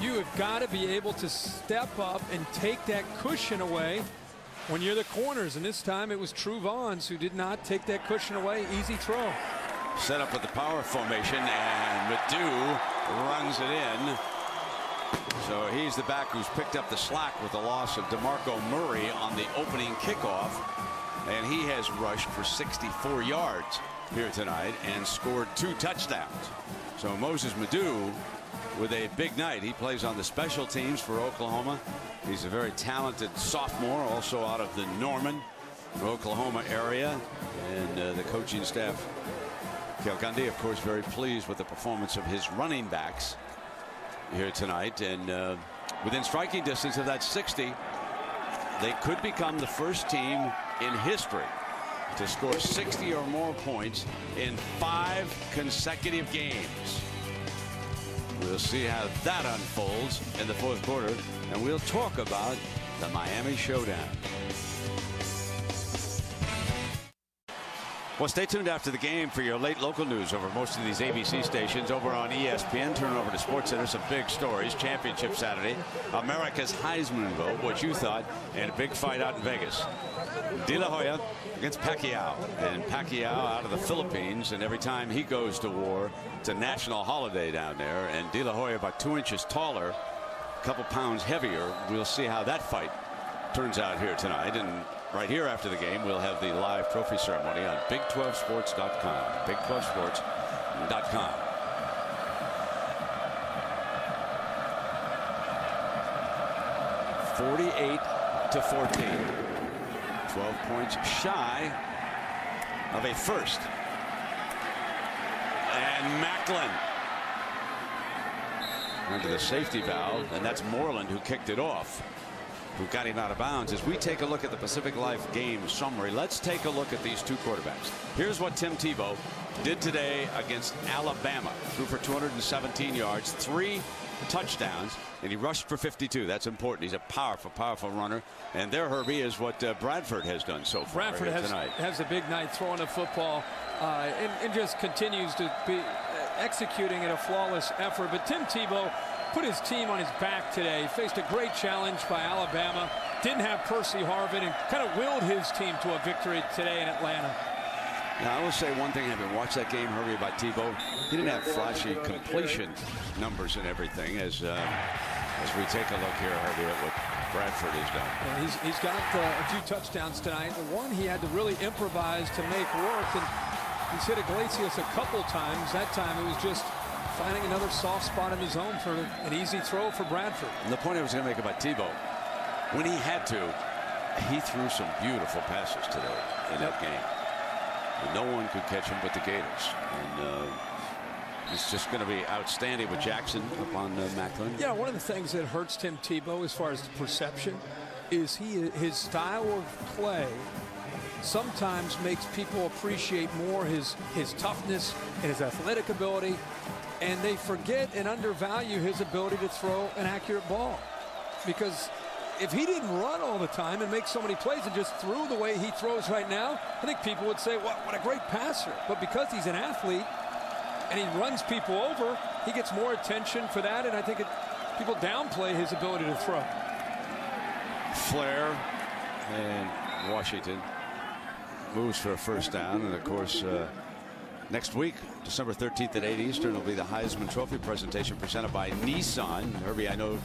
you have got to be able to step up and take that cushion away when you're the corners. And this time it was Truvons who did not take that cushion away. Easy throw. Set up with the power formation, and Madu runs it in. So he's the back who's picked up the slack with the loss of DeMarco Murray on the opening kickoff. And he has rushed for 64 yards here tonight and scored 2 touchdowns. So Moses Madu with a big night. He plays on the special teams for Oklahoma. He's a very talented sophomore, also out of the Norman, Oklahoma area. And the coaching staff, Kel Gundy, of course, very pleased with the performance of his running backs here tonight. And within striking distance of that 60, they could become the first team in history to score 60 or more points in 5 consecutive games. We'll see how that unfolds in the fourth quarter, and we'll talk about the Miami Showdown. Well, stay tuned after the game for your late local news over most of these ABC stations. Over on ESPN, turn over to SportsCenter, some big stories. Championship Saturday, America's Heisman vote, what you thought, and a big fight out in Vegas. De La Hoya against Pacquiao, and Pacquiao out of the Philippines, and every time he goes to war, it's a national holiday down there, and De La Hoya about 2 inches taller, a couple pounds heavier. We'll see how that fight turns out here tonight, and right here after the game, we'll have the live trophy ceremony on Big12Sports.com. Big12Sports.com. 48 28-14. 12 points shy of a first. And Macklin under the safety valve, and that's Moreland who kicked it off, who got him out of bounds. As we take a look at the Pacific Life game summary, let's take a look at these two quarterbacks. Here's what Tim Tebow did today against Alabama. Threw for 217 yards, 3 touchdowns, and he rushed for 52. That's important. He's a powerful, powerful runner. And there, Herbie, is what Bradford has done so far. Bradford has a big night throwing the football and just continues to be executing at a flawless effort. But Tim Tebow put his team on his back today. Faced a great challenge by Alabama. Didn't have Percy Harvin and kind of willed his team to a victory today in Atlanta. Now, I will say one thing, having watched that game, Herbie, about Tebow, he didn't have flashy completion numbers and everything as we take a look here, Herbie, at what Bradford has done. Well, he's got a few touchdowns tonight. The one he had to really improvise to make work, and he's hit Iglesias a couple times. That time it was just finding another soft spot in the zone for an easy throw for Bradford. And the point I was going to make about Tebow, when he had to, he threw some beautiful passes today in that game. And no one could catch him but the Gators. And it's just going to be outstanding with Jackson up on Macklin. Yeah, one of the things that hurts Tim Tebow as far as the perception is his style of play sometimes makes people appreciate more his toughness and his athletic ability, and they forget and undervalue his ability to throw an accurate ball. Because if he didn't run all the time and make so many plays and just threw the way he throws right now, I think people would say, what a great passer. But because he's an athlete and he runs people over, he gets more attention for that, and I think people downplay his ability to throw. Flair and Washington moves for a first down, and of course next week, December 13th at 8 Eastern, will be the Heisman Trophy presentation presented by Nissan. Herbie, I know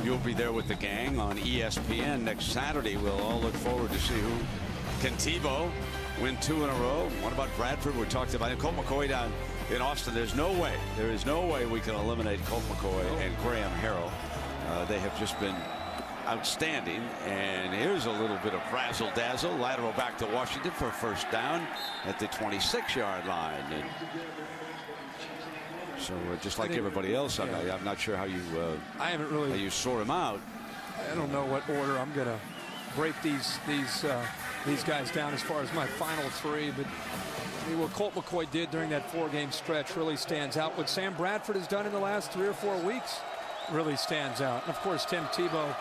you'll be there with the gang on ESPN next Saturday. We'll all look forward to see who can Tebow win 2 in a row. What about Bradford? We talked about it. Colt McCoy down in Austin. There is no way we can eliminate Colt McCoy and Graham Harrell. They have just been outstanding. And here's a little bit of razzle dazzle. Lateral back to Washington for a first down at the 26-yard line. And so just like everybody else, I'm not sure how you how you sort them out. I don't know what order I'm going to break these guys down as far as my final three, but I mean, what Colt McCoy did during that 4-game stretch really stands out. What Sam Bradford has done in the last 3 or 4 weeks really stands out. And of course, Tim Tebow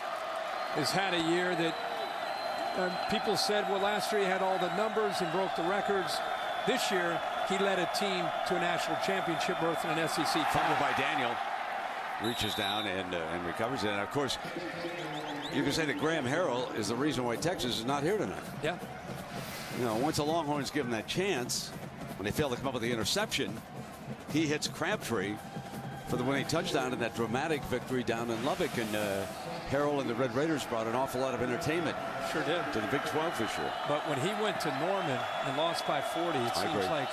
has had a year that people said, well, last year he had all the numbers and broke the records. This year, he led a team to a national championship berth in an SEC. Fumbled by Daniel. Reaches down and recovers it. And of course, you can say that Graham Harrell is the reason why Texas is not here tonight. Yeah. You know, once the Longhorns give him that chance, when they fail to come up with the interception, he hits Crabtree for the winning touchdown in that dramatic victory down in Lubbock. And Harrell and the Red Raiders brought an awful lot of entertainment. Sure did. To the Big 12 this year. But when he went to Norman and lost by 40, it seems like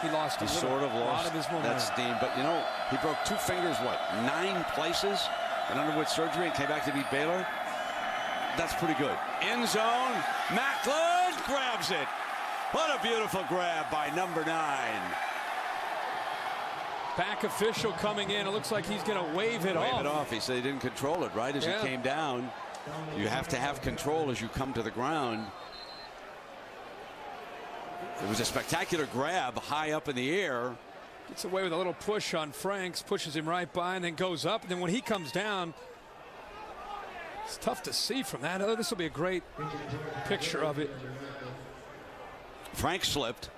he lost a lot of his momentum. That steam. But, you know, he broke 2 fingers, 9 places, and underwent surgery and came back to beat Baylor. That's pretty good. End zone. Macklin grabs it. What a beautiful grab by number 9. Back official coming in. It looks like he's going to wave it off. He said he didn't control it, right? As he came down. You have to have control as you come to the ground. It was a spectacular grab high up in the air. Gets away with a little push on Franks, pushes him right by, and then goes up. And then when he comes down, it's tough to see from that. Oh, this will be a great picture of it. Frank slipped.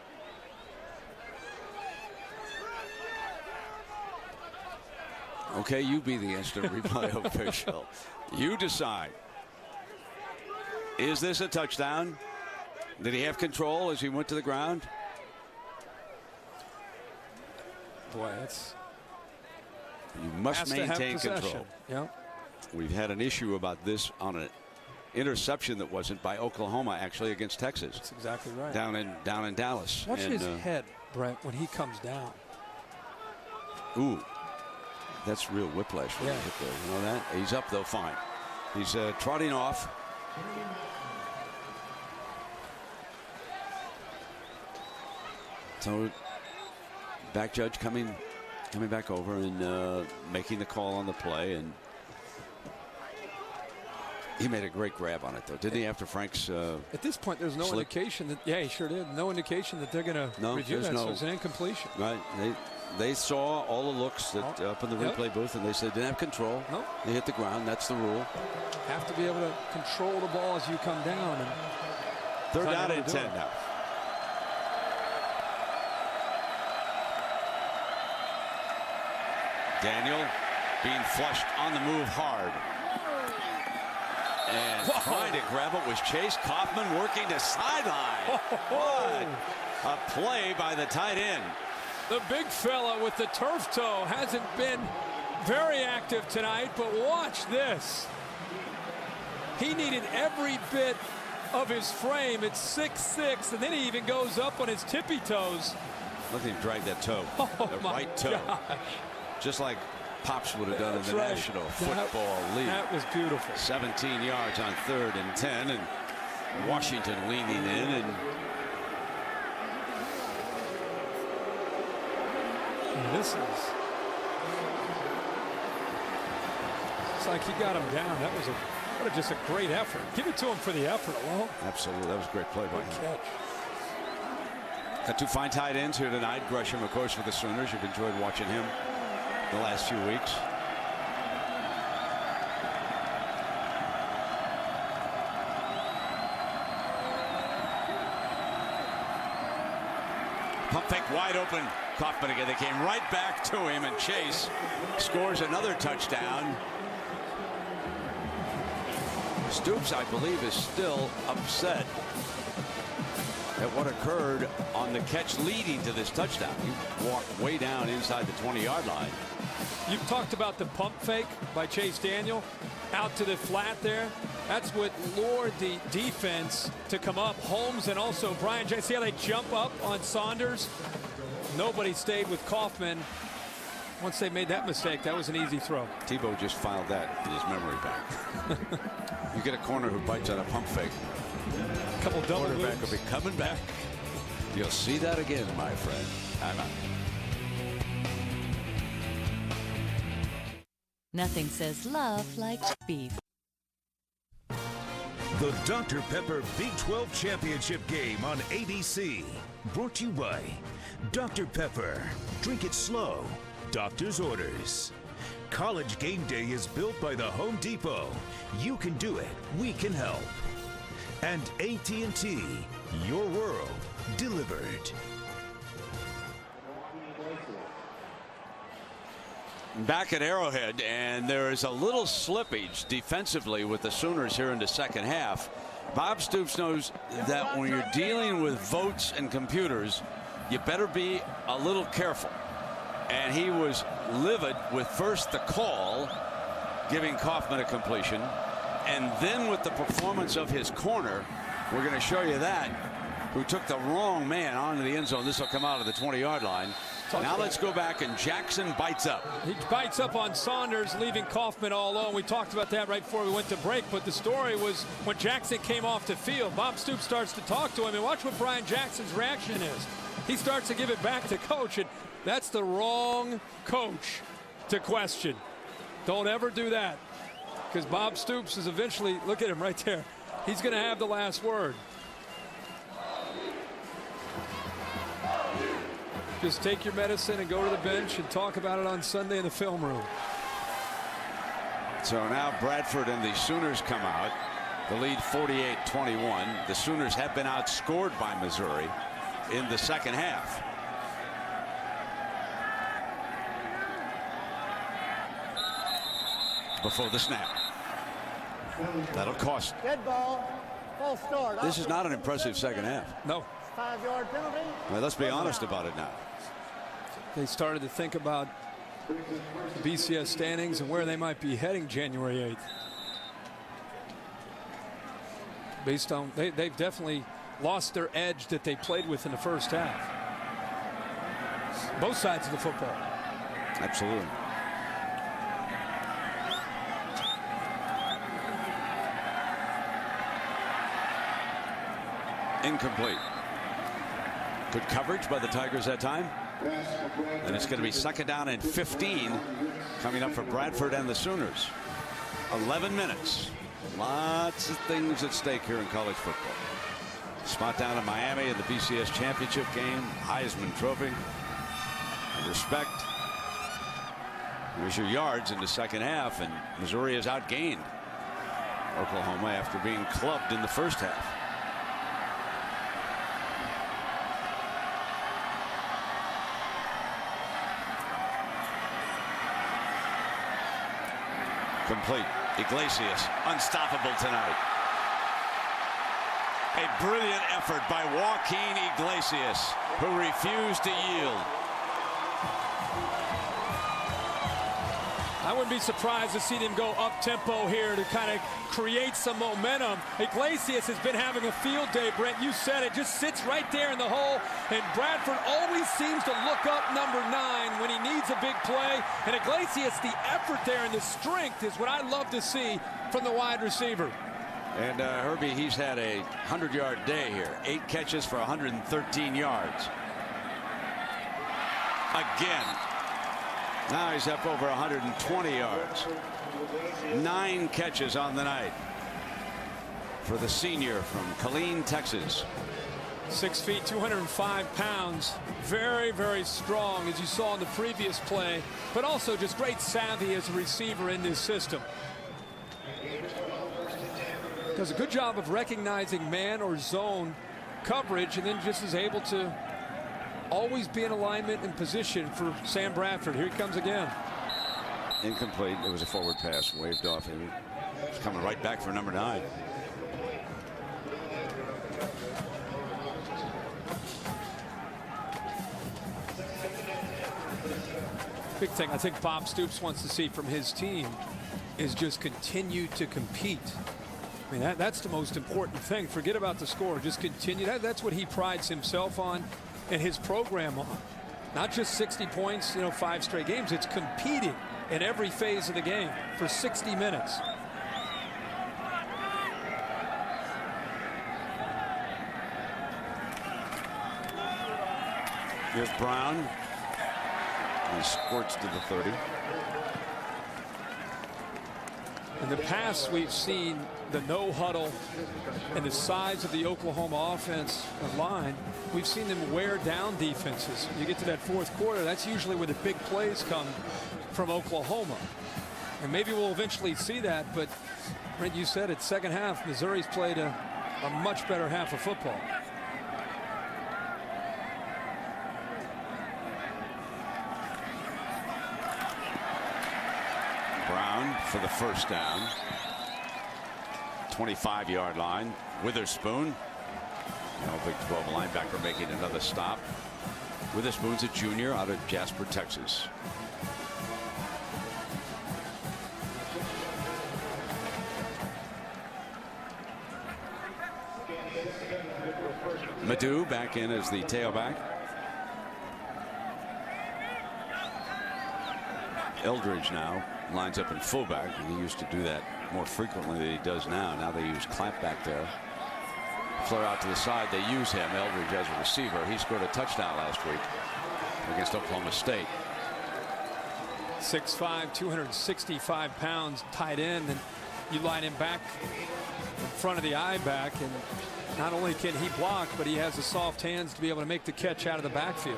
Okay, you be the instant replay official. You decide. Is this a touchdown? Did he have control as he went to the ground? Boy, that's... You must maintain control. Yeah. We've had an issue about this on an interception that wasn't by Oklahoma, actually, against Texas. That's exactly right. Down in Dallas. Watch his head, Brent, when he comes down. Ooh. That's real whiplash when he hit there. You know that? He's up, though, fine. He's trotting off So back judge coming back over and making the call on the play, and he made a great grab on it, though, didn't he? After Frank's at this point, there's no indication that he sure did. No indication that they're going to review that. So it's an incompletion. Right. They saw all the looks that up in the replay booth, and they said didn't have control. Nope. They hit the ground. That's the rule. Have to be able to control the ball as you come down. And third down and 10 now. Daniel being flushed on the move hard. And trying to grab it was Chase. Kaufman working the sideline. What a play by the tight end. The big fella with the turf toe hasn't been very active tonight, but watch this. He needed every bit of his frame. It's 6'6", and then he even goes up on his tippy toes. Look at him drag that toe, the right toe. Gosh. Just like Pops would have done in the National Football League. That was beautiful. 17 yards on 3rd and 10, and Washington leaning in. And this is, it's like he got him down. That was just a great effort. Give it to him for the effort alone. Absolutely, that was a great play by him. Catch. Got two fine tight ends here tonight. Gresham, of course, for the Sooners. You've enjoyed watching him the last few weeks. Pump fake wide open. Kaufman again. They came right back to him, and Chase scores another touchdown. Stoops, I believe, is still upset at what occurred on the catch leading to this touchdown. He walked way down inside the 20-yard line. You've talked about the pump fake by Chase Daniel out to the flat there. That's what lured the defense to come up. Holmes and also Brian J. See how they jump up on Saunders? Nobody stayed with Kaufman. Once they made that mistake, that was an easy throw. Tebow just filed that in his memory bank. You get a corner who bites on a pump fake. A couple double quarterback will be coming back. You'll see that again, my friend. I'm out. Nothing says love like beef. The Dr. Pepper Big 12 Championship game on ABC. Brought to you by Dr. Pepper. Drink it slow. Doctor's orders. College Game Day is built by the Home Depot. You can do it. We can help. And AT&T. Your world delivered. Back at Arrowhead, and there is a little slippage defensively with the Sooners here in the second half. Bob Stoops knows that when you're dealing with votes and computers, you better be a little careful. And he was livid with first the call, giving Kaufman a completion, and then with the performance of his corner. We're going to show you that, who took the wrong man onto the end zone. This will come out of the 20-yard line. Now let's go back, and Jackson bites up. He bites up on Saunders, leaving Kaufman all alone. We talked about that right before we went to break, but the story was when Jackson came off the field, Bob Stoops starts to talk to him, and watch what Brian Jackson's reaction is. He starts to give it back to coach, and that's the wrong coach to question. Don't ever do that, because Bob Stoops is eventually, look at him right there, he's going to have the last word. Just take your medicine and go to the bench and talk about it on Sunday in the film room. So now Bradford and the Sooners come out. The lead 48-21. The Sooners have been outscored by Missouri in the second half. Before the snap. That'll cost. Dead ball. False start. This is not an impressive second half. No. 5-yard penalty. Well, let's be honest about it now. They started to think about the BCS standings and where they might be heading January 8th. Based on, they've definitely lost their edge that they played with in the first half. Both sides of the football. Absolutely. Incomplete. Good coverage by the Tigers that time. And it's going to be 2nd down and 15 coming up for Bradford and the Sooners. 11 minutes. Lots of things at stake here in college football. Spot down in Miami in the BCS championship game. Heisman Trophy. And respect. Here's your yards in the second half, and Missouri has outgained Oklahoma after being clubbed in the first half. Complete. Iglesias, unstoppable tonight. A brilliant effort by Joaquin Iglesias, who refused to yield. I wouldn't be surprised to see them go up-tempo here to kind of create some momentum. Iglesias has been having a field day, Brent. You said it. Just sits right there in the hole. And Bradford always seems to look up number 9 when he needs a big play. And Iglesias, the effort there and the strength is what I love to see from the wide receiver. And Herbie, he's had a 100-yard day here. 8 catches for 113 yards. Again. Now he's up over 120 yards. 9 catches on the night for the senior from Killeen, Texas. 6 feet, 205 pounds. Very, very strong, as you saw in the previous play, but also just great savvy as a receiver in this system. Does a good job of recognizing man or zone coverage, and then just is able to always be in alignment and position for Sam Bradford. Here he comes again. Incomplete. It was a forward pass waved off him. He's coming right back for number 9. Big thing I think Bob Stoops wants to see from his team is just continue to compete. I mean, that's the most important thing. Forget about the score. Just continue. That's what he prides himself on and his program on. Not just 60 points, 5 straight games. It's competing in every phase of the game for 60 minutes. Here's Brown. He squirts to the 30. In the past, we've seen the no huddle and the size of the Oklahoma offensive line. We've seen them wear down defenses. You get to that fourth quarter, that's usually where the big plays come from Oklahoma. And maybe we'll eventually see that, but Brent, you said it, second half, Missouri's played a much better half of football. Brown for the first down. 25-yard line. Witherspoon, Big 12 linebacker, making another stop. Witherspoon's a junior out of Jasper, Texas. Madu back in as the tailback. Eldridge now lines up in fullback, and he used to do that more frequently than he does now. Now they use Clapp back there. Flare out to the side. They use him, Eldridge, as a receiver. He scored a touchdown last week against Oklahoma State. 6'5", 265 pounds, tight end, and you line him back in front of the I-back, and not only can he block, but he has the soft hands to be able to make the catch out of the backfield.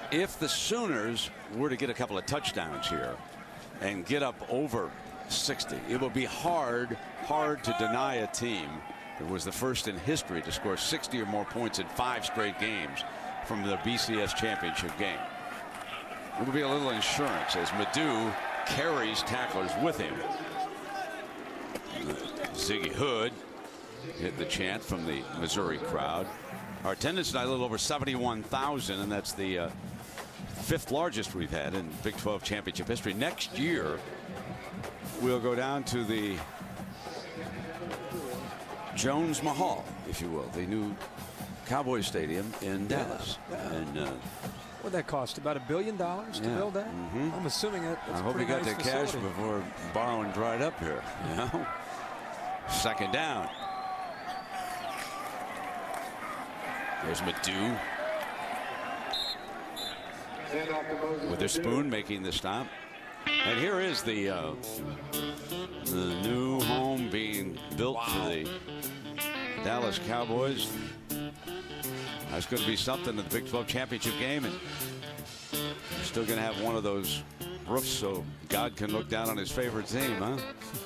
If the Sooners were to get a couple of touchdowns here and get up over 60, it will be hard to deny a team that was the first in history to score 60 or more points in 5 straight games from the BCS championship game. It will be a little insurance as Madu carries tacklers with him. Ziggy Hood hit the chant from the Missouri crowd. Our attendance tonight a little over 71,000, and that's the 5th largest we've had in Big 12 championship history. Next year, we'll go down to the Jones Mahal, if you will, the new Cowboy Stadium in Dallas. And what'd that cost? About $1 billion to build that? Mm-hmm. I'm assuming that. I hope he got the cash before borrowing dried up here. Second down. There's Madu with their spoon making the stop. And here is the new home being built for the Dallas Cowboys. That's going to be something in the Big 12 championship game, and you're still going to have one of those roofs so God can look down on his favorite team, huh?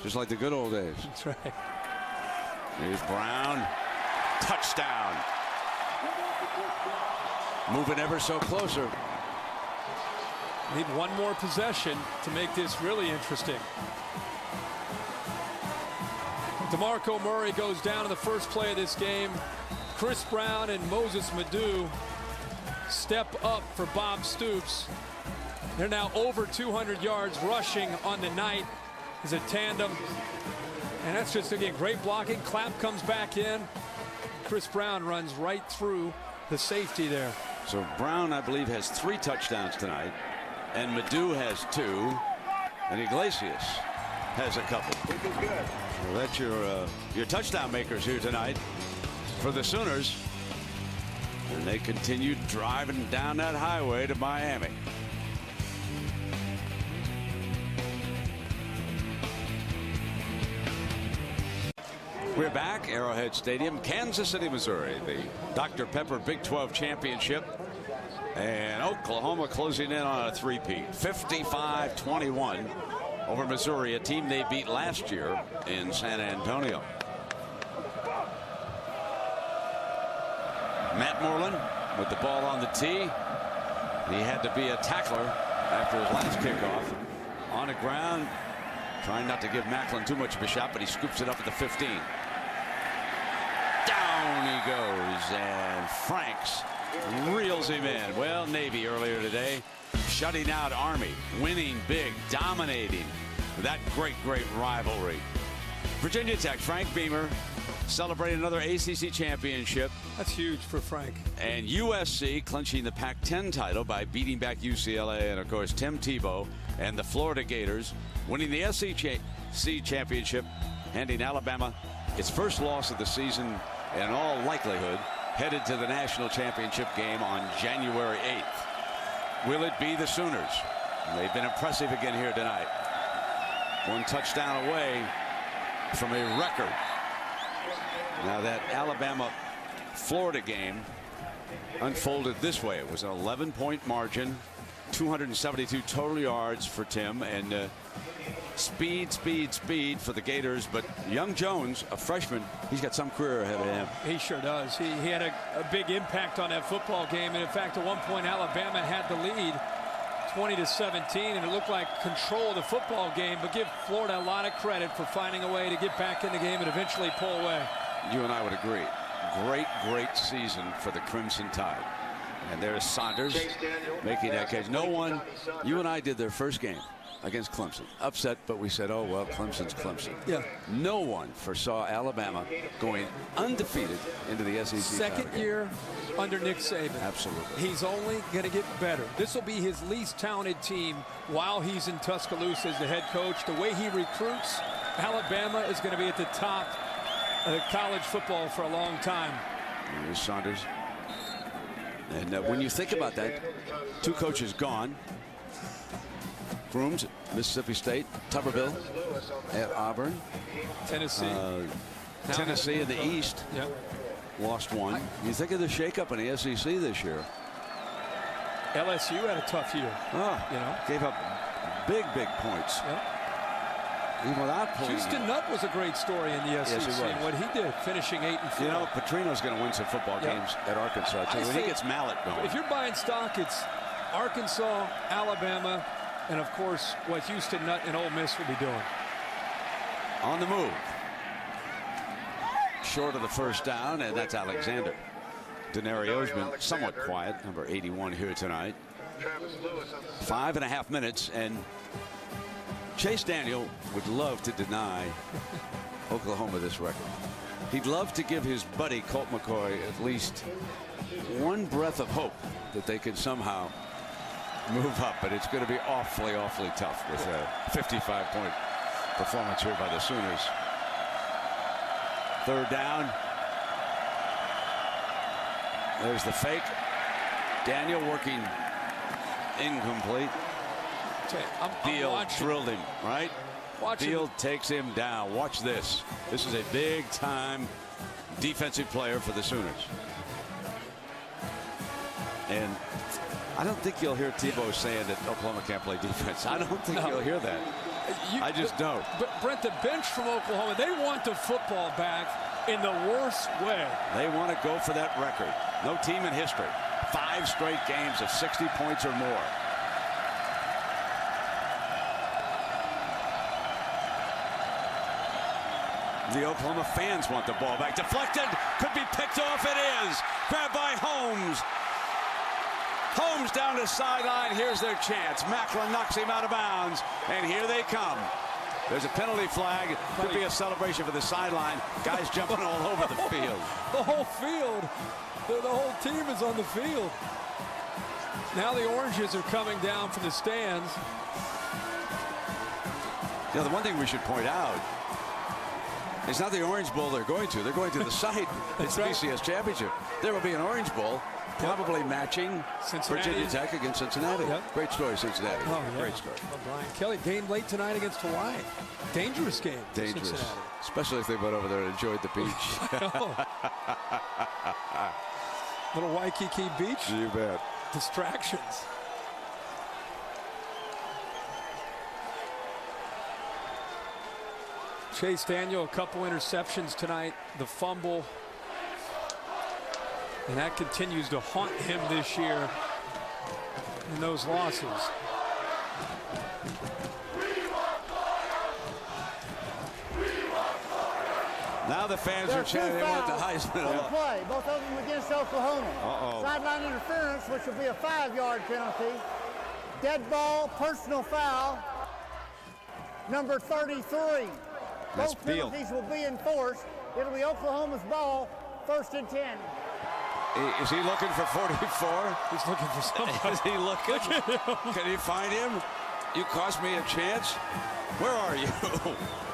Just like the good old days. That's right. Here's Brown. Touchdown. Moving ever so closer. Need one more possession to make this really interesting. DeMarco Murray goes down in the first play of this game. Chris Brown and Moses Madu step up for Bob Stoops. They're now over 200 yards rushing on the night as a tandem. And that's just, again, great blocking. Clapp comes back in. Chris Brown runs right through the safety there. So Brown, I believe, has 3 touchdowns tonight. And Madu has 2. And Iglesias has a couple. Well, that's your touchdown makers here tonight for the Sooners. And they continue driving down that highway to Miami. We're back, Arrowhead Stadium, Kansas City, Missouri, the Dr. Pepper Big 12 Championship. And Oklahoma closing in on a three-peat, 55-21 over Missouri, a team they beat last year in San Antonio. Matt Moreland with the ball on the tee. He had to be a tackler after his last kickoff. On the ground, trying not to give Macklin too much of a shot, but he scoops it up at the 15. Down he goes, and Franks reels him in. Well, Navy earlier today shutting out Army, winning big, dominating that great rivalry. Virginia Tech, Frank Beamer celebrating another ACC championship. That's huge for Frank. And USC clinching the Pac-10 title by beating back UCLA, and of course Tim Tebow and the Florida Gators winning the SEC championship, handing Alabama its first loss of the season, and in all likelihood headed to the national championship game on January 8th. Will it be the Sooners? They've been impressive again here tonight. One touchdown away from a record. Now that Alabama-Florida game unfolded this way. It was an 11-point margin, 272 total yards for Tim, and speed for the Gators. But young Jones, a freshman, he's got some career ahead of him. He sure does. He had a big impact on that football game. And in fact, at one point, Alabama had the lead 20-17, and it looked like control of the football game. But give Florida a lot of credit for finding a way to get back in the game and eventually pull away. You and I would agree. Great season for the Crimson Tide. And there's Saunders making that case. No one, you and I did their first game against Clemson. Upset, but we said, oh, well, Clemson's Clemson. Yeah. No one foresaw Alabama going undefeated into the SEC. Second year under Nick Saban. Absolutely. He's only going to get better. This will be his least talented team while he's in Tuscaloosa as the head coach. The way he recruits, Alabama is going to be at the top of college football for a long time. Here's Saunders. And when you think about that, 2 coaches gone. Grooms at Mississippi State, Tuberville at Auburn, Tennessee, Tennessee in the East. Yep. Lost one. You think of the shakeup in the SEC this year. LSU had a tough year. Oh, you know, gave up big points. Yep. Even without pulling. Houston Nutt was a great story in the SEC. Yes, he was. What he did, finishing 8-4. You know, Petrino's going to win some football games at Arkansas too. When he gets Mallet going. If you're buying stock, it's Arkansas, Alabama, and of course what Houston Nutt and Ole Miss will be doing. On the move. Short of the first down, and that's Alexander. Denario's been somewhat quiet, number 81 here tonight. 5.5 minutes, and Chase Daniel would love to deny Oklahoma this record. He'd love to give his buddy Colt McCoy at least one breath of hope that they could somehow move up, but it's going to be awfully tough with a 55-point performance here by the Sooners. Third down. There's the fake. Daniel working incomplete. Field drilled him, right? Field takes him down. Watch this. This is a big-time defensive player for the Sooners. And I don't think you'll hear Tebow saying that Oklahoma can't play defense. I don't think you'll hear that. I just don't. But Brent, the bench from Oklahoma, they want the football back in the worst way. They want to go for that record. No team in history. 5 straight games of 60 points or more. The Oklahoma fans want the ball back. Deflected. Could be picked off. It is. Grabbed by Holmes. Holmes down the sideline. Here's their chance. Macklin knocks him out of bounds. And here they come. There's a penalty flag. Could be a celebration for the sideline. Guys jumping all over the field. The whole field. The whole team is on the field. Now the Oranges are coming down from the stands. You know, the one thing we should point out, it's not the Orange Bowl they're going to. They're going to the site. It's the BCS Championship. There will be an Orange Bowl, probably matching Virginia Tech against Cincinnati. Yep. Great story, Cincinnati. Oh, yeah. Great story. Well, Brian Kelly game late tonight against Hawaii. Dangerous game. Dangerous. Cincinnati. Especially if they went over there and enjoyed the beach. Little Waikiki Beach. You bet. Distractions. Chase Daniel, a couple interceptions tonight, the fumble, and that continues to haunt him this year in those losses. Now the fans are chanting they want the Heisman. Play, both of them against Oklahoma. Sideline interference, which will be a 5-yard penalty. Dead ball, personal foul, number 33. That's Both penalties will be enforced. It'll be Oklahoma's ball, 1st and 10. Is he looking for 44? He's looking for somebody. Is he looking? Can he find him? You cost me a chance. Where are you?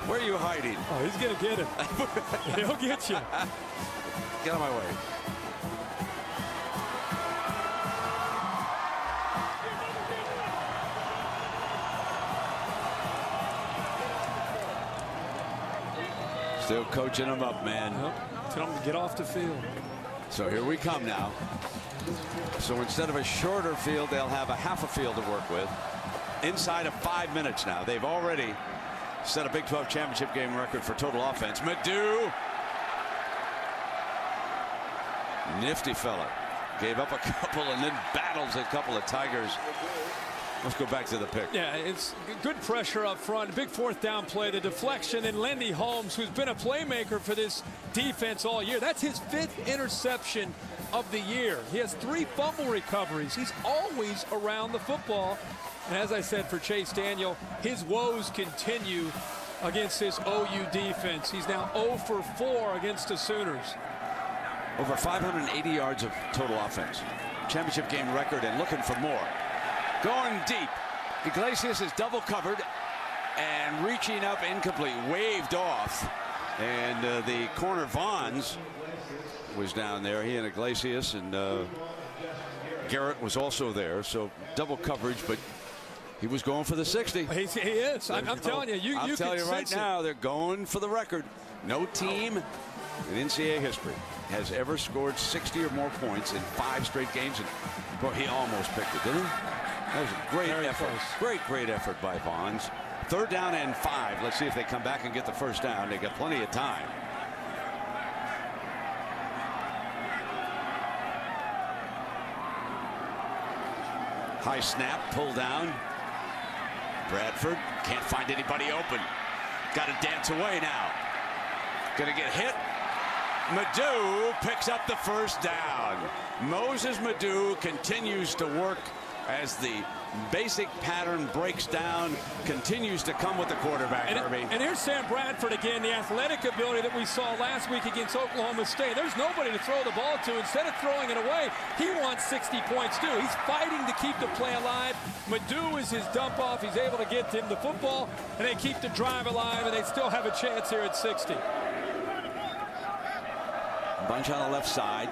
Where are you hiding? Oh, he's going to get him. He'll get you. Get out of my way. Still coaching him up, man. Tell him to get off the field. So here we come now. So instead of a shorter field, they'll have a half a field to work with. Inside of 5 minutes now. They've already set a Big 12 championship game record for total offense. Madu. Nifty fella. Gave up a couple and then battles a couple of Tigers. Let's go back to the pick. Yeah, it's good pressure up front. Big 4th down play, the deflection, and Lendy Holmes, who's been a playmaker for this defense all year. That's his 5th interception of the year. He has 3 fumble recoveries. He's always around the football. And as I said, for Chase Daniel, his woes continue against this OU defense. He's now 0 for 4 against the Sooners. Over 580 yards of total offense. Championship game record and looking for more. Going deep. Iglesias is double covered and reaching up incomplete. Waved off. And the corner Vaughns was down there. He and Iglesias, and Garrett was also there. So double coverage, but he was going for the 60. He is. I'm telling you. I'm telling you right now, they're going for the record. No team in NCAA history has ever scored 60 or more points in 5 straight games. And boy, he almost picked it, didn't he? That was a great effort. Great effort by Vaughns. 3rd down and 5. Let's see if they come back and get the 1st down. They got plenty of time. High snap, pull down. Bradford can't find anybody open. Got to dance away now. Gonna get hit. Madu picks up the 1st down. Moses Madu continues to work as the basic pattern breaks down, continues to come with the quarterback, Herbie. And here's Sam Bradford again, the athletic ability that we saw last week against Oklahoma State. There's nobody to throw the ball to. Instead of throwing it away, he wants 60 points too. He's fighting to keep the play alive. Madu is his dump off. He's able to get him the football, and they keep the drive alive, and they still have a chance here at 60. Bunch on the left side.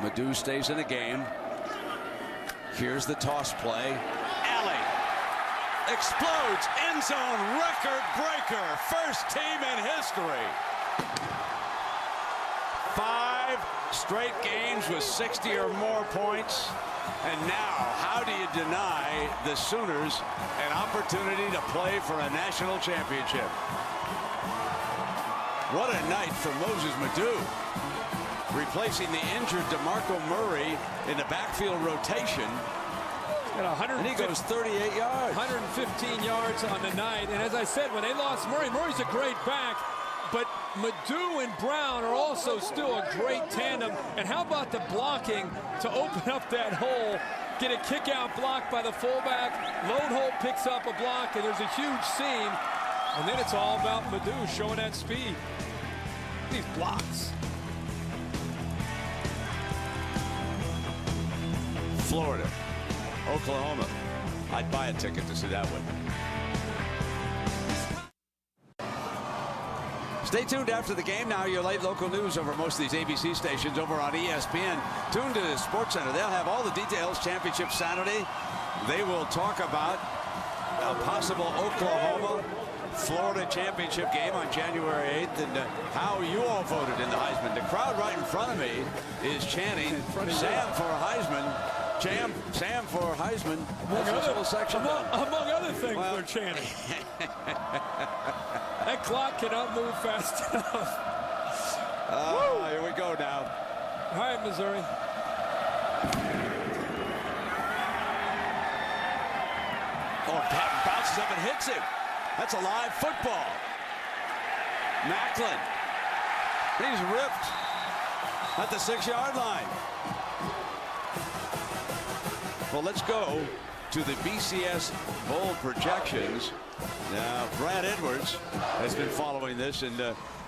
Madu stays in the game. Here's the toss play. Alley explodes. End zone record breaker. First team in history. 5 straight games with 60 or more points. And now, how do you deny the Sooners an opportunity to play for a national championship? What a night for Moses Madu, replacing the injured DeMarco Murray in the backfield rotation. And he goes 38 yards. 115 yards on the night. And as I said, when they lost Murray, Murray's a great back. But Madu and Brown are also still a great tandem. And how about the blocking to open up that hole? Get a kick-out block by the fullback. Lone Hole picks up a block, and there's a huge seam. And then it's all about Madu showing that speed. These blocks. Florida, Oklahoma. I'd buy a ticket to see that one. Stay tuned after the game. Now your late local news over most of these ABC stations over on ESPN. Tune to the Sports Center. They'll have all the details. Championship Saturday. They will talk about a possible Oklahoma-Florida championship game on January 8th and how you all voted in the Heisman. The crowd right in front of me is chanting Sam for Heisman. Sam for Heisman. Among other things, they're chanting. That clock cannot move fast enough. Here we go now. All right, Missouri. Oh, Patton bounces up and hits him. That's a live football. Macklin. He's ripped at the 6-yard line. Well, let's go to the BCS bowl projections. Now, Brad Edwards has been following this, and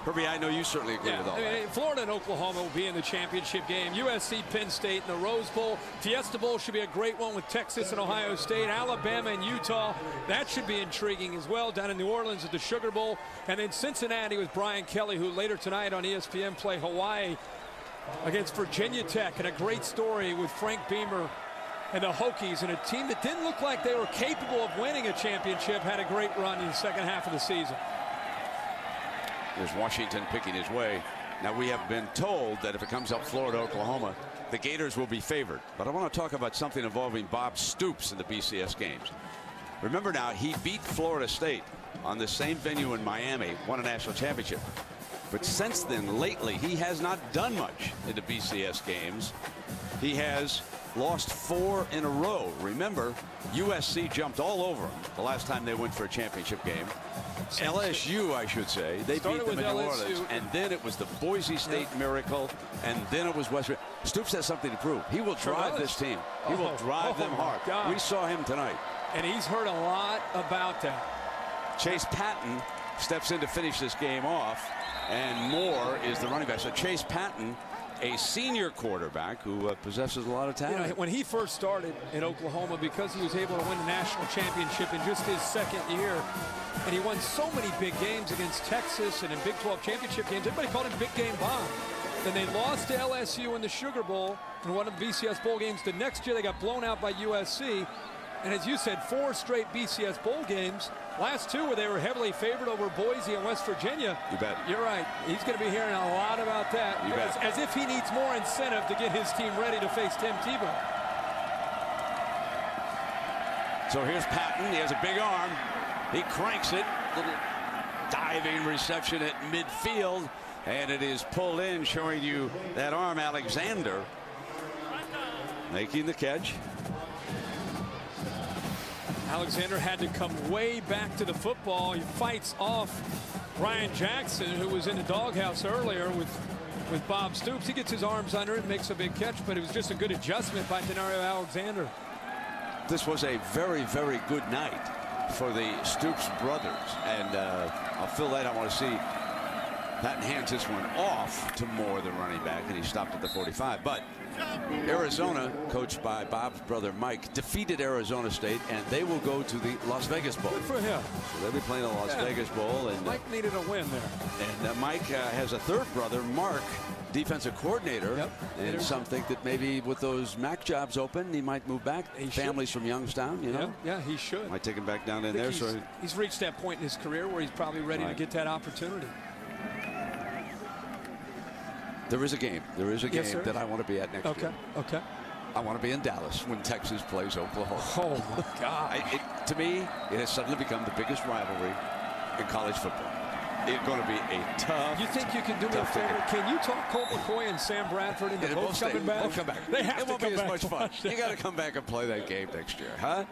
Herbie, I know you certainly agree with all that. Florida and Oklahoma will be in the championship game. USC, Penn State in the Rose Bowl. Fiesta Bowl should be a great one with Texas and Ohio State. Alabama and Utah, that should be intriguing as well. Down in New Orleans at the Sugar Bowl. And then Cincinnati with Brian Kelly, who later tonight on ESPN play Hawaii against Virginia Tech. And a great story with Frank Beamer and the Hokies, and a team that didn't look like they were capable of winning a championship had a great run in the second half of the season. There's Washington picking his way. Now, we have been told that if it comes up Florida, Oklahoma, the Gators will be favored. But I want to talk about something involving Bob Stoops in the BCS games. Remember now, he beat Florida State on the same venue in Miami, won a national championship. But since then, lately, he has not done much in the BCS games. He has lost 4 in a row. Remember, USC jumped all over him the last time they went for a championship game. LSU, I should say. They beat them in New Orleans. And then it was the Boise State miracle. And then it was West Virginia. Stoops has something to prove. He will drive this team. He will drive them hard. God. We saw him tonight. And he's heard a lot about that. Chase Patton steps in to finish this game off. And Moore is the running back. So Chase Patton, a senior quarterback who possesses a lot of talent. You know, when he first started in Oklahoma, because he was able to win a national championship in just his second year, and he won so many big games against Texas and in Big 12 championship games, everybody called him Big Game Bob. Then they lost to LSU in the Sugar Bowl in one of the BCS bowl games. The next year they got blown out by USC. And as you said, 4 straight BCS bowl games. Last 2 where they were heavily favored over Boise and West Virginia. You bet. You're right. He's going to be hearing a lot about that. You bet. As if he needs more incentive to get his team ready to face Tim Tebow. So here's Patton. He has a big arm. He cranks it. Little diving reception at midfield. And it is pulled in, showing you that arm. Alexander making the catch. Alexander had to come way back to the football. He fights off Ryan Jackson, who was in the doghouse earlier with Bob Stoops. He gets his arms under it, makes a big catch, but it was just a good adjustment by Denario Alexander. This was a very, very good night for the Stoops brothers. And I'll fill that. I want to see Patton hands this one off to Moore, the running back, and he stopped at the 45. But Arizona, coached by Bob's brother Mike, defeated Arizona State, and they will go to the Las Vegas Bowl. Good for him. So they'll be playing the Las Vegas Bowl. And Mike needed a win there. And Mike has a third brother, Mark, defensive coordinator. Yep. And some think that maybe with those MAC jobs open, he might move back. Families from Youngstown, you know. Yeah, he should. Might take him back down in there. He's reached that point in his career where he's probably ready to get that opportunity. There is a game. There is a game sir. that I want to be at next year. Okay. I want to be in Dallas when Texas plays Oklahoma. Oh, my God. To me, it has suddenly become the biggest rivalry in college football. It's going to be a tough. You think you can do me a favor? Can you talk Colt McCoy and Sam Bradford into both coming back? Both come back. They have it to won't come be as back much fun. You got to come back and play that game next year, huh?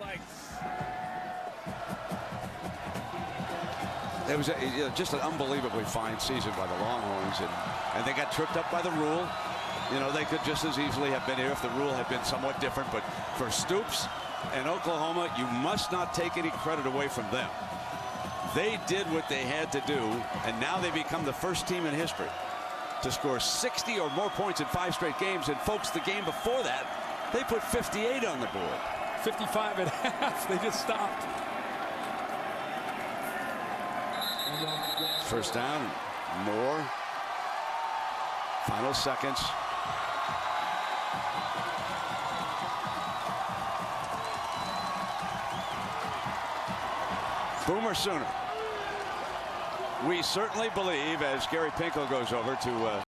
It was just an unbelievably fine season by the Longhorns, and they got tripped up by the rule. You know, they could just as easily have been here if the rule had been somewhat different. But for Stoops and Oklahoma, you must not take any credit away from them. They did what they had to do, and now they become the first team in history to score 60 or more points in 5 straight games. And folks, the game before that, they put 58 on the board. 55 and a half. They just stopped. First down, Moore. Final seconds. Boomer Sooner. We certainly believe, as Gary Pinkel goes over to